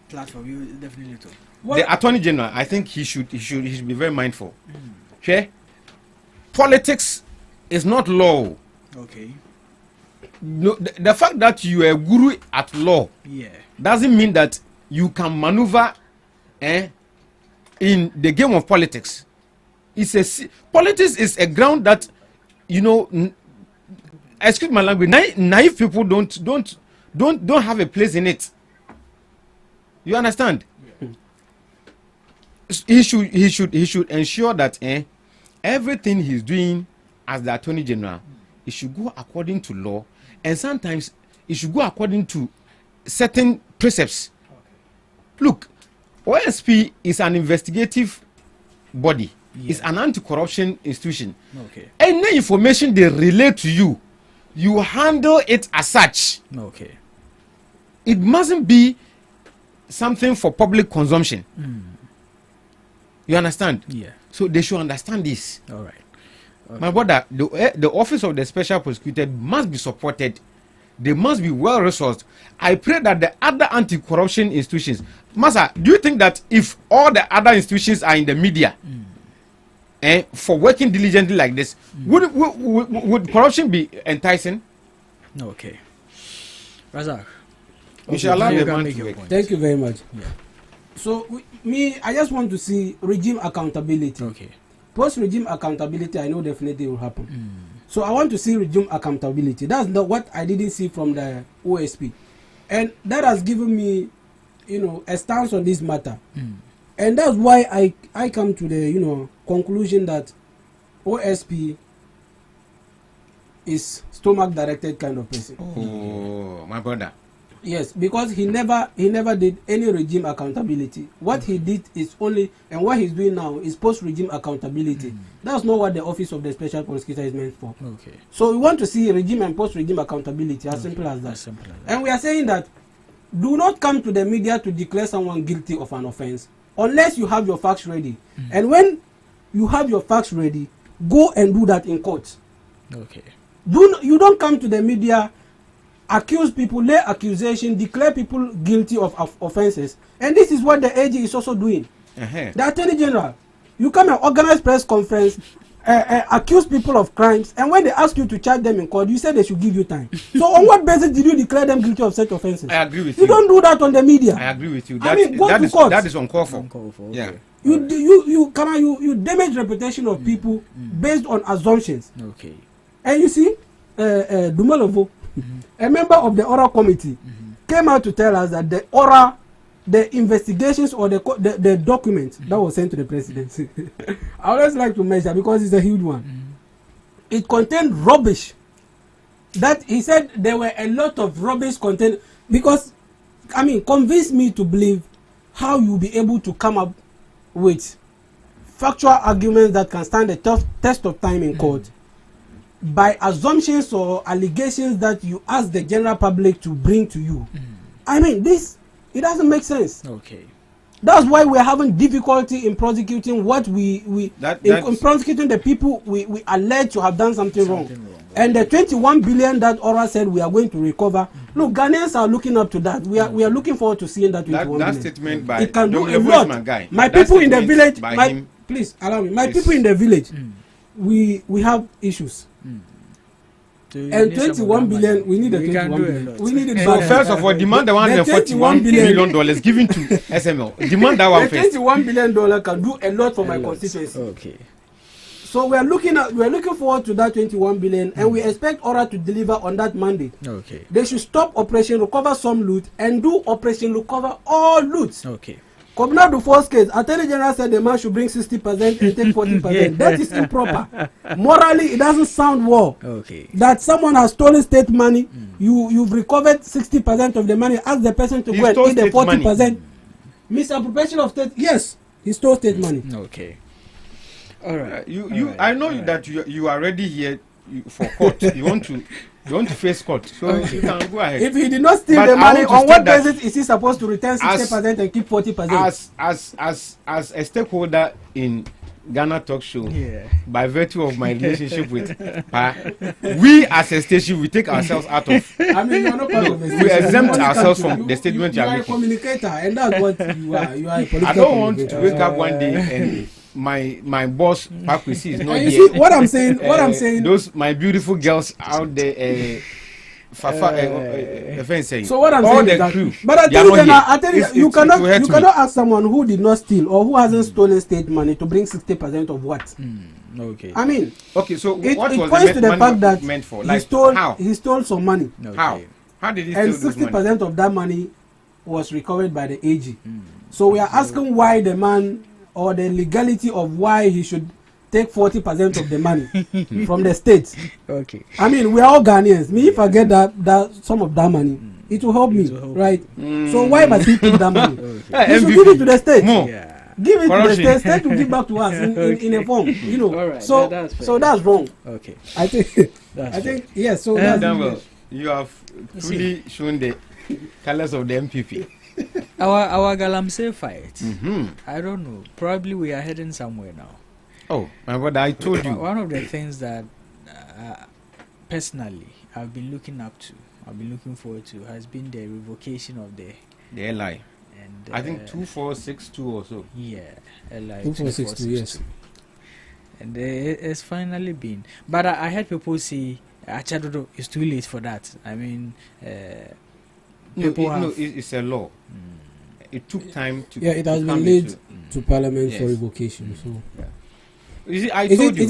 platform. You definitely talk. The Attorney General, I think he should be very mindful. Okay, politics is not law. Okay. No, the fact that you are a guru at law doesn't mean that you can maneuver in the game of politics. Politics is a ground that, you know, excuse my language, naive people don't have a place in it. You understand? He should ensure that everything he's doing as the Attorney General, it should go according to law, and sometimes it should go according to certain precepts. Look, OSP is an investigative body. It's an anti-corruption institution. Okay. Any information they relay to you, you handle it as such. Okay. It mustn't be something for public consumption. You understand? Yeah. So they should understand this. All right. Okay. My brother, the office of the special prosecutor must be supported. They must be well resourced. I pray that the other anti-corruption institutions, Masa, do you think that if all the other institutions are in the media for working diligently like this, would corruption be enticing? Okay. Razak, you should allow the man to work. Thank you very much. Yeah. So I just want to see regime accountability. Okay. Post-regime accountability, I know definitely will happen. So I want to see regime accountability. That's not what I didn't see from the OSP. And that has given me, a stance on this matter. And that's why I come to the, conclusion that OSP is stomach-directed kind of person. Oh, my brother. Yes, because he never did any regime accountability. What he did is only, and what he's doing now is post-regime accountability. That's not what the office of the special prosecutor is meant for. Okay. So we want to see regime and post-regime accountability, as simple as that. And we are saying that do not come to the media to declare someone guilty of an offense unless you have your facts ready. And when you have your facts ready, go and do that in court. Okay. You don't come to the media accuse people, lay accusation, declare people guilty of offences. And this is what the AG is also doing. The Attorney General, you come and organize press conference, accuse people of crimes, and when they ask you to charge them in court, you say they should give you time. So on what basis did you declare them guilty of such offences? I agree with you. You don't do that on the media. I agree with you. I mean, go to court. That is uncalled for. Okay. Yeah. You damage reputation of people based on assumptions. Okay. And you see, Dumalovo, a member of the oral committee, came out to tell us that the investigations or the documents that was sent to the presidency, I always like to measure because it's a huge one. It contained rubbish. That he said there were a lot of rubbish contained because, I mean, convince me to believe how you'll be able to come up with factual arguments that can stand the test of time in court by assumptions or allegations that you ask the general public to bring to you. I mean, it doesn't make sense. Okay. That's why we're having difficulty in prosecuting what in prosecuting the people we allege to have done something wrong. And the 21 billion that Ora said we are going to recover. Look, Ghanaians are looking up to that. We are looking forward to seeing that 21 billion. That statement by it can do a lot. My people in the village, please allow me. My people in the village, we have issues. And 21 billion, we need the 21 billion. We need it. So first of all, demand the $141 million given to SML. Demand that one first. The $21 billion can do a lot for my constituency. Okay. So we're looking forward to that 21 billion, and we expect Ora to deliver on that mandate. Okay. They should stop Operation Recover Some Loot and do Operation Recover All Loot. Okay. Communal Dufour's case, Attorney General said the man should bring 60% and take 40%. That is improper. Morally, it doesn't sound well. Okay. That someone has stolen state money, you've recovered 60% of the money, ask the person to go and eat the 40%. Misappropriation of state, yes, he stole state money. Okay. All right. I know that you are ready here for court. You want to face court, so you can go ahead. If he did not steal the money, on what basis is he supposed to return 60% and keep 40%? As a stakeholder in Ghana Talk Show, by virtue of my relationship with Pa, we as a station, we take ourselves out of. I mean, you're not part of the station. We exempt ourselves from the statement you are making. You are a communicator, and that's what you are. You are a political I don't want to wake up one day and my boss Pakwisi is not here. See, what I'm saying. Those my beautiful girls out there. So what I'm saying is that, crew, but I tell you, you cannot ask someone who did not steal or who hasn't stolen state money to bring 60% of what. Okay. I mean, okay. So what it was points to the fact that meant for? Like, he stole some money. Okay. How did he steal and this 60% of that money was recovered by the AG. So we are asking why the man, or the legality of why he should take 40% of the money from the states. Okay. I mean, we are all Ghanaians. Me, if I get that some of that money, it will help me, right? So why must he take that money? He should give it to the state. Give it to the state to give back to us in a form, you know. Right. So that's wrong. Okay. I think yes. So that's you have truly shown the colors of the MPP. Our Galamsey fight. I don't know. Probably we are heading somewhere now. Oh, my brother, I told you. One of the things that personally I've been looking up to, I've been looking forward to, has been the revocation of the LI. And I think 2462 or so. Yeah, LI 2462, yes. And it's finally been. But I heard people say, Achadodo, it's too late for that. I mean, it's a law. It took time to. Yeah, it has been laid to Parliament for revocation. So. Is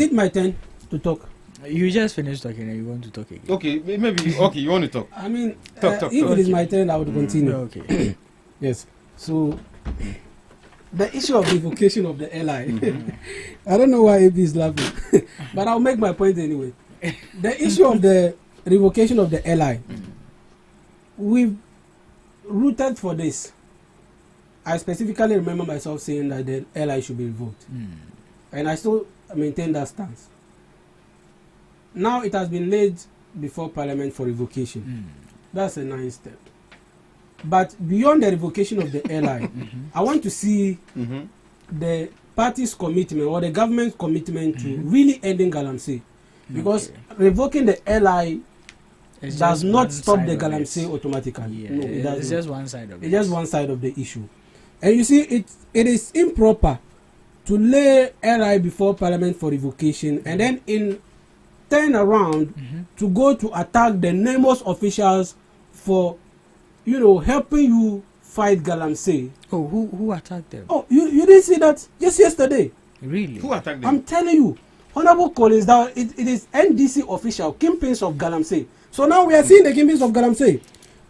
it my turn to talk? You just finished talking and you want to talk again. Okay, maybe. Okay, you want to talk? I mean, talk. If it is my turn, I would continue. Okay. Yes. So, the issue of revocation of the LI. I don't know why AB is laughing, but I'll make my point anyway. The issue of the revocation of the LI. We've rooted for this. I specifically remember myself saying that the LI should be revoked. And I still maintain that stance. Now it has been laid before Parliament for revocation. That's a nice step. But beyond the revocation of the LI, I want to see the party's commitment or the government's commitment to really ending Galamsey. Because revoking the LI does not stop the Galamsey automatically. Yeah, No, it does it's not. just one side of it. It's just one side of the issue. And you see, it is improper to lay LI before Parliament for revocation and then turn around to go to attack the NEMOS officials for, helping you fight Galamsey. Oh, who attacked them? Oh, you didn't see that just yesterday? Really? Who attacked them? I'm telling you, Honorable Collins, that it is NDC official, kingpins of Galamsey. So now we are seeing the kingpins of Galamsey.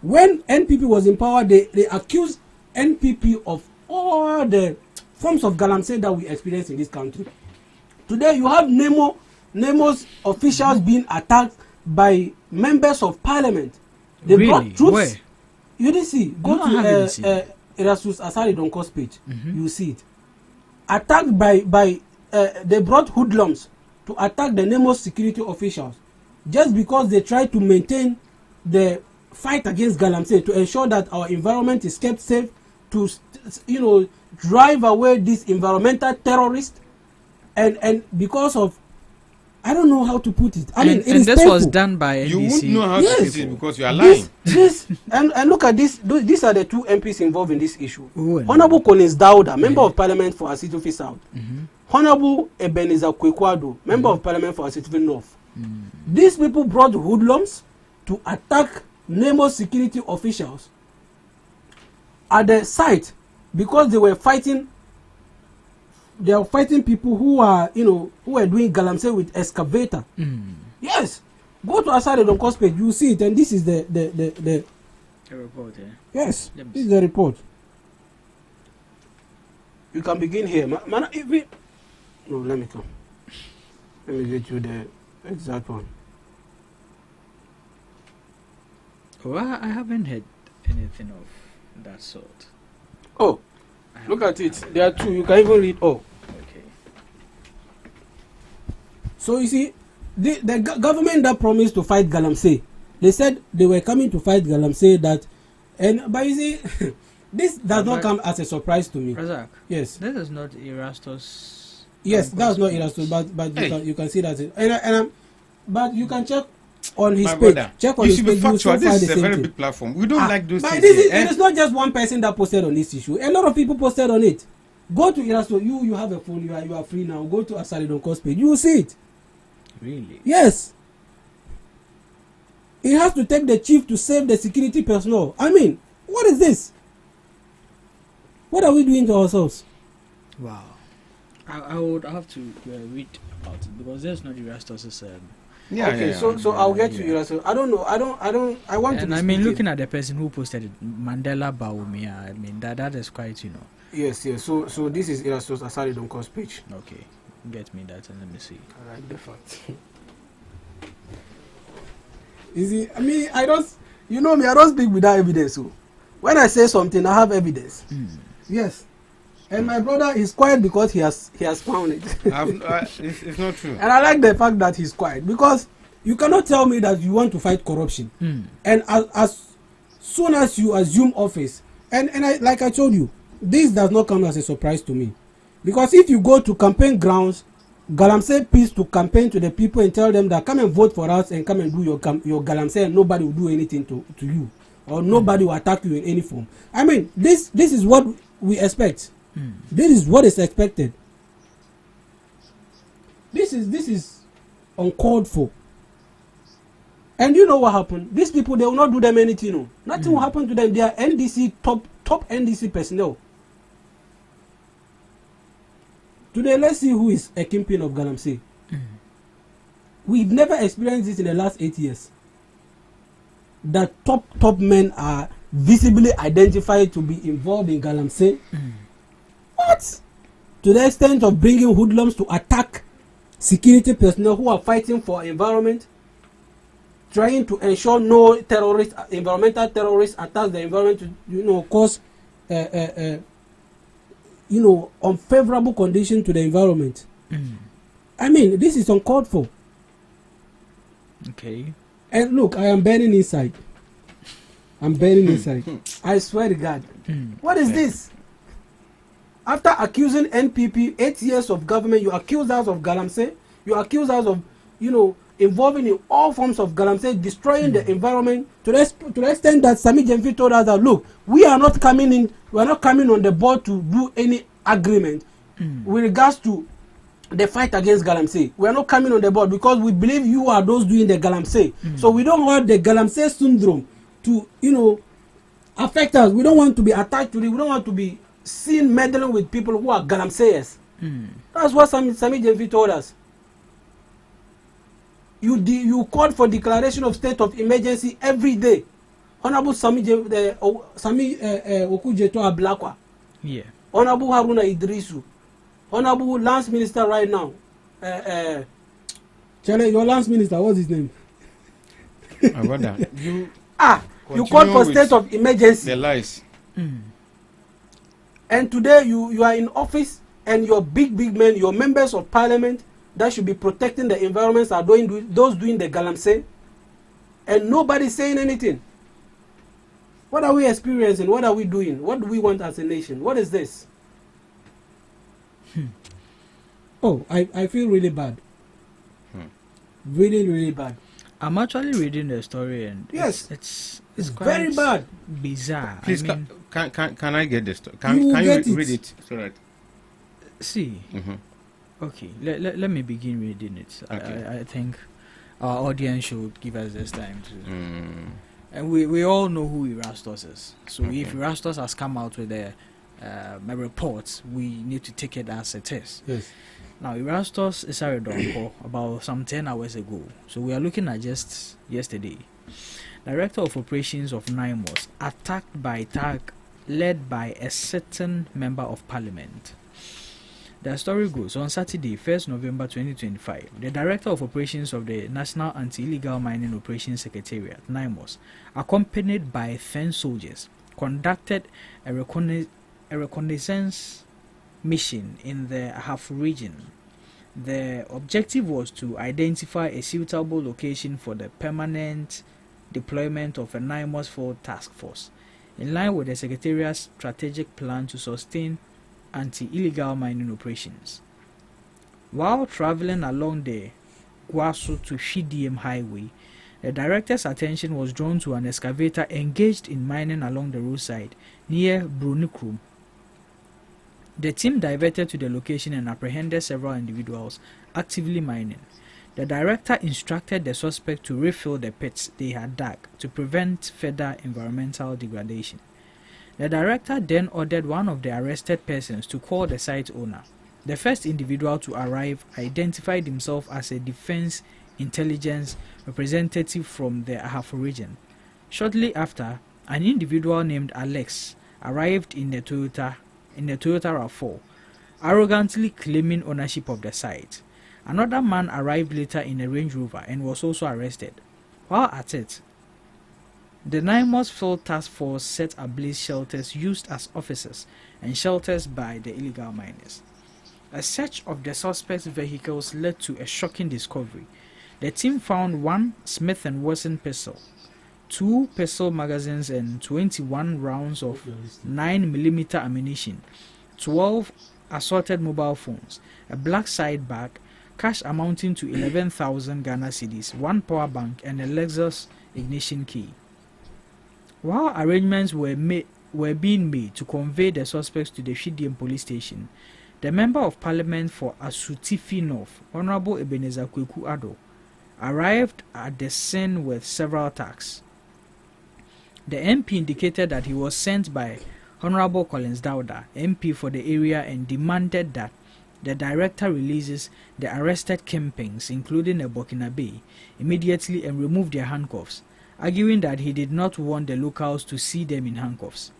When NPP was in power, they accused NPP of all the forms of Galamsey that we experience in this country. Today you have NEMO's officials being attacked by members of parliament. They brought troops. Where? You didn't see. Go to Erastus Asari Donko's page. You see it. Attacked by they brought hoodlums to attack the NEMO's security officials just because they tried to maintain the fight against Galamsey, to ensure that our environment is kept safe, to drive away these environmental terrorists, and because of, I don't know how to put it. I mean, it is this painful. was done by NDC. You won't know how to put it because you are lying. And look at this. These are the two MPs involved in this issue. Honorable Collins Dauda, Member of Parliament for Asitufi South. Honorable Ebenezer Kwekwado, Member of Parliament for Asitufi North. These people brought hoodlums to attack NEMO's security officials at the site because they were fighting. They are fighting people who are doing Galamsey with excavator. Yes, go to Asari Donko's page, you see it, and this is the report. Yes, this is the report. You can begin here. No, let me come. Let me get you the exact one. Oh, I haven't heard anything of that sort. Oh, look at it. There are two. You can even read. Oh, okay. So you see, the government that promised to fight Galamsey, they said they were coming to fight Galamsey. But you see, this does not come as a surprise to me. Razak, yes, this is not Erastus. Yes, that's not Erastus, but you can see that. But you can check on his page. Check on his page. Factual. This is a very big platform. We don't like those things. It is not just one person that posted on this issue. A lot of people posted on it. Go to Erastus. You have a phone. You are free now. Go to Asari Donko's page. You will see it. Really? Yes. He has to take the chief to save the security personnel. I mean, what is this? What are we doing to ourselves? Wow. I would have to read about it because there's not Erastus's. So I'll get to Erastus. I don't know. I want to. And I mean, looking at the person who posted it, Mandela Baumia. I mean, that is quite, Yes. So this is Erastus Asari Donko's page. Okay, get me that and let me see. I like the fact. You see, I mean, I don't speak without evidence. So when I say something, I have evidence. Yes. And my brother is quiet because he has found it. It's not true. And I like the fact that he's quiet because you cannot tell me that you want to fight corruption. And as soon as you assume office, and like I told you, this does not come as a surprise to me. Because if you go to campaign grounds, Galamsey peace to campaign to the people and tell them that come and vote for us and come and do your Galamsey and nobody will do anything to you. Or nobody will attack you in any form. I mean, this is what we expect. This is what is expected. This is uncalled for. And you know what happened? These people, they will not do them anything. No. Nothing will happen to them. They are NDC top NDC personnel. Today, let's see who is a kingpin of Galamsey. We've never experienced this in the last 8 years. That top men are visibly identified to be involved in Galamsey. What? To the extent of bringing hoodlums to attack security personnel who are fighting for environment, trying to ensure no environmental terrorists attack the environment to cause unfavorable condition to the environment. I mean, this is uncalled for. Okay. And look, I am burning inside. I'm burning inside. I swear to God. What is this? After accusing NPP 8 years of government, you accuse us of Galamsey. You accuse us of, involving in all forms of galamsey, destroying the environment to the extent that Sami Jemfi told us that, look, we are not coming on the board to do any agreement with regards to the fight against galamsey. We are not coming on the board because we believe you are those doing the galamsey. So we don't want the galamsey syndrome to, affect us. We don't want to be attached to it. We don't want to be seen meddling with people who are galamseyers. That's what Sami Jemfi told us. You called for declaration of state of emergency every day. Honorable Sami Okujeto Ablakwa. Yeah. Honorable Haruna Idrisu. Honorable Lance Minister right now. Your Lance Minister, what's his name? You called for state of emergency. The lies. And today you are in office and your big men, your members of parliament that should be protecting the environments are those doing the galamsey, and nobody saying anything. What are we experiencing? What are we doing? What do we want as a nation? What is this? Oh, I feel really bad. Really, really bad. I'm actually reading the story and yes, it's quite very bad, bizarre. Please, I mean, can I get the story? Can you read it? So that see. Okay, let me begin reading it. Okay. I think our audience should give us this time to. And we all know who Erastus is. So if Erastus has come out with a report, we need to take it as it is. Yes. Now, Erastus is about some 10 hours ago. So we are looking at just yesterday. Director of Operations of NIMOS attacked by tag led by a certain member of parliament. The story goes, on Saturday, 1st November 2025, the Director of Operations of the National Anti-Illegal Mining Operations Secretariat, NIMOS, accompanied by 10 soldiers, conducted a reconnaissance mission in the Ahafo region. The objective was to identify a suitable location for the permanent deployment of a NIMOS field task force, in line with the Secretariat's strategic plan to sustain anti-illegal mining operations. While traveling along the Guaso to Shidiem highway, the director's attention was drawn to an excavator engaged in mining along the roadside near Brunikrum. The team diverted to the location and apprehended several individuals actively mining. The director instructed the suspect to refill the pits they had dug to prevent further environmental degradation. The director then ordered one of the arrested persons to call the site owner. The first individual to arrive identified himself as a defense intelligence representative from the Ahafo region. Shortly after, an individual named Alex arrived in the Toyota RAV4, arrogantly claiming ownership of the site. Another man arrived later in a Range Rover and was also arrested. While at it, the NIMOS Field Task Force set ablaze shelters used as offices and shelters by the illegal miners. A search of the suspects' vehicles led to a shocking discovery. The team found one Smith & Wesson pistol, 2 pistol magazines and 21 rounds of 9mm ammunition, 12 assorted mobile phones, a black side bag, cash amounting to 11,000 Ghana cedis, 1 power bank and a Lexus ignition key. While arrangements were being made to convey the suspects to the Shidiem police station, the Member of Parliament for Asutifi North, Honorable Ebenezer Kweku Ado, arrived at the scene with several tasks. The MP indicated that he was sent by Honorable Collins Dauda, MP for the area, and demanded that the director releases the arrested kingpins, including a Burkinabe, immediately and remove their handcuffs, arguing that he did not want the locals to see them in handcuffs.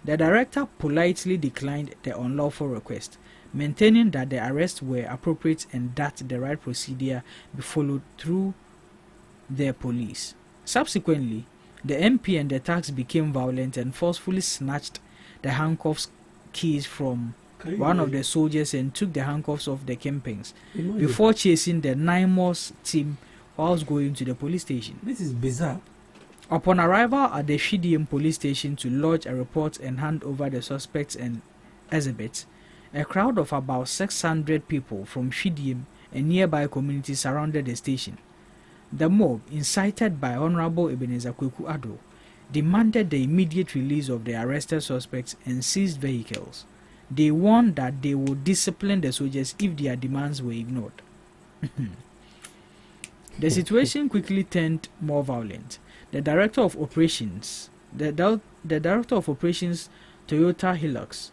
The director politely declined the unlawful request, maintaining that the arrests were appropriate and that the right procedure be followed through the police. Subsequently, the MP and the thugs became violent and forcefully snatched the handcuffs keys from one of the soldiers and took the handcuffs off the kingpins before chasing the NIMOS team whilst going to the police station. This is bizarre. Upon arrival at the Shidiem police station to lodge a report and hand over the suspects and exhibits, a crowd of about 600 people from Shidiem and nearby communities surrounded the station. The mob, incited by Honorable Ebenezer Kweku Addo, demanded the immediate release of the arrested suspects and seized vehicles. They warned that they would discipline the soldiers if their demands were ignored. The situation quickly turned more violent. The director of operations, Toyota Hilux,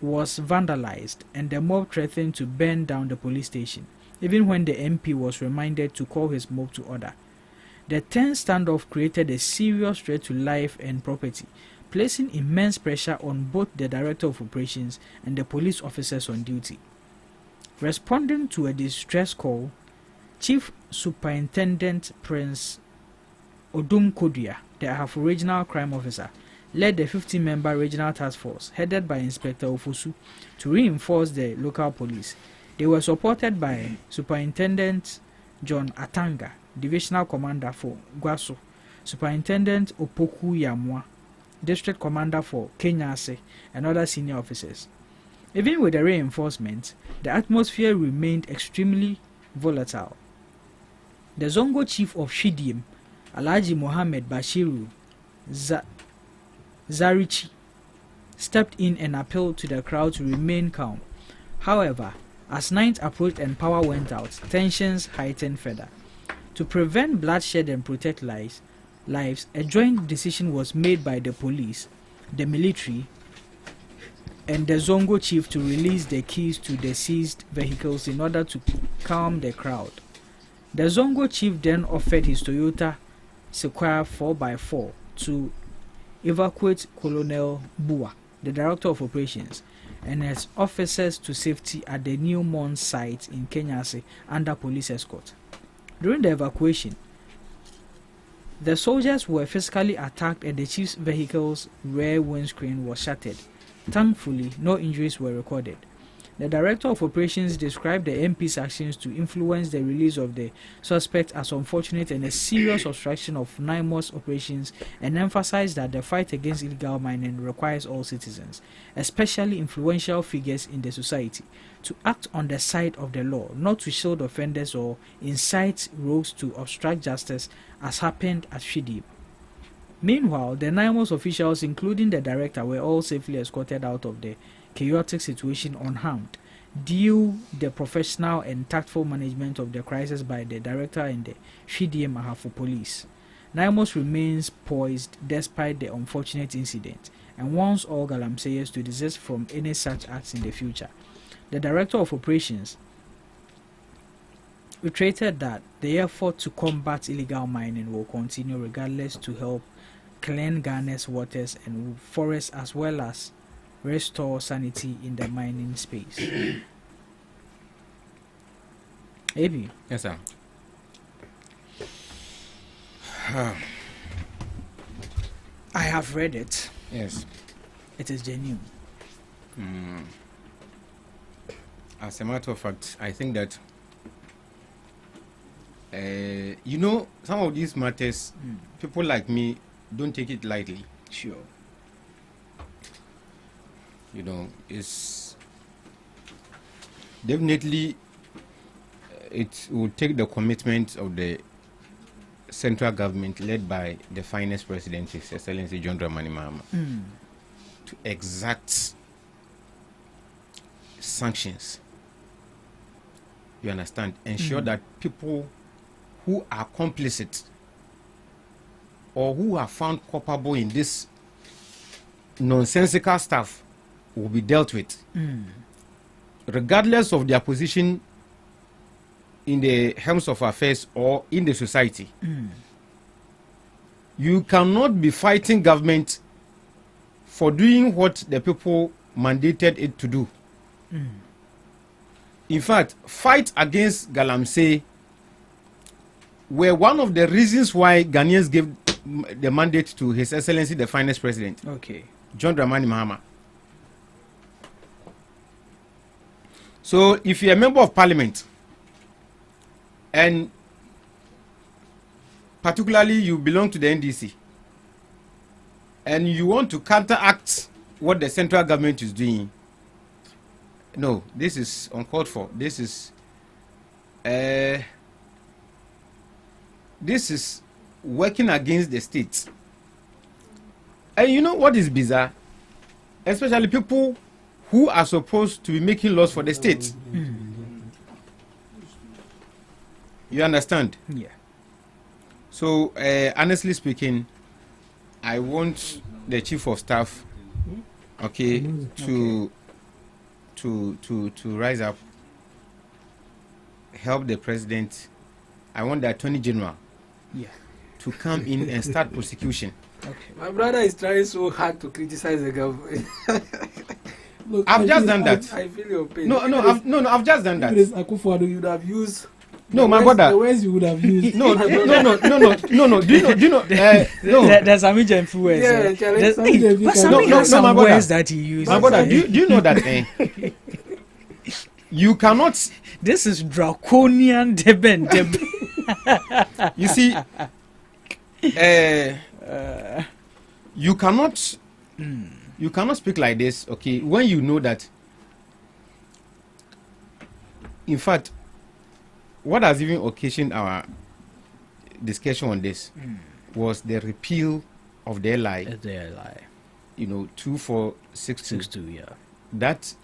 was vandalized, and the mob threatened to burn down the police station, even when the MP was reminded to call his mob to order. The tense standoff created a serious threat to life and property, placing immense pressure on both the director of operations and the police officers on duty. Responding to a distress call, Chief Superintendent Prince Odum Kodua, the Ahafo Regional Crime Officer, led the 50-member regional task force headed by Inspector Ofosu to reinforce the local police. They were supported by Superintendent John Atanga, Divisional Commander for Gwaso, Superintendent Opoku Yamwa, District Commander for Kenyase, and other senior officers. Even with the reinforcement, the atmosphere remained extremely volatile. The Zongo chief of Shidim, Alhaji Mohammed Bashiru Zarichi, stepped in and appealed to the crowd to remain calm. However, as night approached and power went out, tensions heightened further. To prevent bloodshed and protect lives, a joint decision was made by the police, the military, and the Zongo chief to release the keys to the seized vehicles in order to calm the crowd. The Zongo chief then offered his Toyota Sequoia 4x4 to evacuate Colonel Bua, the director of operations, and his officers to safety at the New Mon site in Kenyase under police escort. During the evacuation, the soldiers were physically attacked and the chief's vehicle's rear windscreen was shattered. Thankfully, no injuries were recorded. The director of operations described the MP's actions to influence the release of the suspect as unfortunate and a serious obstruction of NIMOS operations, and emphasized that the fight against illegal mining requires all citizens, especially influential figures in the society, to act on the side of the law, not to shield offenders or incite rogues to obstruct justice, as happened at Shidim. Meanwhile, the NIMOS officials, including the director, were all safely escorted out of the chaotic situation unharmed, due the professional and tactful management of the crisis by the director and the Shidim Ahafo police. NIMOS remains poised despite the unfortunate incident and wants all Galamseyers to desist from any such acts in the future. The director of operations reiterated that the effort to combat illegal mining will continue regardless to help clean Ghana's waters and forests as well as restore sanity in the mining space. AB. Yes, sir. I have read it. Yes. It is genuine. As a matter of fact, I think that some of these matters, people like me don't take it lightly. Sure. It's definitely it will take the commitment of the central government led by the finance president, His Excellency John Dramani Mahama, to exact sanctions. You understand? Ensure that people who are complicit or who are found culpable in this nonsensical stuff will be dealt with, regardless of their position in the helms of affairs or in the society. You cannot be fighting government for doing what the people mandated it to do. In fact, fight against Galamsey were one of the reasons why Ghanaians gave the mandate to His Excellency the Finance President, John Dramani Mahama. So if you're a member of parliament and particularly you belong to the NDC and you want to counteract what the central government is doing, no, this is uncalled for. This is this is working against the state. And you know what is bizarre? Especially people who are supposed to be making laws for the state. You understand? Yeah. So, honestly speaking, I want the chief of staff, okay, to rise up, help the president. I want the attorney general, to come in and start prosecution. Okay. My brother is trying so hard to criticize the government. Look, I've just done that. I feel your pain. No, I've just done that. Akufo-Addo, you would have used. No, my brother. The words you would have used. No. Do you know? No. There's some influence. Yeah, but Sami has some words that he uses. My brother, do you know that? You cannot. This is draconian deben. You see, you cannot speak like this, okay, when you know that. In fact, what has even occasioned our discussion on this was the repeal of the LI. You know, 2462. Yeah. That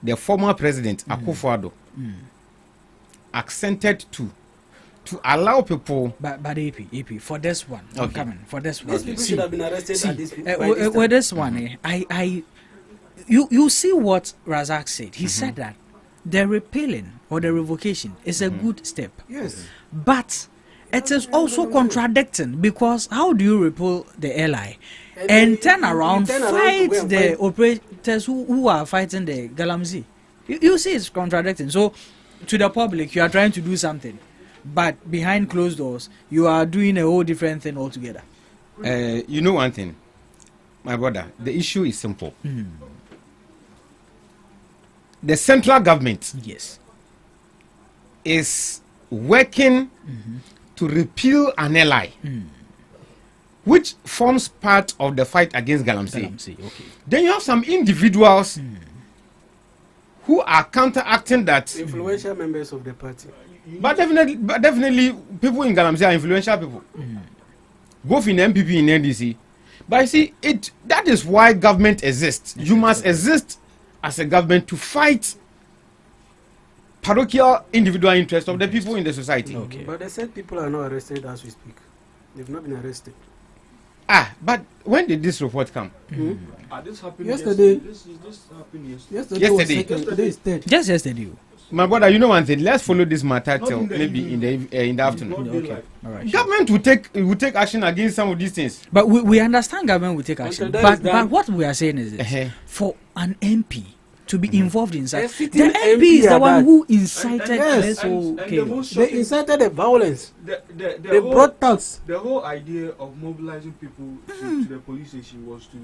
the former president Akufo-Addo accented to allow people. But AP for this one, I'm coming for this one. These people should have been arrested at this with this one, you see what Razak said. He said that the repealing or the revocation is a good step. Yes. But it is also contradicting, because how do you repeal the LI and turn around fight the operators who are fighting the Galamsey? You see, it's contradicting. So to the public, you are trying to do something, but behind closed doors, you are doing a whole different thing altogether. You know one thing, my brother, the issue is simple. The central government is working to repeal an LI, which forms part of the fight against Galamsey. Then you have some individuals who are counteracting that. Influential members of the party. But definitely, people in Galamsey are influential people, both in MPP and NDC. But you see, that is why government exists. You must exist as a government to fight parochial individual interests of the people in the society. But they said people are not arrested as we speak. They've not been arrested. But when did this report come? This happened yesterday. This happened yesterday. Yesterday is third. Just yesterday. My brother, you know one thing. Let's follow this matter till maybe in the afternoon. Okay. All right. Government will take action against some of these things. But we understand government will take action. But what we are saying is this: for an MP to be involved in such, the MP is the one who incited this whole chaos. They incited the violence. They brought thugs. The whole idea of mobilizing people to the police station was to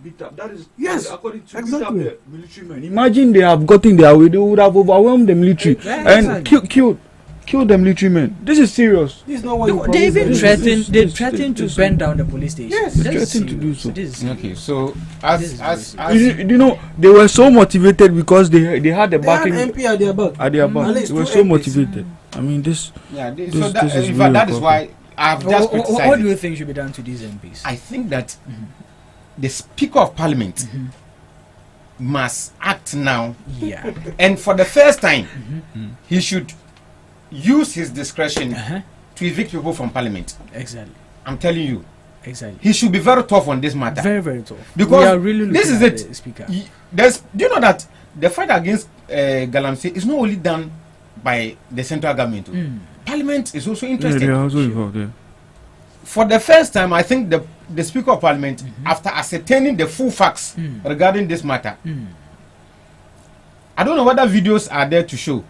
beat up. That is according to beat up the military men. Imagine they have gotten their way, they would have overwhelmed the military and killed the military men. This is serious. This is not what they even threatened to burn down the police station. Yes, they threatened to do so. Okay, so as you know, they were so motivated because they had the backing. They had MP at their back. They were so motivated. I mean, this. Yeah, this in fact, that is why I've just criticized. What do you think should be done to these MPs? I think that the Speaker of Parliament must act now. Yeah. And for the first time, he should use his discretion to evict people from Parliament. Exactly. I'm telling you. Exactly. He should be very tough on this matter. Very, very tough. Because we are really this is it. Speaker. Do you know that the fight against Galamsey is not only done by the central government? Parliament is also interested. Yeah, they are also involved. Yeah. For the first time, I think the Speaker of Parliament, after ascertaining the full facts regarding this matter, I don't know whether videos are there to show.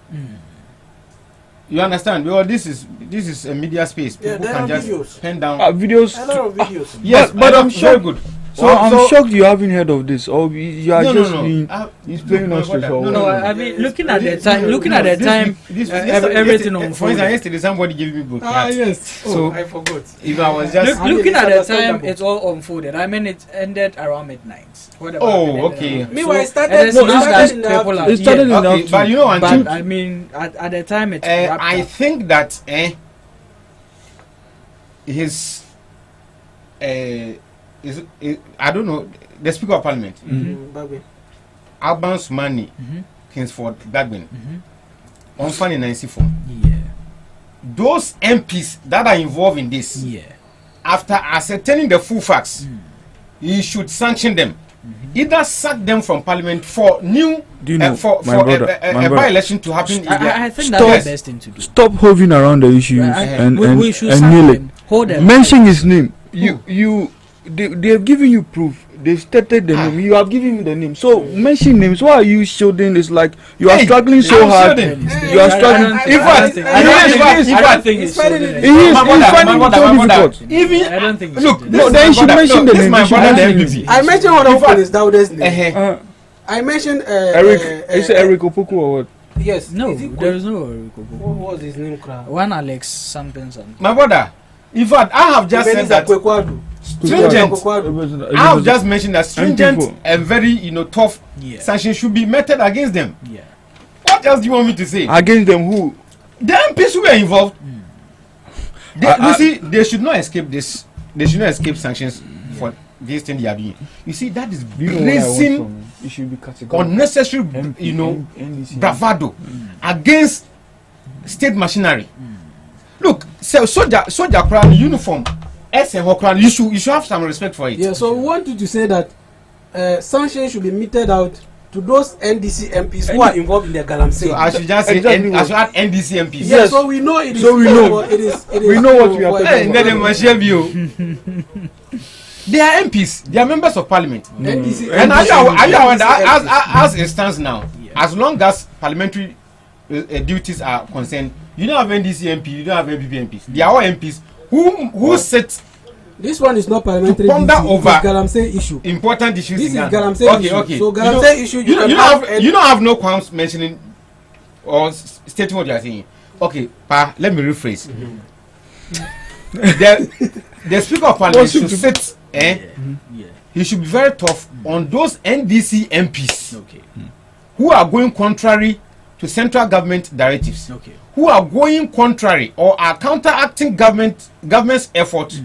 You understand? Well, this is a media space. People can just pen down videos. A lot of videos. Yes, but I'm sure good. So I'm shocked you haven't heard of this, or you are being playing us to show. No, I mean, looking at the time, everything on for instance, yesterday somebody gave me book. Yes. So I forgot. If I was just looking at the time, it's all unfolded. I mean, it ended around midnight. Okay. Meanwhile, it started in the afternoon. It started in the afternoon. But you know, I mean, at the time, it's I think that his I don't know, the Speaker of Parliament, Alban Sumani, Kingsford Bagbin, on Fanny Nancy form. Those MPs that are involved in this, after ascertaining the full facts, he should sanction them. Either sack them from Parliament for new for a by-election to happen. I think that's the best thing to do. Stop hovering around the issues and nail it. Mention his name. They have given you proof. They've stated the name. You have given me the name. So mention names. Why are you shielding? It's like you are struggling so hard. You are struggling. In fact, I think it's finding it so difficult. Even I don't think. Look, no, then you should mention the name. I mentioned one of Police Dauda's name. I mentioned Eric. Is it Eric Opoku or what? Yes. No, there is no Eric Opoku. What was his name? One Alex something. My brother. In fact, I have just said that. Stringent. I have just mentioned that stringent and very tough sanctions should be meted against them. What else do you want me to say? Against them who? The MPs who were involved. You see, they should not escape this. They should not escape sanctions for this thing they are doing. You see, that is raising unnecessary, bravado against state machinery. Look, soldier crown uniform. You should have some respect for it. Yeah, so we want you to say that sanctions should be meted out to those NDC MPs who are involved in the galamsey. So I should just say I should add NDC MPs. Yes, so we know it is. So we know. It is we know what we are talking about. They are MPs. They are members of Parliament. NDC, and are you aware that as it stands now, as long as parliamentary duties are concerned, you don't have NDC MP, you don't have MPP MPs. They are all MPs who sit. This one is not parliamentary. To ponder over galamsey issue. Important issues. This is galamsey issue. Okay. So galamsey issue. You don't have no qualms mentioning or stating what you are saying. Okay, let me rephrase. The Speaker of Parliament should sit. He should be very tough on those NDC MPs who are going contrary to central government directives, who are going contrary or are counteracting government's effort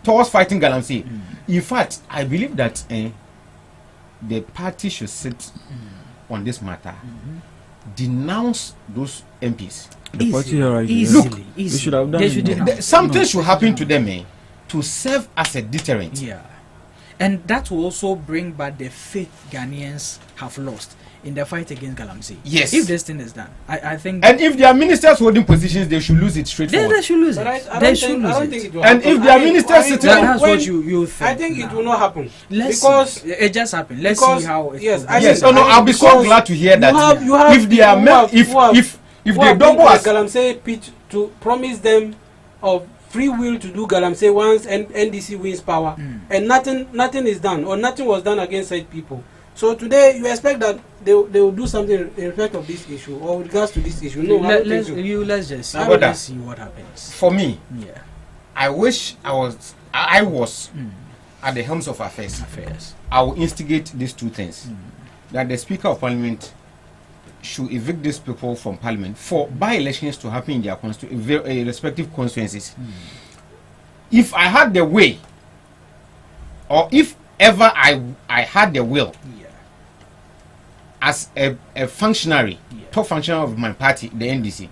towards fighting galamsey. In fact, I believe that the party should sit on this matter, denounce those MPs. The party are right. Look, they should have done something should happen to them to serve as a deterrent. And that will also bring back the faith Ghanaians have lost in the fight against galamsey. Yes. If this thing is done, I think. And if their ministers holding positions, they should lose it straightforward. They should lose it. They should lose it. And if their ministers sitting, that's what you think. I think it will not happen. Because it just happened. Let's see how it yes. I'll be so glad to hear that. If they are if they double as galamsey pitch to promise them of free will to do galamsey once and NDC wins power, and nothing is done or nothing was done against such people. So today you expect that they will do something in respect of this issue or with regards to this issue. No, let's just see what happens. For me, I wish I was at the helms of affairs. I will instigate these two things: that the Speaker of Parliament should evict these people from Parliament for by-elections to happen in their respective constituencies. If I had the way, or if ever I had the will, as a functionary, top functionary of my party, the NDC,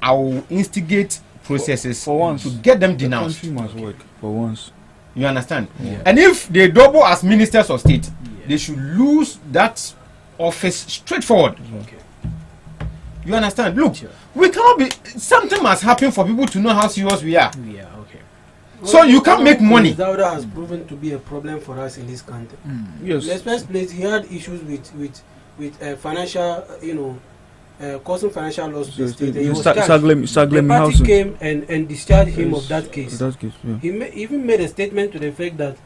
I will instigate processes for once, to get them denounced. The country must work for once. You understand? And if they double as ministers of state, they should lose that office straightforward. You understand? Look, we cannot be. Something must happen for people to know how serious we are. So you can't make money. Dauda has proven to be a problem for us in this country. Yes. In the first place, he had issues with financial, causing financial loss to the state. The party came and discharged him of that case. He even made a statement to the effect that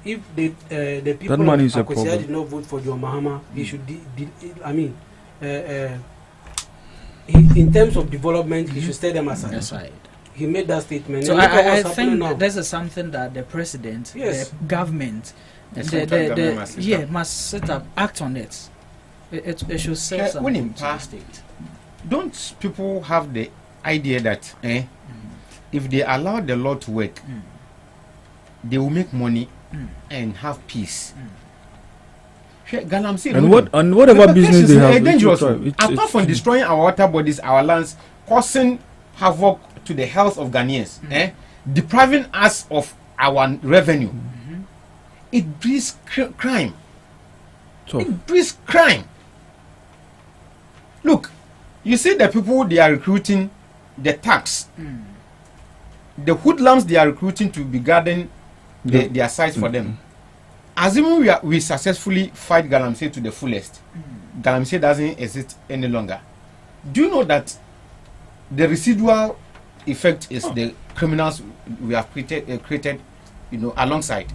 if the people of Akosia did not vote for John Mahama, he should. In terms of development, he should set them aside. He made that statement. So I think this is something that the president, the government, must set up, act on it. It should serve something to the state. Don't people have the idea that if they allow the law to work, they will make money and have peace. And whatever business they have, dangerous. Apart from destroying our water bodies, our lands, causing havoc to the health of Ghanaians, depriving us of our revenue, it breeds crime. It breeds crime. Look, you see the people they are recruiting, the tax, the hoodlums they are recruiting to be guarding their sites for them. Assuming we successfully fight Galamsey to the fullest, Galamsey doesn't exist any longer. Do you know that the residual effect is the criminals we have created, alongside?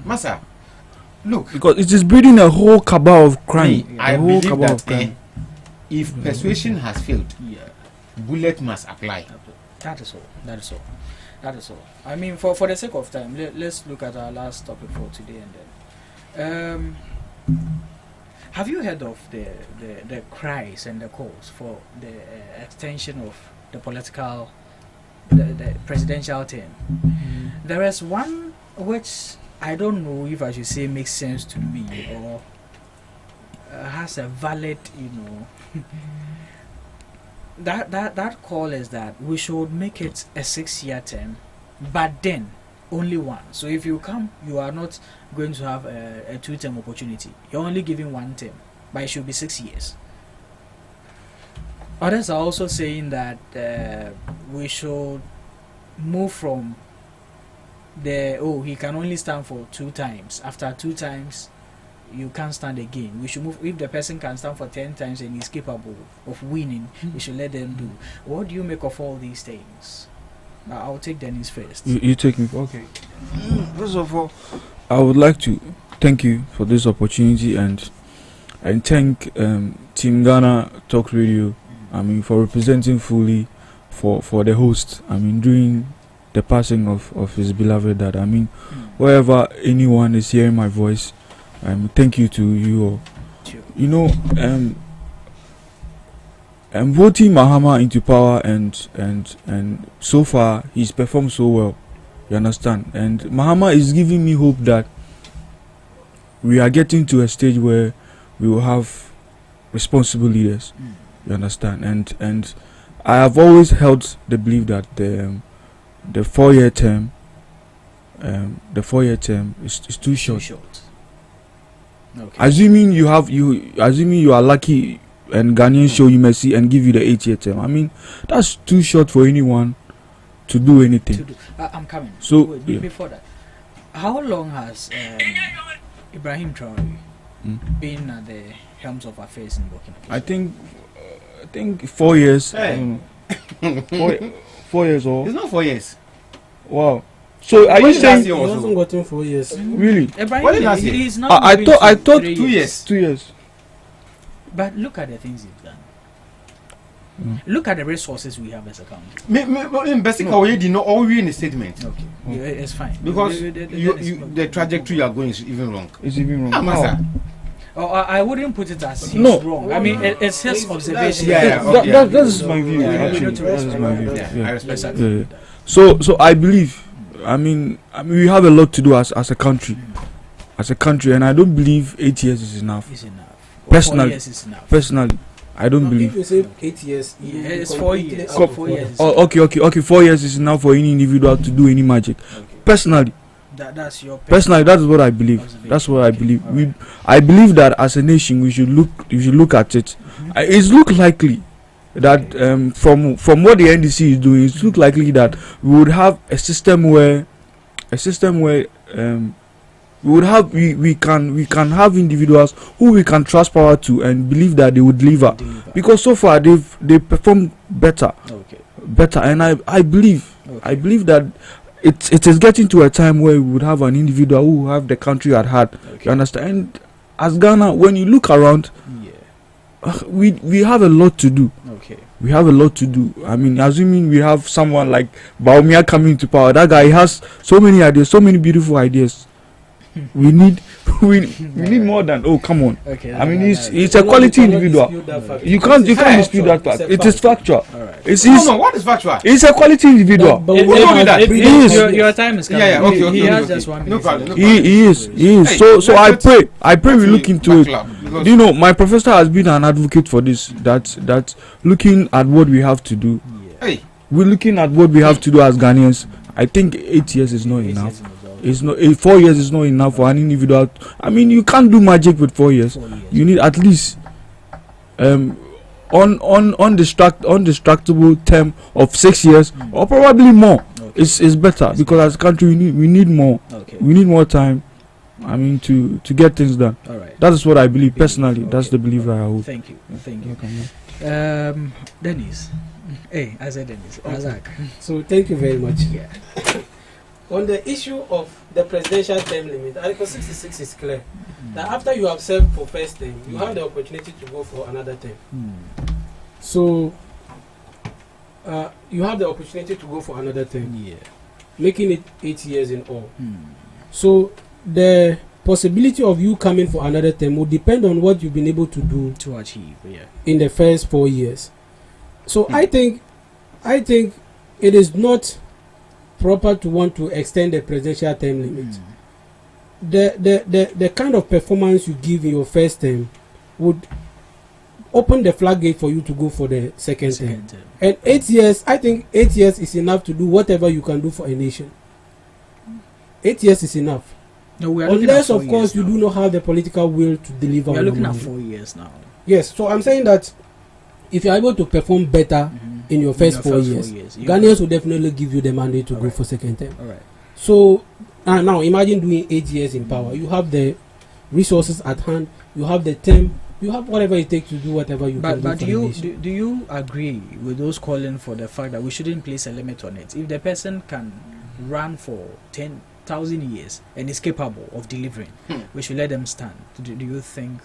Massa, look. Because it is breeding a whole cabal of crime. I believe that if persuasion has failed, bullet must apply. That is all. I mean, for the sake of time, let's look at our last topic for today and then. Have you heard of the cries and the calls for the extension of the the presidential term? There is one which I don't know if I should say makes sense to me or has a valid, that call is that we should make it a 6-year term, but then only one. So if you come, you are not going to have a 2-term opportunity. You're only giving 1 term, but it should be 6 years. Others are also saying that we should move from he can only stand for 2 times. After 2 times, you can't stand again. We should move. If the person can stand for 10 times and is capable of winning, we should let them do. What do you make of all these things? I'll take Dennis first. You take me. Okay. First of all, I would like to thank you for this opportunity and thank Team Ghana Talk Radio. For representing fully for the host. During the passing of his beloved dad. Wherever anyone is hearing my voice, thank you to you all. Voting Mahama into power and so far he's performed so well. You understand? And Mahama is giving me hope that we are getting to a stage where we will have responsible leaders. You understand? And I have always held the belief that the 4-year term is too short. Okay. Assuming you are lucky and Ghanaians show you mercy and give you the 8-year term. That's too short for anyone to do anything. I'm coming. So before that, how long has Ibrahim Traore been at the helms of affairs in Burkina Faso? I think 4 years. Hey. 4 years or? It's not 4 years. Wow. So are you saying he hasn't gotten 4 years? Really? He's not I thought 2 years. 2 years. But look at the things he's done. Look at the resources we have as a country. Basically, you did not all in the statement. Okay, it's fine. Because the trajectory you are going is even wrong. It's even wrong. I wouldn't put it as he's wrong. It's his observation. That is my view. That is my view. I respect that. So I believe. We have a lot to do as a country. And I don't believe 8 years is enough. Personally, I don't believe. If you say 8 years, it's 4 years. 4 years. Okay. 4 years is enough for any individual to do any magic. Okay. Personally, that's your personally, that's what I believe. That's what I believe. I believe that as a nation, we should look at it. It's look likely that from what the NDC is doing, it's look likely that we would have a system where we can have individuals who we can trust power to and believe that they would deliver. Because so far they perform better. And I believe that it is getting to a time where we would have an individual who will have the country at heart. You understand? And as Ghana, when you look around, we have a lot to do. We have a lot to do. Assuming we have someone like Baumia coming to power, that guy has so many ideas, so many beautiful ideas. We need more than, oh, come on. Okay, I mean, he's a quality individual. You can't dispute that fact. It is factual. No, what is factual? He's a quality individual. He is. Your time is coming. Yeah, okay. He has just 1 minute. No problem. He is. So I pray we look into it. You know, my professor has been an advocate for this. That looking at what we have to do. Hey. We're looking at what we have to do as Ghanaians. I think 8 years is not enough. It's not 4 years is not enough for an individual. I mean, you can't do magic with 4 years. You need at least undistractable term of 6 years or probably more. It's better because as a country we need more. We need more time. I mean, to get things done. All right. That is what I believe personally. That's the belief I hold. Thank you. Dennis. Hey, I said Dennis. Razak. So thank you very much. Yeah. On the issue of the presidential term limit, Article 66 is clear that after you have served for first term, you have the opportunity to go for another term. So you have the opportunity to go for another term, making it 8 years in all. So the possibility of you coming for another term will depend on what you've been able to do to achieve in the first 4 years. So I think it is not proper to want to extend the presidential term limit. The kind of performance you give in your first term would open the floodgate for you to go for the second term. And 8 years, I think 8 years is enough to do whatever you can do for a nation. 8 years is enough. No, we are unless of course you do not have the political will to deliver. We are looking at 4 years now. Yes, so I'm saying that if you are able to perform better in your first 4 years, Ghanaians will definitely give you the mandate to go for second term. All right. So now imagine doing 8 years in power. You have the resources at hand. You have the term. You have whatever it takes to do whatever you can do. But do you agree with those calling for the fact that we shouldn't place a limit on it? If the person can run for 10,000 years and is capable of delivering, we should let them stand. Do you think?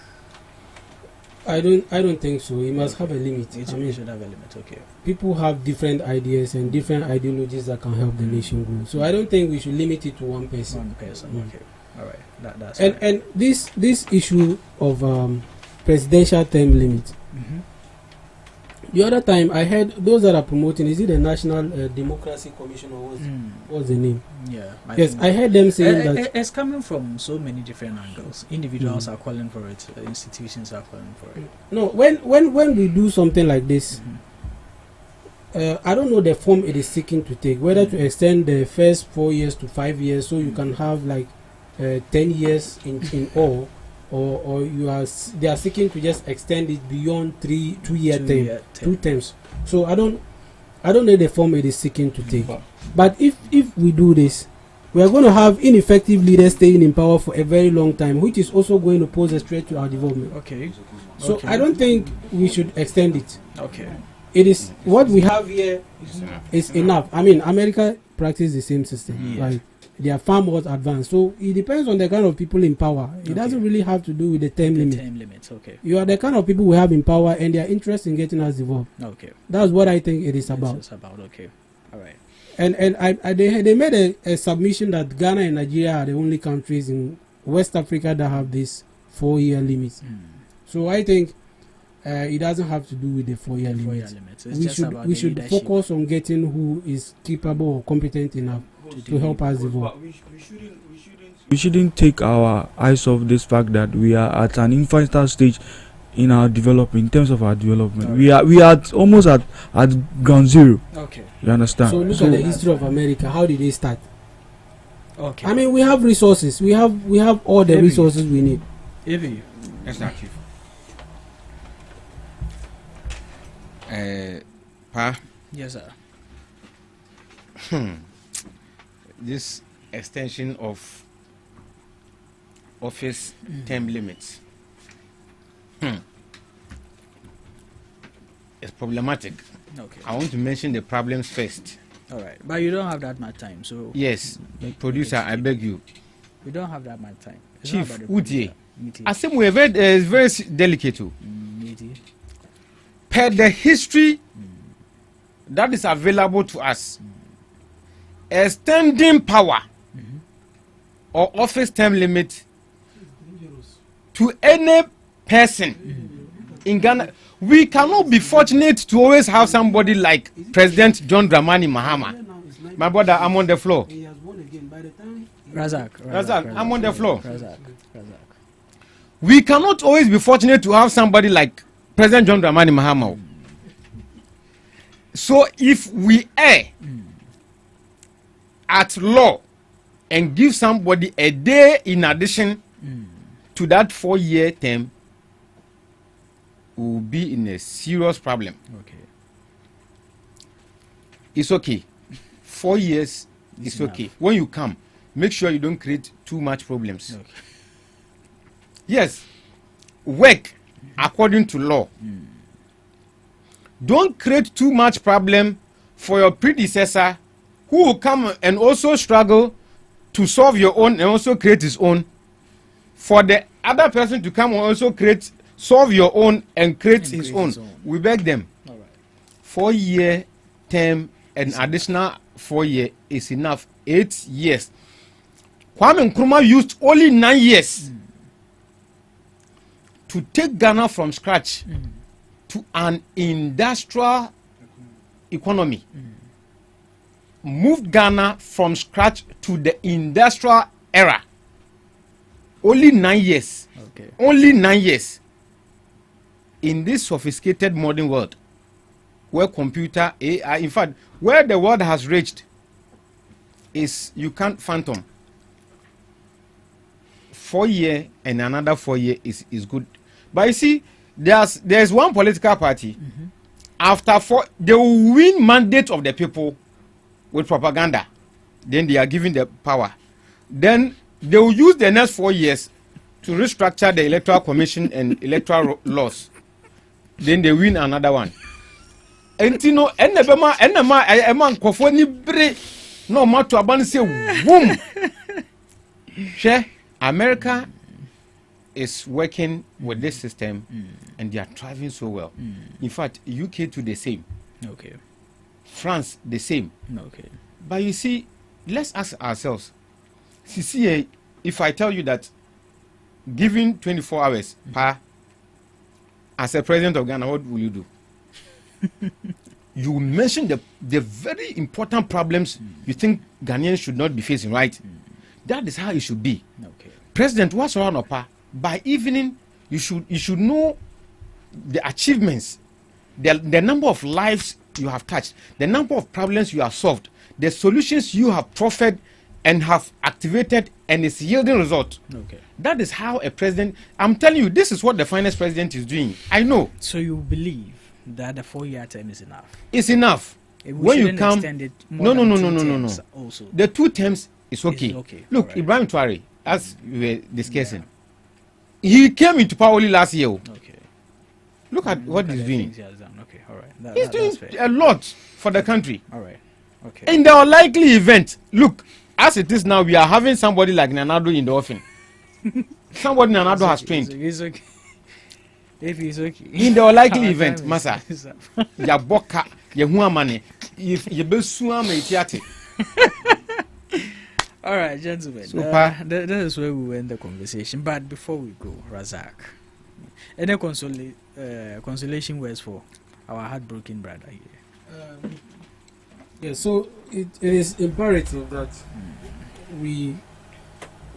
I don't think so. It must have a limit. It should have a limit. Okay. People have different ideas and different ideologies that can help the nation grow. So I don't think we should limit it to one person. One person. Okay. All right. That's and this issue of presidential term limit. The other time I heard those that are promoting, is it the National Democracy Commission or what's the name? Yeah. Yes, I heard them saying that it's coming from so many different angles. Individuals are calling for it. Institutions are calling for it. No, when we do something like this, I don't know the form it is seeking to take. Whether to extend the first 4 years to 5 years, so you can have like 10 years in all. Or they are seeking to just extend it beyond 2-year term, 2 terms. So I don't know the form it is seeking to take. But if we do this, we are going to have ineffective leaders staying in power for a very long time, which is also going to pose a threat to our development. Okay. So I don't think we should extend it. Okay. It is what we have here is enough. I mean, America practices the same system. Like they are far more advanced. So it depends on the kind of people in power. It doesn't really have to do with the term limit. Term limits, okay. You are the kind of people we have in power, and they are interested in getting us developed. Okay. That's what I think it is about. It's about, okay. All right. And they made a submission that Ghana and Nigeria are the only countries in West Africa that have this 4-year limit. So I think it doesn't have to do with the 4-year limit. We should focus on getting who is capable or competent enough to help us develop. We shouldn't take our eyes off this fact that we are at an infant stage in our development, in terms of our development. Right. We are almost at ground zero. Okay. You understand? So look at the history of America. How did they start? Okay. I mean, we have resources. We have all the resources we need. Evie. That's not true. Pa. Yes, sir. This extension of office term limits is problematic. Okay. I want to mention the problems first. All right, but you don't have that much time, so. Yes, producer, I beg you. We don't have that much time. It's Chief Utie, I say we are very delicate. Per the history that is available to us, extending power or office term limit to any person in Ghana. We cannot be fortunate to always have somebody like President John Dramani Mahama. My brother, I'm on the floor. Razak, I'm on the floor. We cannot always be fortunate to have somebody like President John Dramani Mahama. So if we err at law and give somebody a day in addition to that 4-year term, we will be in a serious problem. Okay. It's okay. 4 years is okay. When you come, make sure you don't create too much problems. Okay. Yes, work according to law. Don't create too much problem for your predecessor, who will come and also struggle to solve your own and also create his own. For the other person to come and also solve your own and create his own. We beg them. All right. 4-year term and additional 4 year is enough. 8 years. Kwame Nkrumah used only 9 years to take Ghana from scratch to an industrial economy. Moved Ghana from scratch to the industrial era. Only 9 years. Okay. Only 9 years. In this sophisticated modern world, where computer, AI, in fact, where the world has reached, is you can't fathom. 4 year and another 4 year is good. But you see, there's one political party. After 4, they will win mandate of the people with propaganda. Then they are given the power. Then they will use the next 4 years to restructure the electoral commission and electoral laws. Then they win another one. And you know, enema nkofo ni bre no matter about say boom. Share America is working with this system and they are thriving so well. In fact, UK too the same. Okay. France the same. Okay. But you see, let's ask ourselves. CCA, if I tell you that given 24 hours per as a president of Ghana, what will you do? You mention the very important problems you think Ghanaians should not be facing, right? That is how it should be. Okay. President, what's around upper? By evening, you should know the achievements, the number of lives you have touched, the number of problems you have solved, the solutions you have proffered and have activated, and it's yielding result. Okay. That is how a president. I'm telling you, this is what the finance president is doing. I know. So you believe that the 4-year term is enough? It's enough. When you come, no. Also, the 2 terms is okay. Is okay. Look, right. Ibrahim Traore, as we were discussing, he came into power only last year. Okay. Look at what he's doing. He has done. Okay, all right. He's doing a lot for the country. All right. Okay. In the unlikely event, look, as it is now, we are having somebody like Nanado in the offing. Somebody Nanado has trained. He's okay. If he's okay. In the unlikely event, Masa, ya boka, ya huamane, if you be suame itiate. All right, gentlemen. So that is where we end the conversation. But before we go, Razak, any consolation words for our heartbroken brother here? Yeah, so it is imperative that we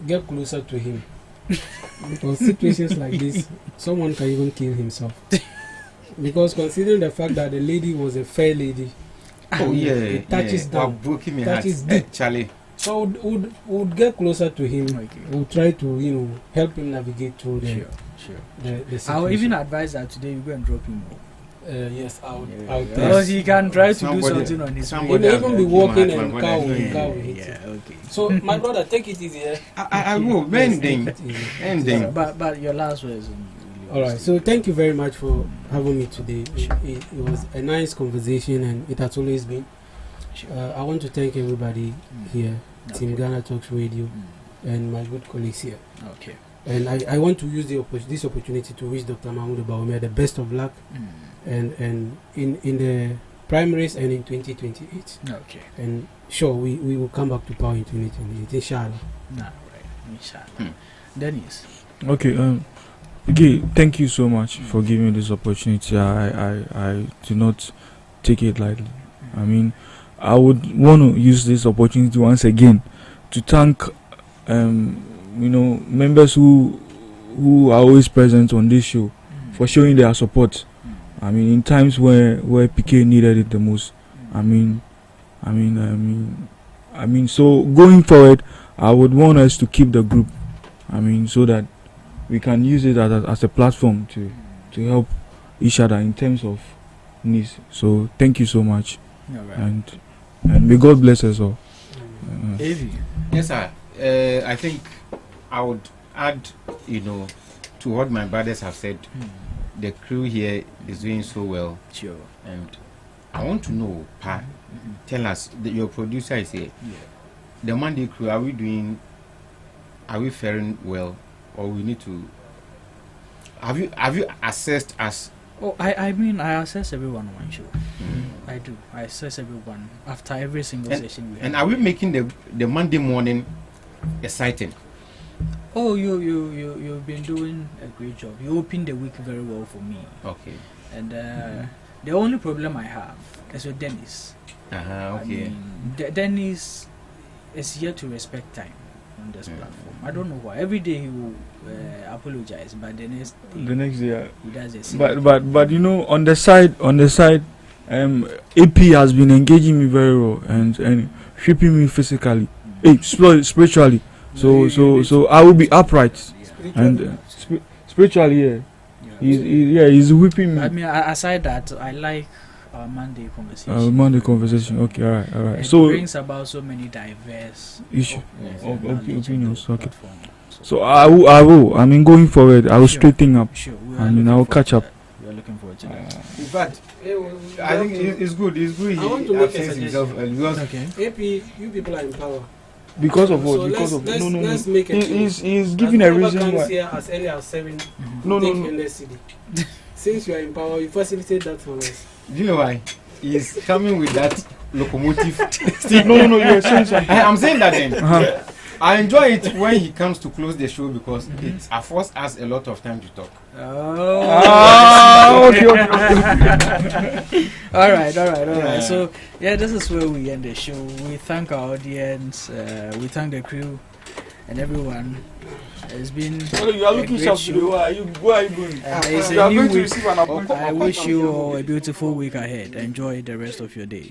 get closer to him. Because situations like this, someone can even kill himself. Because considering the fact that the lady was a fair lady, it touches down, touches deep. Charlie. So would get closer to him. Okay. We'll try to help him navigate through the situation. I'll even advise that today you go and drop him. Yes, I'll because he can try to do something on his own. He may even be walking and car will hit him. Okay. So my brother, take it easy. I will. Ending. But your last words. All right. So thank you very much for having me today. It was a nice conversation, and it has always been. I want to thank everybody here, Team GhanaTalks Radio, and my good colleagues here. Okay. And I want to use this opportunity to wish Dr. Mahmoud Bawumia the best of luck, and in the primaries and in 2028. Okay. And sure, we will come back to power in 2028, inshallah. Right. Inshallah. Dennis. Okay. Okay. Thank you so much for giving me this opportunity. I do not take it lightly. I mean, I would want to use this opportunity once again to thank members who are always present on this show for showing their support. I mean, in times where PK needed it the most. I mean, so going forward, I would want us to keep the group. I mean, so that we can use it as a platform to help each other in terms of needs. So thank you so much, and may God bless us all. Yes, sir. I think I would add, to what my brothers have said. The crew here is doing so well. Sure. And I want to know, Pa, tell us, your producer is here. Yeah. The Monday crew, are we faring well, or we need to? Have you assessed us? Oh, I mean, I assess everyone on my show. I do. I assess everyone after every single session we have. And are we making the Monday morning exciting? Oh, you've been doing a great job. You opened the week very well for me. Okay. And the only problem I have is with Dennis. Okay. I mean, Dennis is here to respect time on this platform. I don't know why. Every day he will apologize, but the next day he does the same. But on the side, AP has been engaging me very well and shaping me physically, spiritually. So I will be upright and spiritually, he's whipping me. I mean, aside that, I like our Monday conversation. Monday conversation. Okay, all right. It So brings about so many diverse opinions. Okay. So I will. I mean, going forward, I will straighten up. Sure. I mean, I will catch up. We are looking forward to that. In fact, I think it's good. It's good. I want to make a suggestion. AP, you people are in power. Because of what? So let's no. make a He's giving a reason why. Here as early as 7. No. Since you are in power, you facilitate that for us. Do you know why? He's coming with that locomotive. No. You're saying something. I'm saying that then. I enjoy it when he comes to close the show because it affords us a lot of time to talk. Okay. All right. So this is where we end the show. We thank our audience. We thank the crew and everyone. It's been you are looking sharp today. Where are you going? It's a new week. I wish you all a beautiful week ahead. Enjoy the rest of your day.